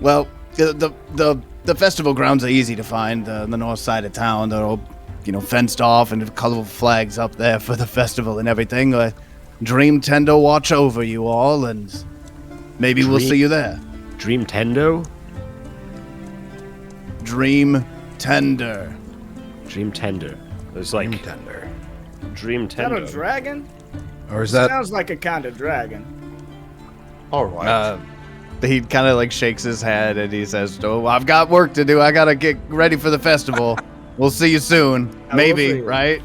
well, the festival grounds are easy to find. The north side of town, they're all, fenced off and colorful flags up there for the festival and everything. Dream Tendo watch over you all, and maybe we'll see you there. Dream Tendo? Dream Tender. Dream Tender. It's like Dream Is that a Tendo. dragon? Or is that... Sounds like a kind of dragon. All right. He kind of shakes his head and he says, "Oh, I've got work to do. I gotta get ready for the festival. We'll see you soon. Maybe, see you. right?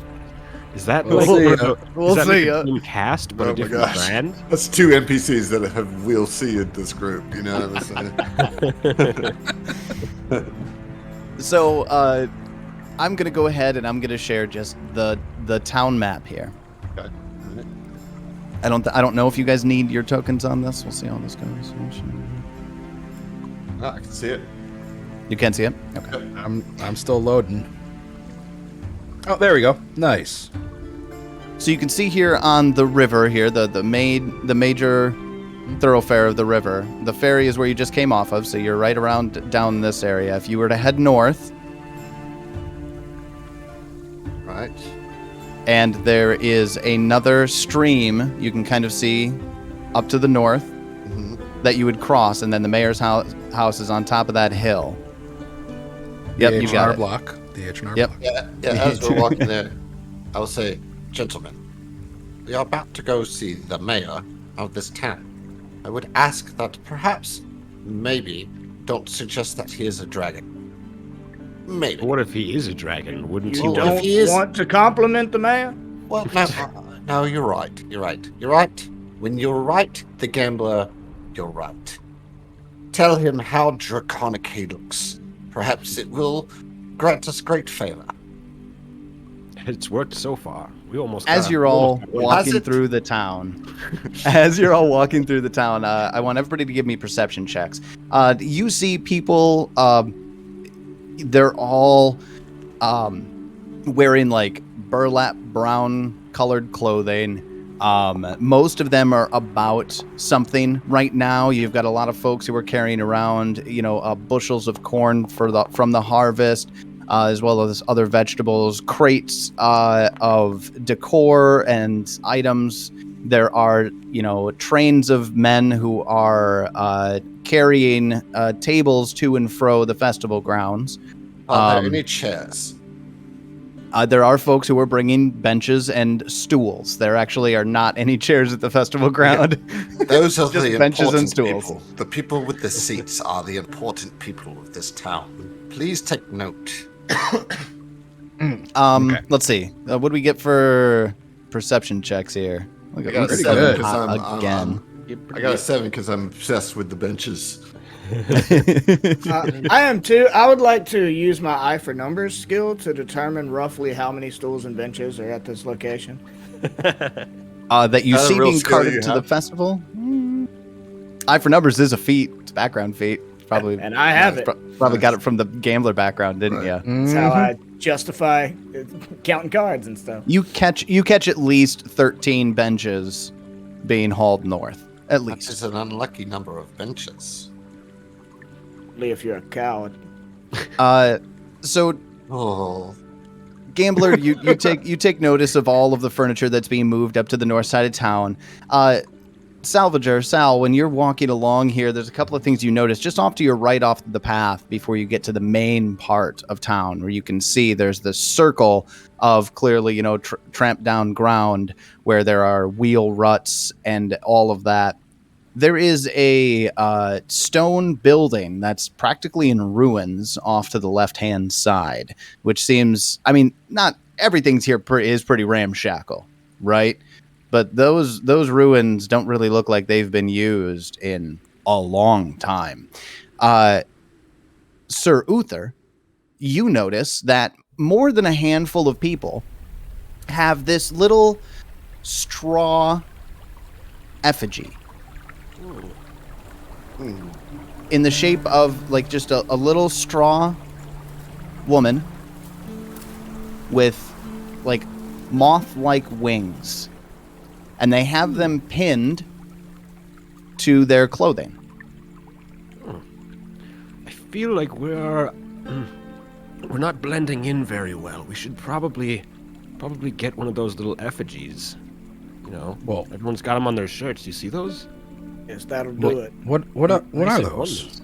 Is that We'll like, see ya. is that We'll like see a ya. team cast, but Oh a my different gosh. brand? That's two NPCs that have we'll see in this group. You know what I'm saying? So, I'm gonna go ahead and I'm gonna share just the town map here. Okay. I don't know if you guys need your tokens on this. We'll see how this goes. I can see it. You can see it. Okay. I'm still loading. Oh, there we go. Nice. So you can see here on the river here, the major thoroughfare of the river. The ferry is where you just came off of, so you're right around down this area. If you were to head north, Right. and there is another stream you can kind of see up to the north that you would cross, and then the mayor's house is on top of that hill. Yep, the you got H&R it. block. The H&R Yep. block. Yeah, as we're walking there, I will say, gentlemen, we are about to go see the mayor of this town. I would ask that perhaps, maybe, don't suggest that he is a dragon. Maybe. What if he is a dragon? Wouldn't You he Well, know? if don't he is- want to compliment the man? Well, no, you're right. You're right. When you're right, the gambler, you're right. Tell him how draconic he looks. Perhaps it will grant us great favor. It's worked so far. We almost As got you're a- all Has walking it? through the town, I want everybody to give me perception checks. You see people, they're all wearing burlap brown colored clothing. Most of them are about something right now. You've got a lot of folks who are carrying around, bushels of corn from the harvest, as well as other vegetables, crates of decor and items. There are, trains of men who are carrying tables to and fro the festival grounds. Are there any chairs? There are folks who are bringing benches and stools. There actually are not any chairs at the festival ground. Those are Just the benches and important stools. people. The people with the seats are the important people of this town. Please take note. Let's see. What do we get for perception checks here? Look I got a Pretty 7 good. because Again. I got a 7 because I'm obsessed with the benches. I am too. I would like to use my eye for numbers skill to determine roughly how many stools and benches are at this location. That you Is that a see real being skill carted you to the have? festival? Eye for numbers is a feat. It's a background feat. Probably. And I have it. Probably got it from the gambler background, didn't Right. you? That's how I justify counting cards and stuff. You catch at least 13 benches being hauled north. At That least. is an unlucky number of benches. Only if you're a coward. So Oh, Gambler, you take notice of all of the furniture that's being moved up to the north side of town. Salvager, Sal, when you're walking along here, there's a couple of things you notice just off to your right off the path before you get to the main part of town, where you can see there's this circle of clearly, tramped down ground where there are wheel ruts and all of that. There is a stone building that's practically in ruins off to the left-hand side, which seems, not everything's here is pretty ramshackle, right? But those ruins don't really look like they've been used in a long time. Sir Uther, you notice that more than a handful of people have this little straw effigy in the shape of like just a little straw woman with like moth-like wings. And they have them pinned to their clothing. I feel like we're not blending in very well. We should probably get one of those little effigies. Well, everyone's got them on their shirts. You see those? Yes, that'll do it. What are those?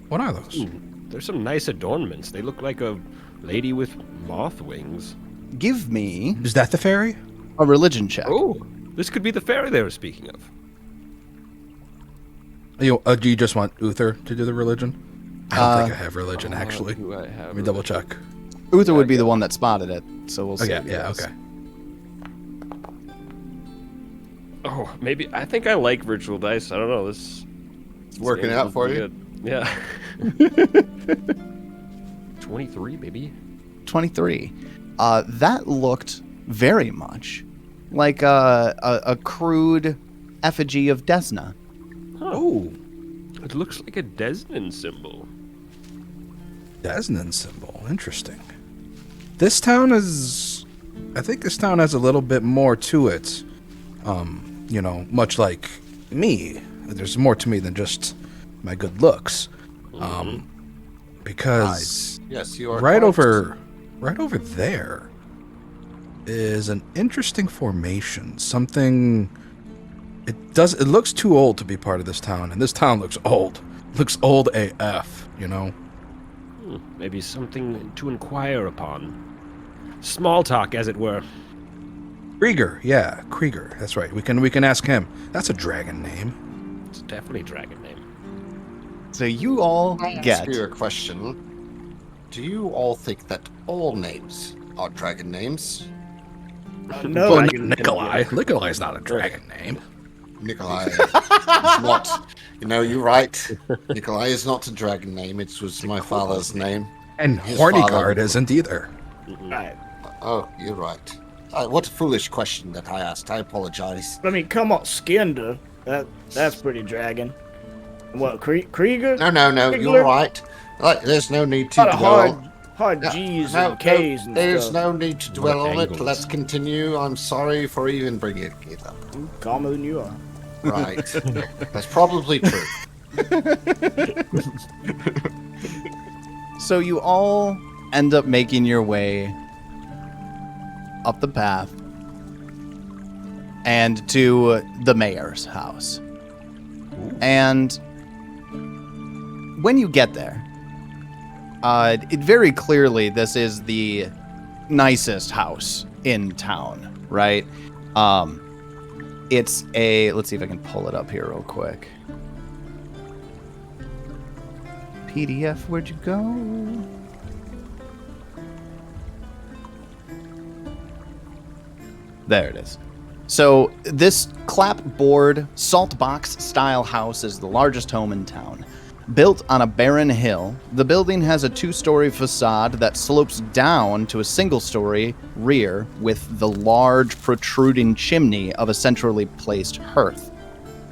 What are those? There's some nice adornments. They look like a lady with moth wings. Give me Is that the fairy? a religion check. Oh, this could be the fairy they were speaking of. Do you just want Uther to do the religion? I don't think I have religion, actually. Do I have Let me double check. Uther would be the one that spotted it, so we'll see. Okay. Oh, maybe. I think I like virtual dice. I don't know. This Working out for you? good. Yeah. 23, baby. 23. That looked very much like a crude effigy of Desna. Oh, It looks like a Desnan symbol. Desnan symbol. Interesting. This town I think this town has a little bit more to it. Much like me. There's more to me than just my good looks. Because Yes, you are right correct. over there is an interesting formation. Something it looks too old to be part of this town, and this town looks old. Looks old AF, Maybe something to inquire upon. Small talk, as it were. Krieger, yeah, Krieger. That's right. We can ask him. That's a dragon name. It's definitely a dragon name. So you all Can I get ask you a question? Do you all think that all names are dragon names? No, Well, Dragon- Nikolai. Nikolai's not a dragon name. Nikolai is not. You're right. Nikolai is not a dragon name. It was my father's name. And His Hornigard father- isn't either. right. Oh, you're right. What a foolish question that I asked. I apologize. Come on, Skinder. That's pretty dragon. What, Krieger? No, Krieger? you're right. There's no need to A lot of dwell. hard G's and K's and there's stuff. no need to dwell on it. angles. Let's continue. I'm sorry for even bringing it up. Calmer than you are. Right. That's probably true. So you all end up making your way up the path and to the mayor's house. And when you get there, it very clearly this is the nicest house in town, right? It's let's see if I can pull it up here real quick. PDF, where'd you go? There it is. So this clapboard salt box style house is the largest home in town. Built on a barren hill, the building has a 2-story facade that slopes down to a single-story rear with the large protruding chimney of a centrally placed hearth.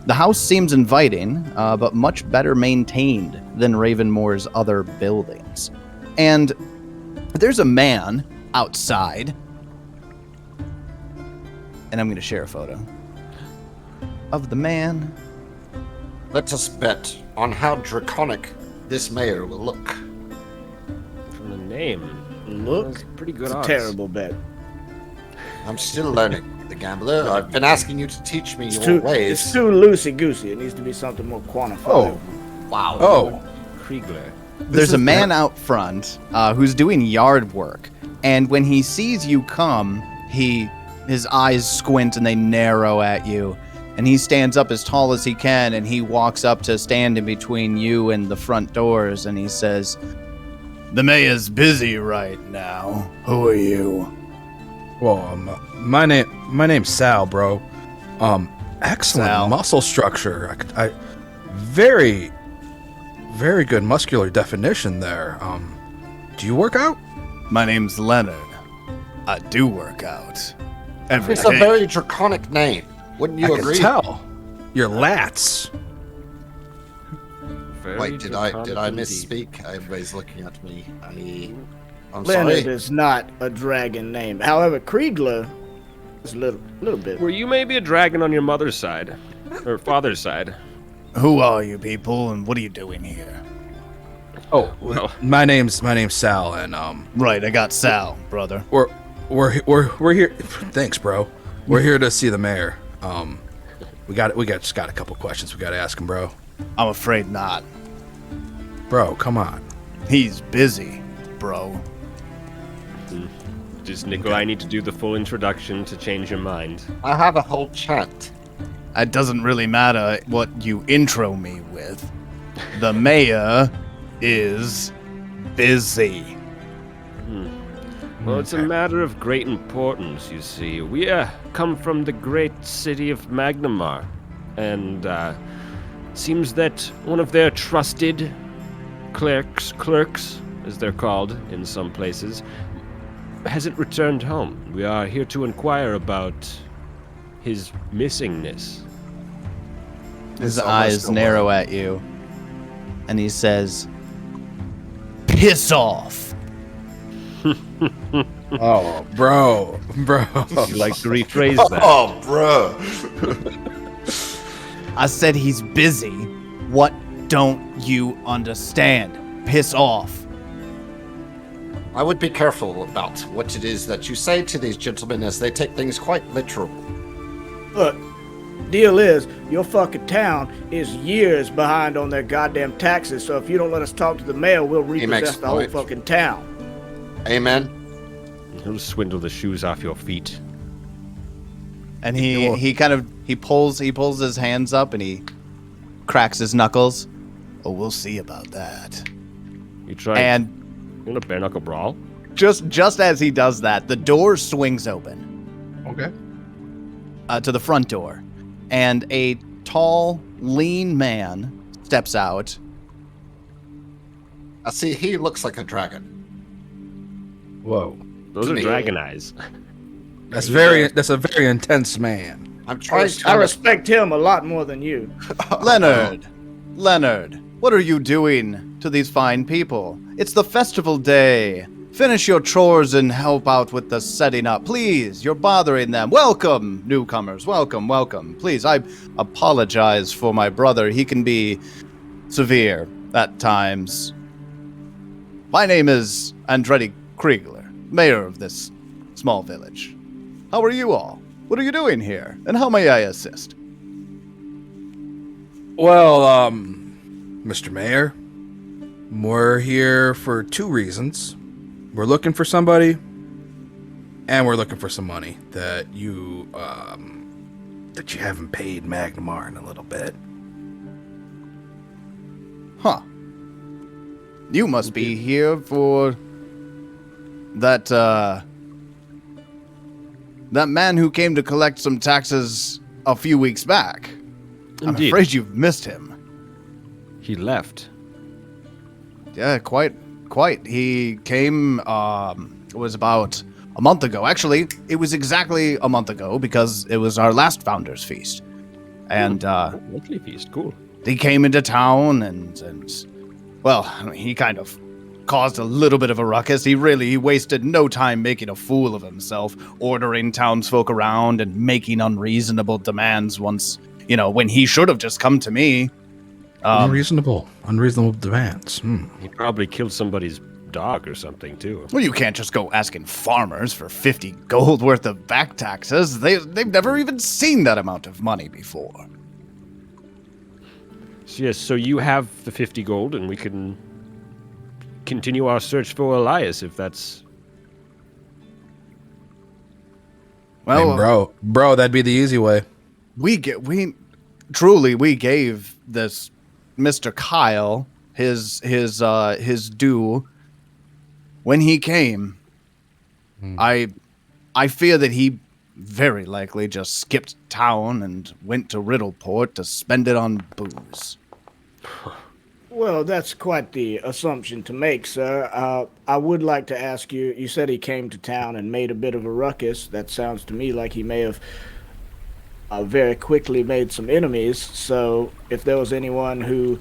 The house seems inviting, but much better maintained than Ravenmoor's other buildings. And there's a man outside, and I'm going to share a photo of the man. Let us bet on how draconic this mayor will look. From the name. Look, That's pretty good it's a odds. terrible bet. I'm still learning. the gambler. I've been asking you to teach me It's your too, ways. it's too loosey-goosey. It needs to be something more quantifiable. Wow. Oh, Kriegler. There's is a man out front who's doing yard work, and when he sees you come, his eyes squint and they narrow at you, and he stands up as tall as he can, and he walks up to stand in between you and the front doors, and he says, "The mayor's busy right now. Who are you?" well, my name's Sal, bro. Excellent Sal. muscle structure. I very, very good muscular definition there. Do you work out? My name's Leonard. I do work out. Every It's a day. very draconic name. Wouldn't you I agree? can tell. Your lats. Wait, did I misspeak? Everybody's looking at me. I'm Leonard sorry. is not a dragon name. However, Kriegler is a little bit. Were you maybe a dragon on your mother's side? Or father's side? Who are you people, and what are you doing here? Oh, Well. my name's Sal, and Right, I got Sal, brother. we're here. Thanks, bro. We're here to see the mayor. We just got a couple questions we got to ask him, bro. I'm afraid not. Bro, come on. He's busy, bro. Does Nikolai need to do the full introduction to change your mind? I have a whole chant. It doesn't really matter what you intro me with. The mayor is busy. Well, it's a matter of great importance, you see. We come from the great city of Magnamar, and seems that one of their trusted clerks, as they're called in some places, hasn't returned home. We are here to inquire about his missingness. His It's eyes almost narrow at you, and he says, "Piss off." Oh, bro. Would you like to rephrase that? Oh, bro. I said he's busy. What don't you understand? Piss off. I would be careful about what it is that you say to these gentlemen, as they take things quite literal. Look, deal is, your fucking town is years behind on their goddamn taxes, so if you don't let us talk to the mayor, we'll makes repossess a the whole point. fucking town. Amen. He'll swindle the shoes off your feet. And he pulls his hands up and he cracks his knuckles. Oh, we'll see about that. You try And in a bare knuckle brawl? just as he does that, the door swings open Okay. to the front door, and a tall, lean man steps out. I see he looks like a dragon. Whoa. Those To are me. dragon eyes. That's a very intense man. I'm trying to. I respect him a lot more than you. Leonard, what are you doing to these fine people? It's the festival day. Finish your chores and help out with the setting up. Please, you're bothering them. Welcome, newcomers. Welcome. Please, I apologize for my brother. He can be severe at times. My name is Andretti Kriegler, mayor of this small village. How are you all? What are you doing here? And how may I assist? Well, Mr. Mayor, we're here for two reasons. We're looking for somebody, and we're looking for some money that you haven't paid Magnamar in a little bit. Huh. You must be here for that man who came to collect some taxes a few weeks back. I'm Indeed. afraid you've missed him. He left. Yeah, quite. He came, it was about a month ago. Actually, it was exactly a month ago because it was our last Founders Feast. And, Monthly feast, cool. he came into town and well, I mean, he kind of caused a little bit of a ruckus. He wasted no time making a fool of himself, ordering townsfolk around and making unreasonable demands when he should have just come to me. Unreasonable demands. He probably killed somebody's dog or something, too. Well, you can't just go asking farmers for 50 gold worth of back taxes. They've never even seen that amount of money before. So, yes, so you have the 50 gold, and we can continue our search for Elias, if that's... I mean, bro, that'd be the easy way. We gave this Mr. Kyle his due when he came. I fear that he very likely just skipped town and went to Riddleport to spend it on booze. Well, that's quite the assumption to make, sir. I would like to ask you, you said he came to town and made a bit of a ruckus. That sounds to me like he may have very quickly made some enemies. So if there was anyone who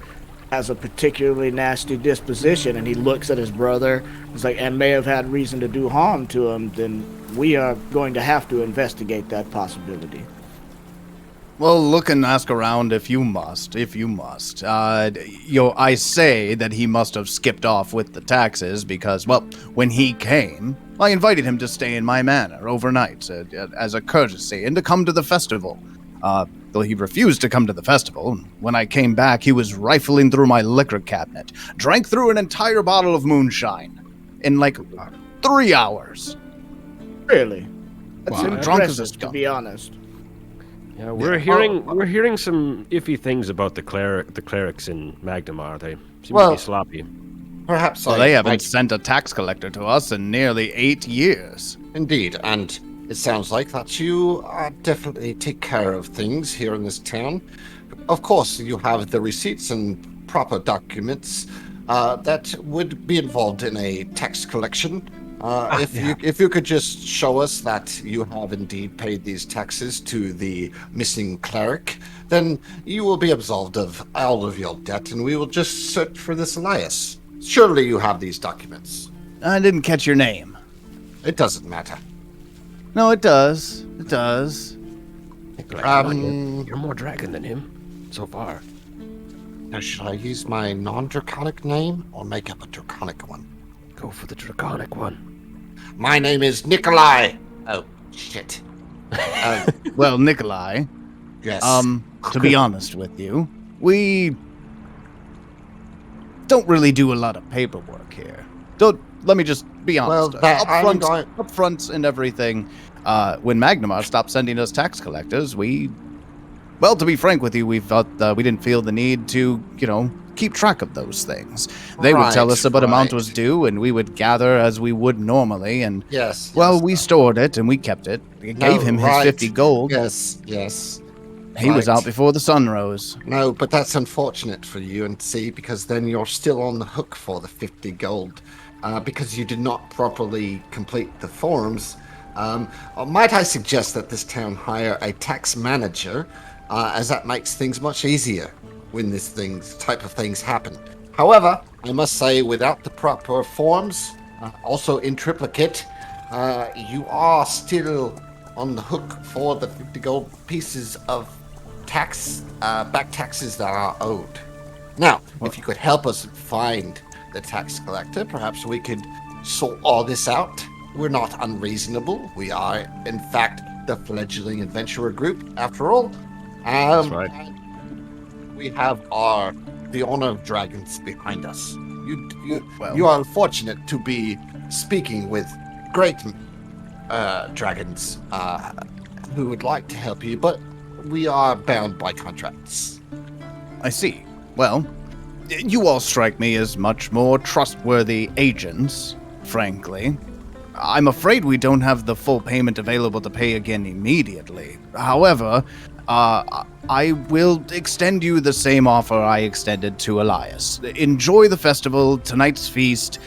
has a particularly nasty disposition and he looks at his brother and may have had reason to do harm to him, then we are going to have to investigate that possibility. Well, look and ask around if you must. I say that he must have skipped off with the taxes because, well, when he came, I invited him to stay in my manor overnight as a courtesy and to come to the festival. Though he refused to come to the festival, when I came back, he was rifling through my liquor cabinet, drank through an entire bottle of moonshine in 3 hours. Really? That's Wow. impressive, Drunk as a to skunk. be honest. Yeah, we're hearing some iffy things about the clerics in Magnamar. They seem to be sloppy. Perhaps Well, they haven't sent a tax collector to us in nearly 8 years. Indeed, and it sounds like that you definitely take care of things here in this town. Of course, you have the receipts and proper documents that would be involved in a tax collection. If you could just show us that you have indeed paid these taxes to the missing cleric, then you will be absolved of all of your debt, and we will just search for this Elias. Surely you have these documents. I didn't catch your name. It doesn't matter. No, it does. It does. You're more dragon than him, so far. Now, should I use my non-draconic name or make up a draconic one? Go for the draconic one. My name is Nikolai. Oh, shit. Well, Nikolai, Yes. to be honest with you, we don't really do a lot of paperwork here. Let me just be honest. Up front and everything, when Magnamar stopped sending us tax collectors, to be frank with you, we thought we didn't feel the need to, keep track of those things. They would tell us what amount was due, and we would gather as we would normally, and we stored it and we kept it. We gave him his 50 gold. Yes. He was out before the sun rose. No, but that's unfortunate for you, and see, because then you're still on the hook for the 50 gold, because you did not properly complete the forms. Might I suggest that this town hire a tax manager, as that makes things much easier when this type of things happen. However, I must say, without the proper forms, also in triplicate, you are still on the hook for the 50 gold pieces of back taxes that are owed. Now, if you could help us find the tax collector, perhaps we could sort all this out. We're not unreasonable. We are, in fact, the fledgling adventurer group, after all. That's right. We have the honor of dragons behind us. You are fortunate to be speaking with great dragons who would like to help you, but we are bound by contracts. I see. Well, you all strike me as much more trustworthy agents, frankly. I'm afraid we don't have the full payment available to pay again immediately. However, I will extend you the same offer I extended to Elias. Enjoy the festival, tonight's feast,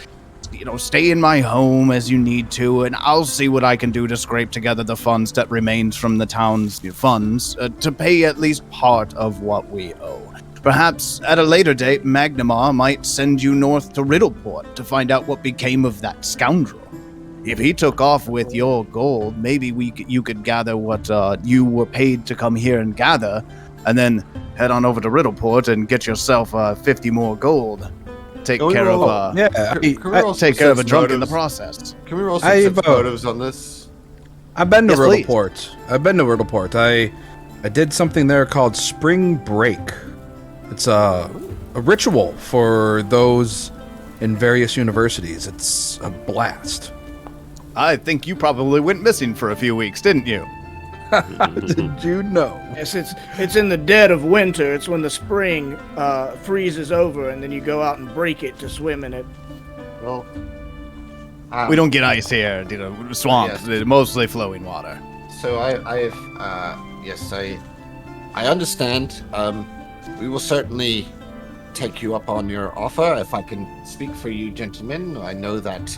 stay in my home as you need to, and I'll see what I can do to scrape together the funds that remains from the town's funds to pay at least part of what we owe. Perhaps at a later date, Magnamar might send you north to Riddleport to find out what became of that scoundrel. If he took off with your gold, maybe you could gather what you were paid to come here and gather, and then head on over to Riddleport and get yourself 50 more gold. take Can we care of roll- Yeah, Can we roll some take care of a sense drunk in the motives? process. Can we roll some I've, sense uh, motives on this? I've been to Yes, please. Riddleport. I did something there called Spring Break. It's a ritual for those in various universities. It's a blast. I think you probably went missing for a few weeks, didn't you? Did you know? Yes, it's in the dead of winter. It's when the spring freezes over, and then you go out and break it to swim in it. Well, We don't get ice here, swamp, Yes. mostly flowing water. So I understand. We will certainly take you up on your offer. If I can speak for you, gentlemen, I know that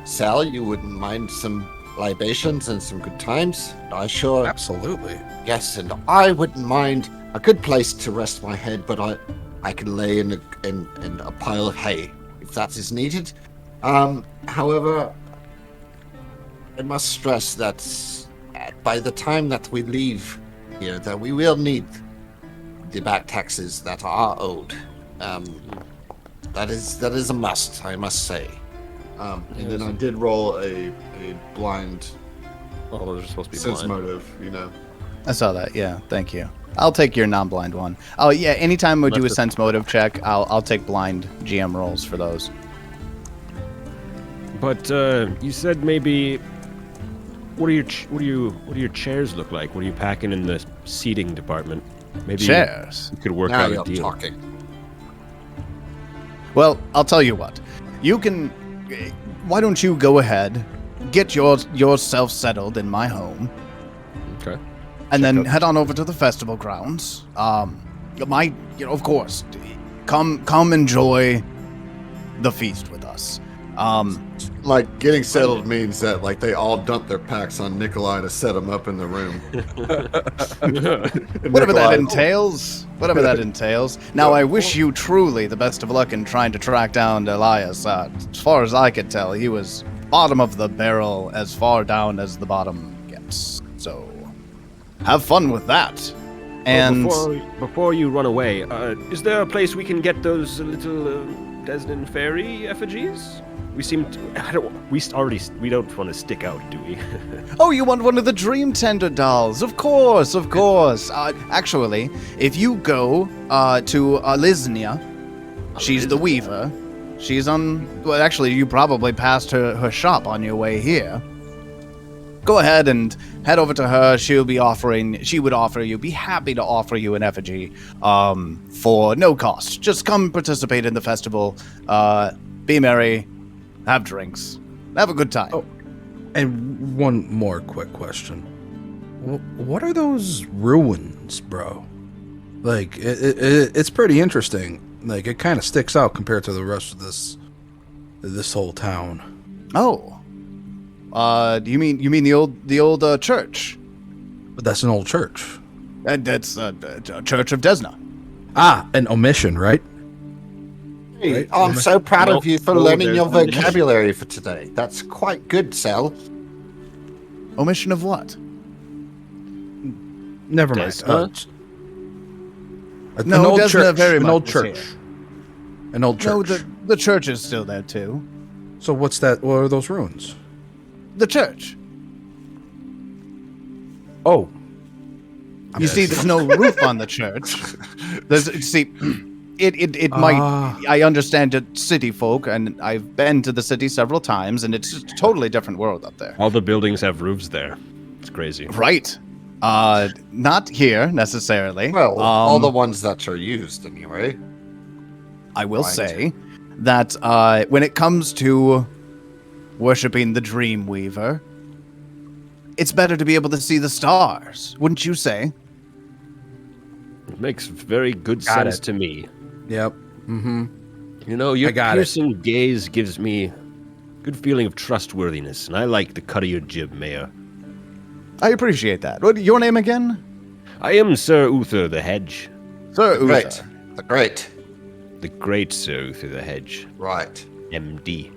Sal, you wouldn't mind some libations and some good times. I sure, Absolutely. yes, and I wouldn't mind a good place to rest my head. But I can lay in a pile of hay if that is needed. However, I must stress that by the time that we leave here, that we will need the back taxes that are owed. That is a must, I must say. And then I did roll a blind Oh, those are supposed to be sense blind. motive, you know. I saw that. Yeah, thank you. I'll take your non-blind one. Oh yeah, anytime we do a Unless sense motive check, I'll take blind GM rolls for those. But you said maybe. What do your chairs look like? What are you packing in the seating department? Maybe Chairs. you could work Now out a you're deal. talking. Well, I'll tell you what. You can. Why don't you go ahead, get yourself settled in my home, Okay. and then head on over to the festival grounds. Of course, come enjoy the feast with us. Like, getting settled means that, like, they all dump their packs on Nikolai to set him up in the room. Whatever that entails. Whatever that entails. Now, I wish you truly the best of luck in trying to track down Elias. As far as I could tell, he was bottom of the barrel as far down as the bottom gets. So, have fun with that. And before you run away, is there a place we can get those little Desden Ferry effigies? We seem to. We don't want to stick out, do we? oh, you want one of the Dream Tender dolls? Of course, of course. Actually, if you go to Lisnia, she's the weaver. She's on. Well, actually, you probably passed her shop on your way here. Go ahead and head over to her. She would be happy to offer you an effigy for no cost. Just come participate in the festival. Be merry. Have drinks. Have a good time. Oh, and one more quick question. What are those ruins, bro? Like, it's pretty interesting. Like, it kind of sticks out compared to the rest of this whole town. Oh. You mean the old church? But that's an old church. That's Church of Desna. Ah, an omission, right? Hey, Right. I'm so proud of you for No, learning there's your no- vocabulary for today. That's quite good, Sal. Omission of what? Never mind. Desna? An No, old Desna church. very An much old is church. here. An old church. No, the church is still there too. So what's that? What are those ruins? The church. Oh, You see, there's no roof on the church. It might. I understand it, city folk, and I've been to the city several times, and it's just a totally different world up there. All the buildings have roofs there. It's crazy. Right. Not here necessarily. Well, all the ones that are used, anyway. I will Right. say that when it comes to worshipping the Dreamweaver, it's better to be able to see the stars, wouldn't you say? It makes very good Got sense it. to me. yep. Mm-hmm. You know, your I got it. piercing gaze gives me a good feeling of trustworthiness, and I like the cut of your jib, Mayor. I appreciate that. What your name again? I am Sir Uther the Hedge. Sir Great. Uther. Great. The great Sir Uther the Hedge. Right. MD.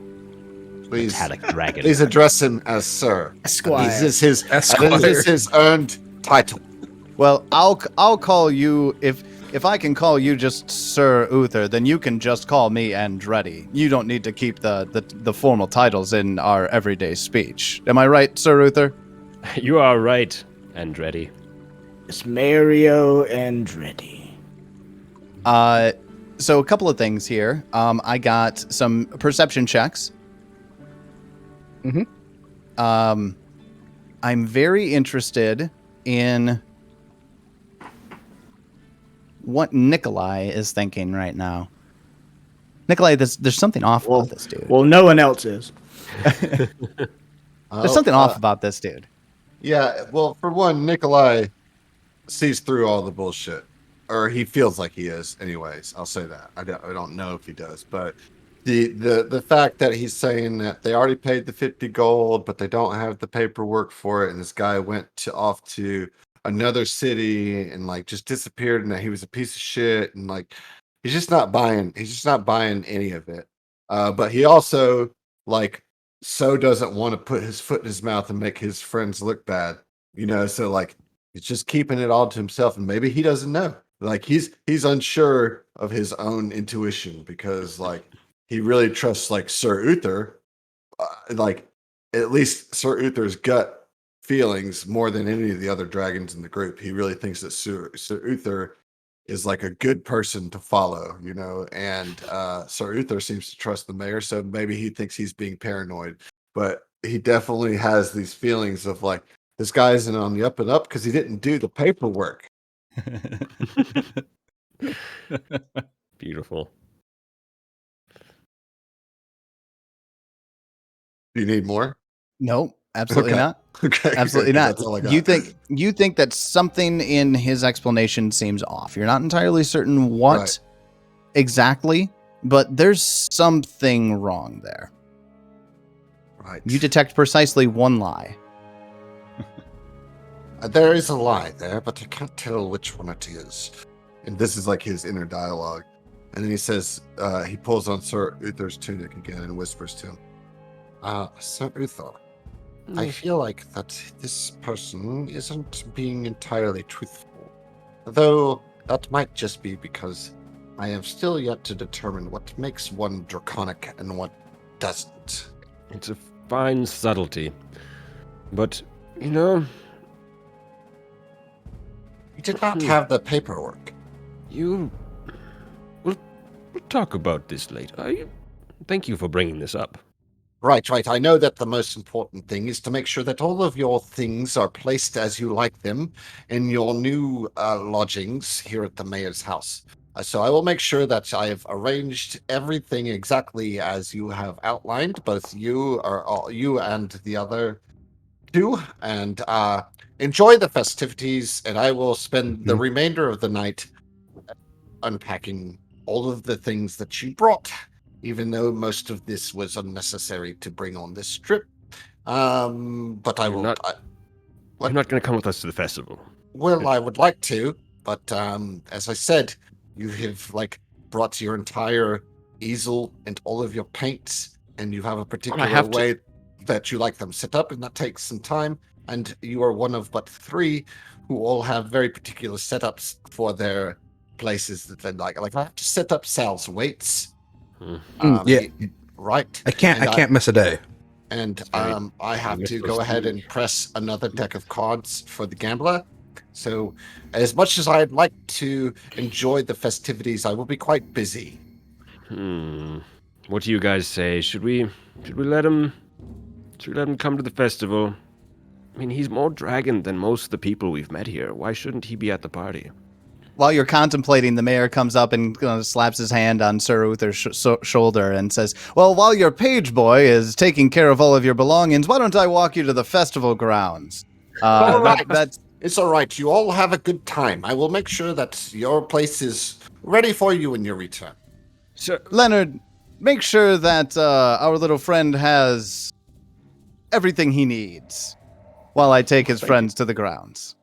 Please, Metallic Dragon. please address him as Sir. Esquire. This is his Esquire. This is his earned title. Well, I'll call you if if I can call you just Sir Uther, then you can just call me Andretti. You don't need to keep the formal titles in our everyday speech. Am I right, Sir Uther? You are right, Andretti. It's Mario Andretti. So a couple of things here. I got some perception checks. Mm-hmm. I'm very interested in what Nikolai is thinking right now. Nikolai, there's something off about this dude. Well, no one else is. There's something off about this dude. Yeah, well, for one, Nikolai sees through all the bullshit, or he feels like he is. Anyways, I'll say that. I don't know if he does, but the fact that he's saying that they already paid the 50 gold, but they don't have the paperwork for it, and this guy went off to another city and like just disappeared, and that he was a piece of shit, and like he's just not buying any of it. But he also like doesn't want to put his foot in his mouth and make his friends look bad, so like he's just keeping it all to himself, and maybe he doesn't know. Like he's unsure of his own intuition because like he really trusts like Sir Uther, like at least Sir Uther's gut feelings more than any of the other dragons in the group. He really thinks that Sir Uther is like a good person to follow, and Sir Uther seems to trust the mayor, so maybe he thinks he's being paranoid, but he definitely has these feelings of like, this guy isn't on the up and up because he didn't do the paperwork. Beautiful. Do you need more? No, absolutely Okay. not. Okay, Absolutely good. not. That's all I got. You think that something in his explanation seems off. You're not entirely certain what Right. exactly, but there's something wrong there. Right. You detect precisely one lie. There is a lie there, but I can't tell which one it is. And this is like his inner dialogue. And then he says, he pulls on Sir Uther's tunic again and whispers to him. Sir Uther, I feel like that this person isn't being entirely truthful. Though that might just be because I have still yet to determine what makes one draconic and what doesn't. It's a fine subtlety. But, He did not have the paperwork. we'll talk about this later. Thank you for bringing this up. Right. I know that the most important thing is to make sure that all of your things are placed as you like them in your new lodgings here at the mayor's house. So I will make sure that I have arranged everything exactly as you have outlined, both you and the other two, and enjoy the festivities. And I will spend the remainder of the night unpacking all of the things that you brought, even though most of this was unnecessary to bring on this trip. But I will. You're not going to come with us to the festival. Well, I would like to, but as I said, you have brought your entire easel and all of your paints, and you have a particular way that you like them set up, and that takes some time. And you are one of but 3 who all have very particular setups for their places that they like. Like I have to set up Sal's weights. Yeah. Right. I can't miss a day. And I have to go ahead and press another deck of cards for the gambler. So as much as I'd like to enjoy the festivities, I will be quite busy. What do you guys say? Should we let him come to the festival? I mean, he's more dragon than most of the people we've met here. Why shouldn't he be at the party? While you're contemplating, the mayor comes up and slaps his hand on Sir Uther's shoulder and says, well, while your page boy is taking care of all of your belongings, why don't I walk you to the festival grounds? All right. It's all right. You all have a good time. I will make sure that your place is ready for you when you return. Sir Leonard, make sure that our little friend has everything he needs while I take his friends to the grounds.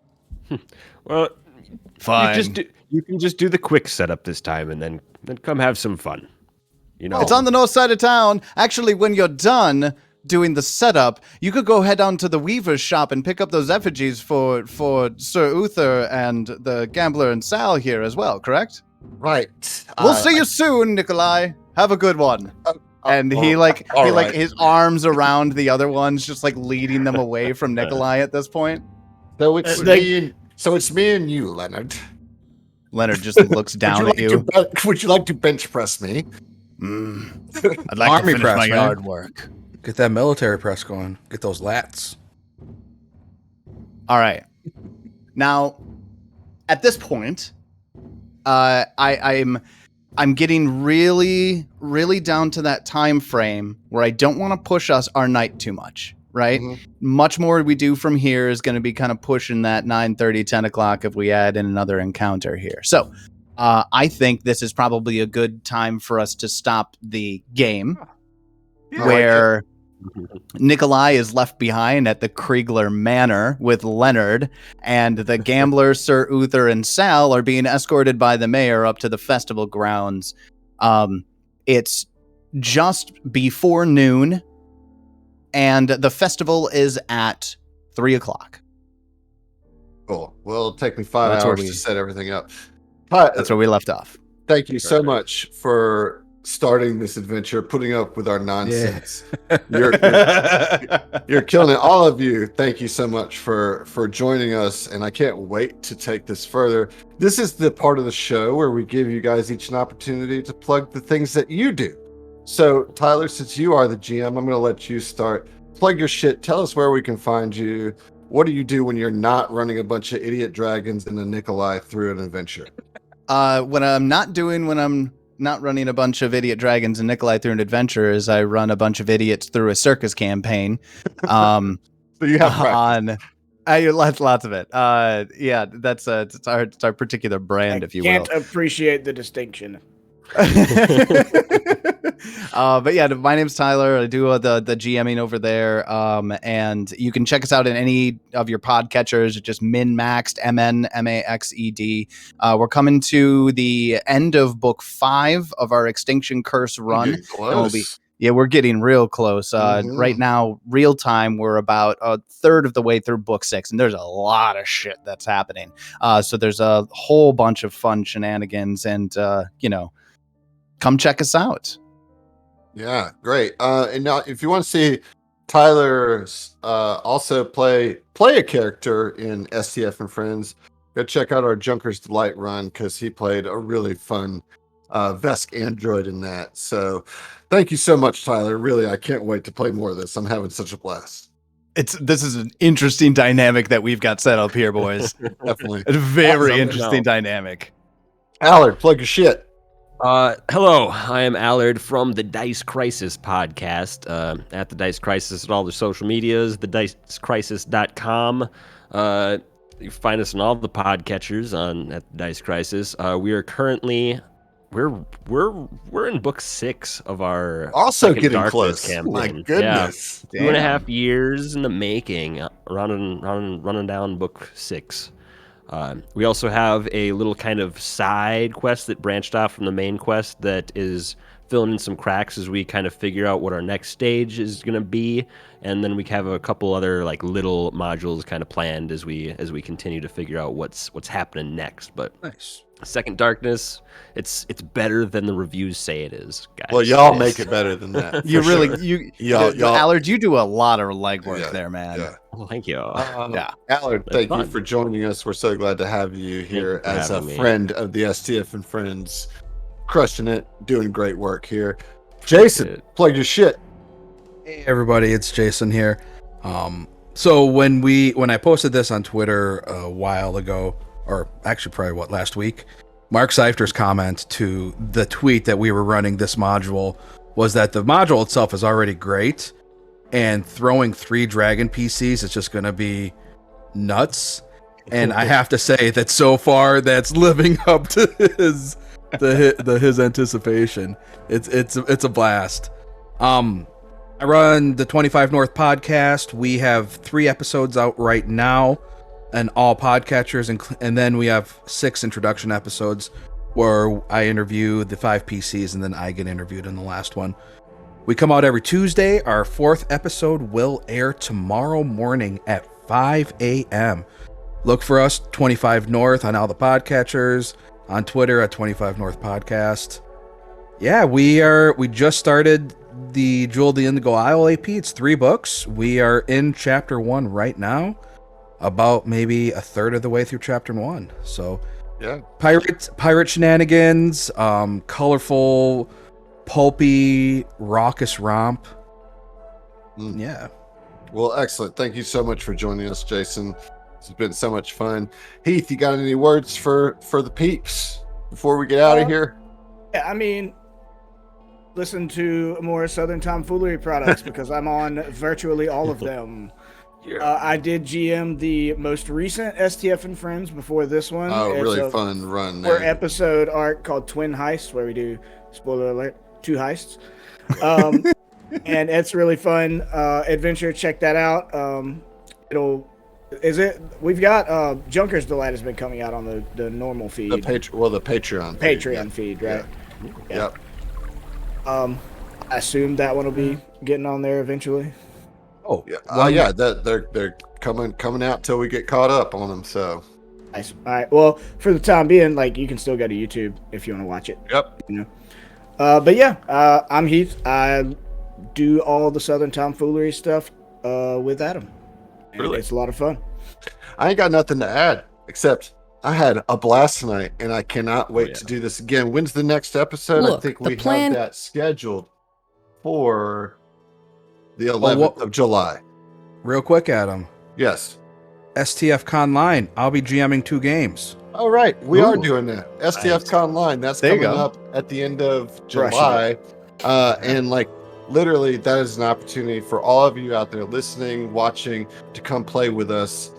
Well, fine. You can just do the quick setup this time, and then come have some fun. It's on the north side of town. Actually, when you're done, doing the setup, you could go head down to the weaver's shop and pick up those effigies for Sir Uther and the gambler and Sal here as well, correct? Right. We'll see you soon, Nikolai. Have a good one. And he all right. his arms around the other ones, just like leading them away from Nikolai at this point. So it's me and you, Leonard. Leonard just looks down at you. Would you like to bench press me? I'd like Army to finish press, my man. yard work. Get that military press going. Get those lats. All right. Now, at this point, I'm getting really, really down to that time frame where I don't want to push our night too much, right? Mm-hmm. Much more we do from here is going to be kind of pushing that 9:30, 10 o'clock if we add in another encounter here. So I think this is probably a good time for us to stop the game where Nikolai is left behind at the Kriegler Manor with Leonard, and the gambler, Sir Uther, and Sal are being escorted by the mayor up to the festival grounds. It's just before noon, and the festival is at 3 o'clock. Cool. Well, it'll take me 5 That's where hours we- to set everything up. But That's where we left off. thank you so much for starting this adventure, putting up with our nonsense. You're killing it, all of you. Thank you so much for joining us, and I can't wait to take this further. This is the part of the show where we give you guys each an opportunity to plug the things that you do. So Tyler, since you are the GM, I'm going to let you start. Plug your shit. Tell us where we can find you. What do you do when you're not running a bunch of idiot dragons and a Nikolai through an adventure? When I'm not running a bunch of idiot dragons and Nikolai through an adventure, is I run a bunch of idiots through a circus campaign. So you have practice. Lots of it. Yeah, that's it's our particular brand, if you will. Can't appreciate the distinction. But yeah, my name's Tyler. I do the GMing over there. And you can check us out in any of your podcatchers. Just MinMaxed, MNMAXED. We're coming to the end of book 5 of our Extinction Curse run. We're getting real close. Right now, real time, we're about a third of the way through book 6, and there's a lot of shit that's happening. So there's a whole bunch of fun shenanigans, and come check us out. Yeah, great. And now, if you want to see Tyler's also play a character in STF and Friends, go check out our Junker's Delight run, because he played a really fun Vesk android in that. So thank you so much, Tyler. Really, I can't wait to play more of this. I'm having such a blast. This is an interesting dynamic that we've got set up here, boys. Definitely. A very Awesome. interesting dynamic. Allard, plug your shit. Hello, I am Allard from the Dice Crisis podcast, at the Dice Crisis at all the social medias, thedicecrisis.com. You can find us on all the podcatchers at the Dice Crisis. We are currently we're in book 6 of our Also Second getting Darkness close. campaign. My goodness. Yeah. 2.5 years in the making, running down book 6. We also have a little kind of side quest that branched off from the main quest that is filling in some cracks as we kind of figure out what our next stage is going to be, and then we have a couple other like little modules kind of planned as we continue to figure out what's happening next. But Nice. Second Darkness, it's better than the reviews say it is, guys. Well, y'all make it better than that. You for really, sure. y'all, Allard, you do a lot of legwork Yeah, there, man. Yeah. Well, thank you. Yeah. Allard, thank you fun. for joining us. We're so glad to have you here Thank you for as a having me. friend of the STF and Friends. Crushing it, doing great work here. Jason, plug your shit. Hey everybody, it's Jason here. So when I posted this on Twitter a while ago, or actually probably last week, Mark Seifter's comment to the tweet that we were running this module was that the module itself is already great, and throwing 3 dragon PCs is just going to be nuts. And I have to say that so far that's living up to his anticipation. It's a blast. I run the 25 North podcast. We have 3 episodes out right now, and all podcatchers, and then we have 6 introduction episodes where I interview the 5 PCs, and then I get interviewed in the last one. We come out every Tuesday. Our 4th episode will air tomorrow morning at 5 a.m. Look for us, 25 North, on all the podcatchers, on Twitter at 25 North Podcast. Yeah, we just started the Jewel of the Indigo Isle AP. It's 3 books. We are in chapter 1 right now, about maybe a third of the way through chapter 1. So, Yeah. pirate shenanigans, colorful, pulpy, raucous romp. Mm. Yeah. Well, excellent. Thank you so much for joining us, Jason. It's been so much fun. Heath, you got any words for the peeps before we get out of here? Yeah, I mean, listen to more Southern Tomfoolery products because I'm on virtually all of them. I did GM the most recent STF and Friends before this one. Oh, It's really a fun run 4 there. episode arc called Twin Heists, where we do, spoiler alert, 2 heists. And it's really fun adventure. Check that out. We've got Junker's Delight has been coming out on the normal feed. The Patreon. Patreon feed, right? Yeah. Yep. I assume that one will be getting on there eventually. Oh, Yeah. They're coming out till we get caught up on them. So. Nice. All right. Well, for the time being, like, you can still go to YouTube if you want to watch it. Yep. You know. But yeah, I'm Heath. I do all the Southern Tomfoolery stuff with Adam. And Really? it's a lot of fun. I ain't got nothing to add except I had a blast tonight, and I cannot wait to do this again. When's the next episode? I Look, think the we plan- have that scheduled for the 11th of July. real quick, Adam. Yes. STF Con Line. I'll be GMing 2 games. All right, we are Ooh. doing that. STF Con Line. That's There you coming go. up at the end of Crushing July, and like literally, that is an opportunity for all of you out there listening, watching, to come play with us.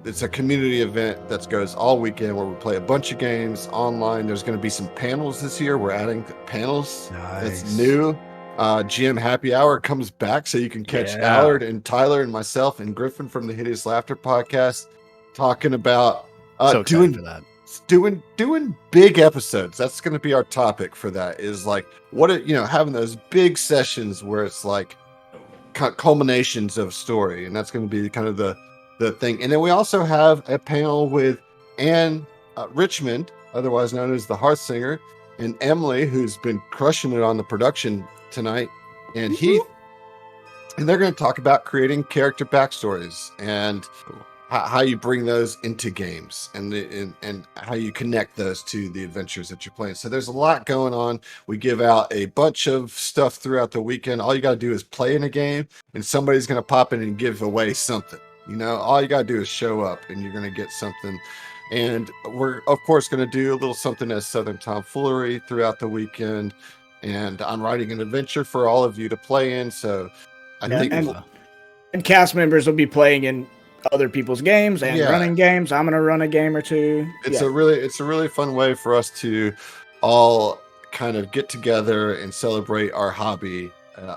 It's a community event that goes all weekend where we play a bunch of games online. There's going to be some panels this year. We're adding panels. Nice. It's new. GM Happy Hour comes back, so you can catch Yeah. Allard and Tyler and myself and Griffin from the Hideous Laughter podcast talking about So excited for that. doing big episodes. That's going to be our topic for that. Is like having those big sessions where it's like culminations of story, and that's going to be kind of the thing. And then we also have a panel with Anne Richmond, otherwise known as the Hearth Singer, and Emily, who's been crushing it on the production tonight, and Heath, and they're going to talk about creating character backstories and how you bring those into games and how you connect those to the adventures that you're playing. So there's a lot going on. We give out a bunch of stuff throughout the weekend. All you got to do is play in a game, and somebody's going to pop in and give away something. All you got to do is show up, and you're going to get something. And we're, of course, going to do a little something as Southern Tomfoolery throughout the weekend. And I'm writing an adventure for all of you to play in. So I think And cast members will be playing in other people's games and Yeah. running games. I'm gonna run a game or two. it's a really fun way for us to all kind of get together and celebrate our hobby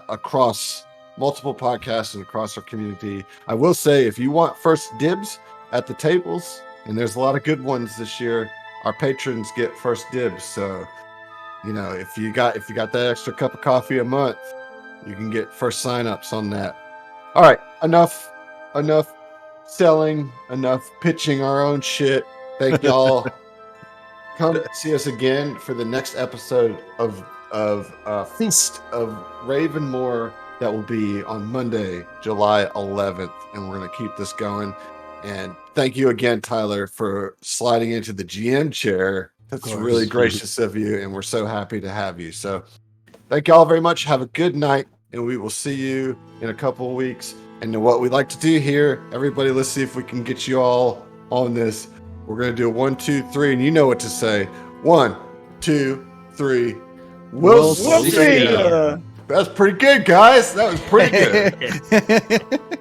across multiple podcasts and across our community. I will say, if you want first dibs at the tables, and there's a lot of good ones this year, our patrons get first dibs. So, if you got that extra cup of coffee a month, you can get first signups on that. All right, enough selling, enough pitching our own shit. Thank y'all. Come see us again for the next episode of Feast of Ravenmoor. That will be on Monday, July 11th, and we're going to keep this going. And thank you again, Tyler, for sliding into the GM chair. That's really gracious of you, and we're so happy to have you. So thank y'all very much. Have a good night, and we will see you in a couple of weeks. And what we like to do here, everybody, let's see if we can get you all on this. We're going to do a 1, 2, 3, and you know what to say. 1, 2, 3. We'll see ya. That's pretty good, guys. That was pretty good.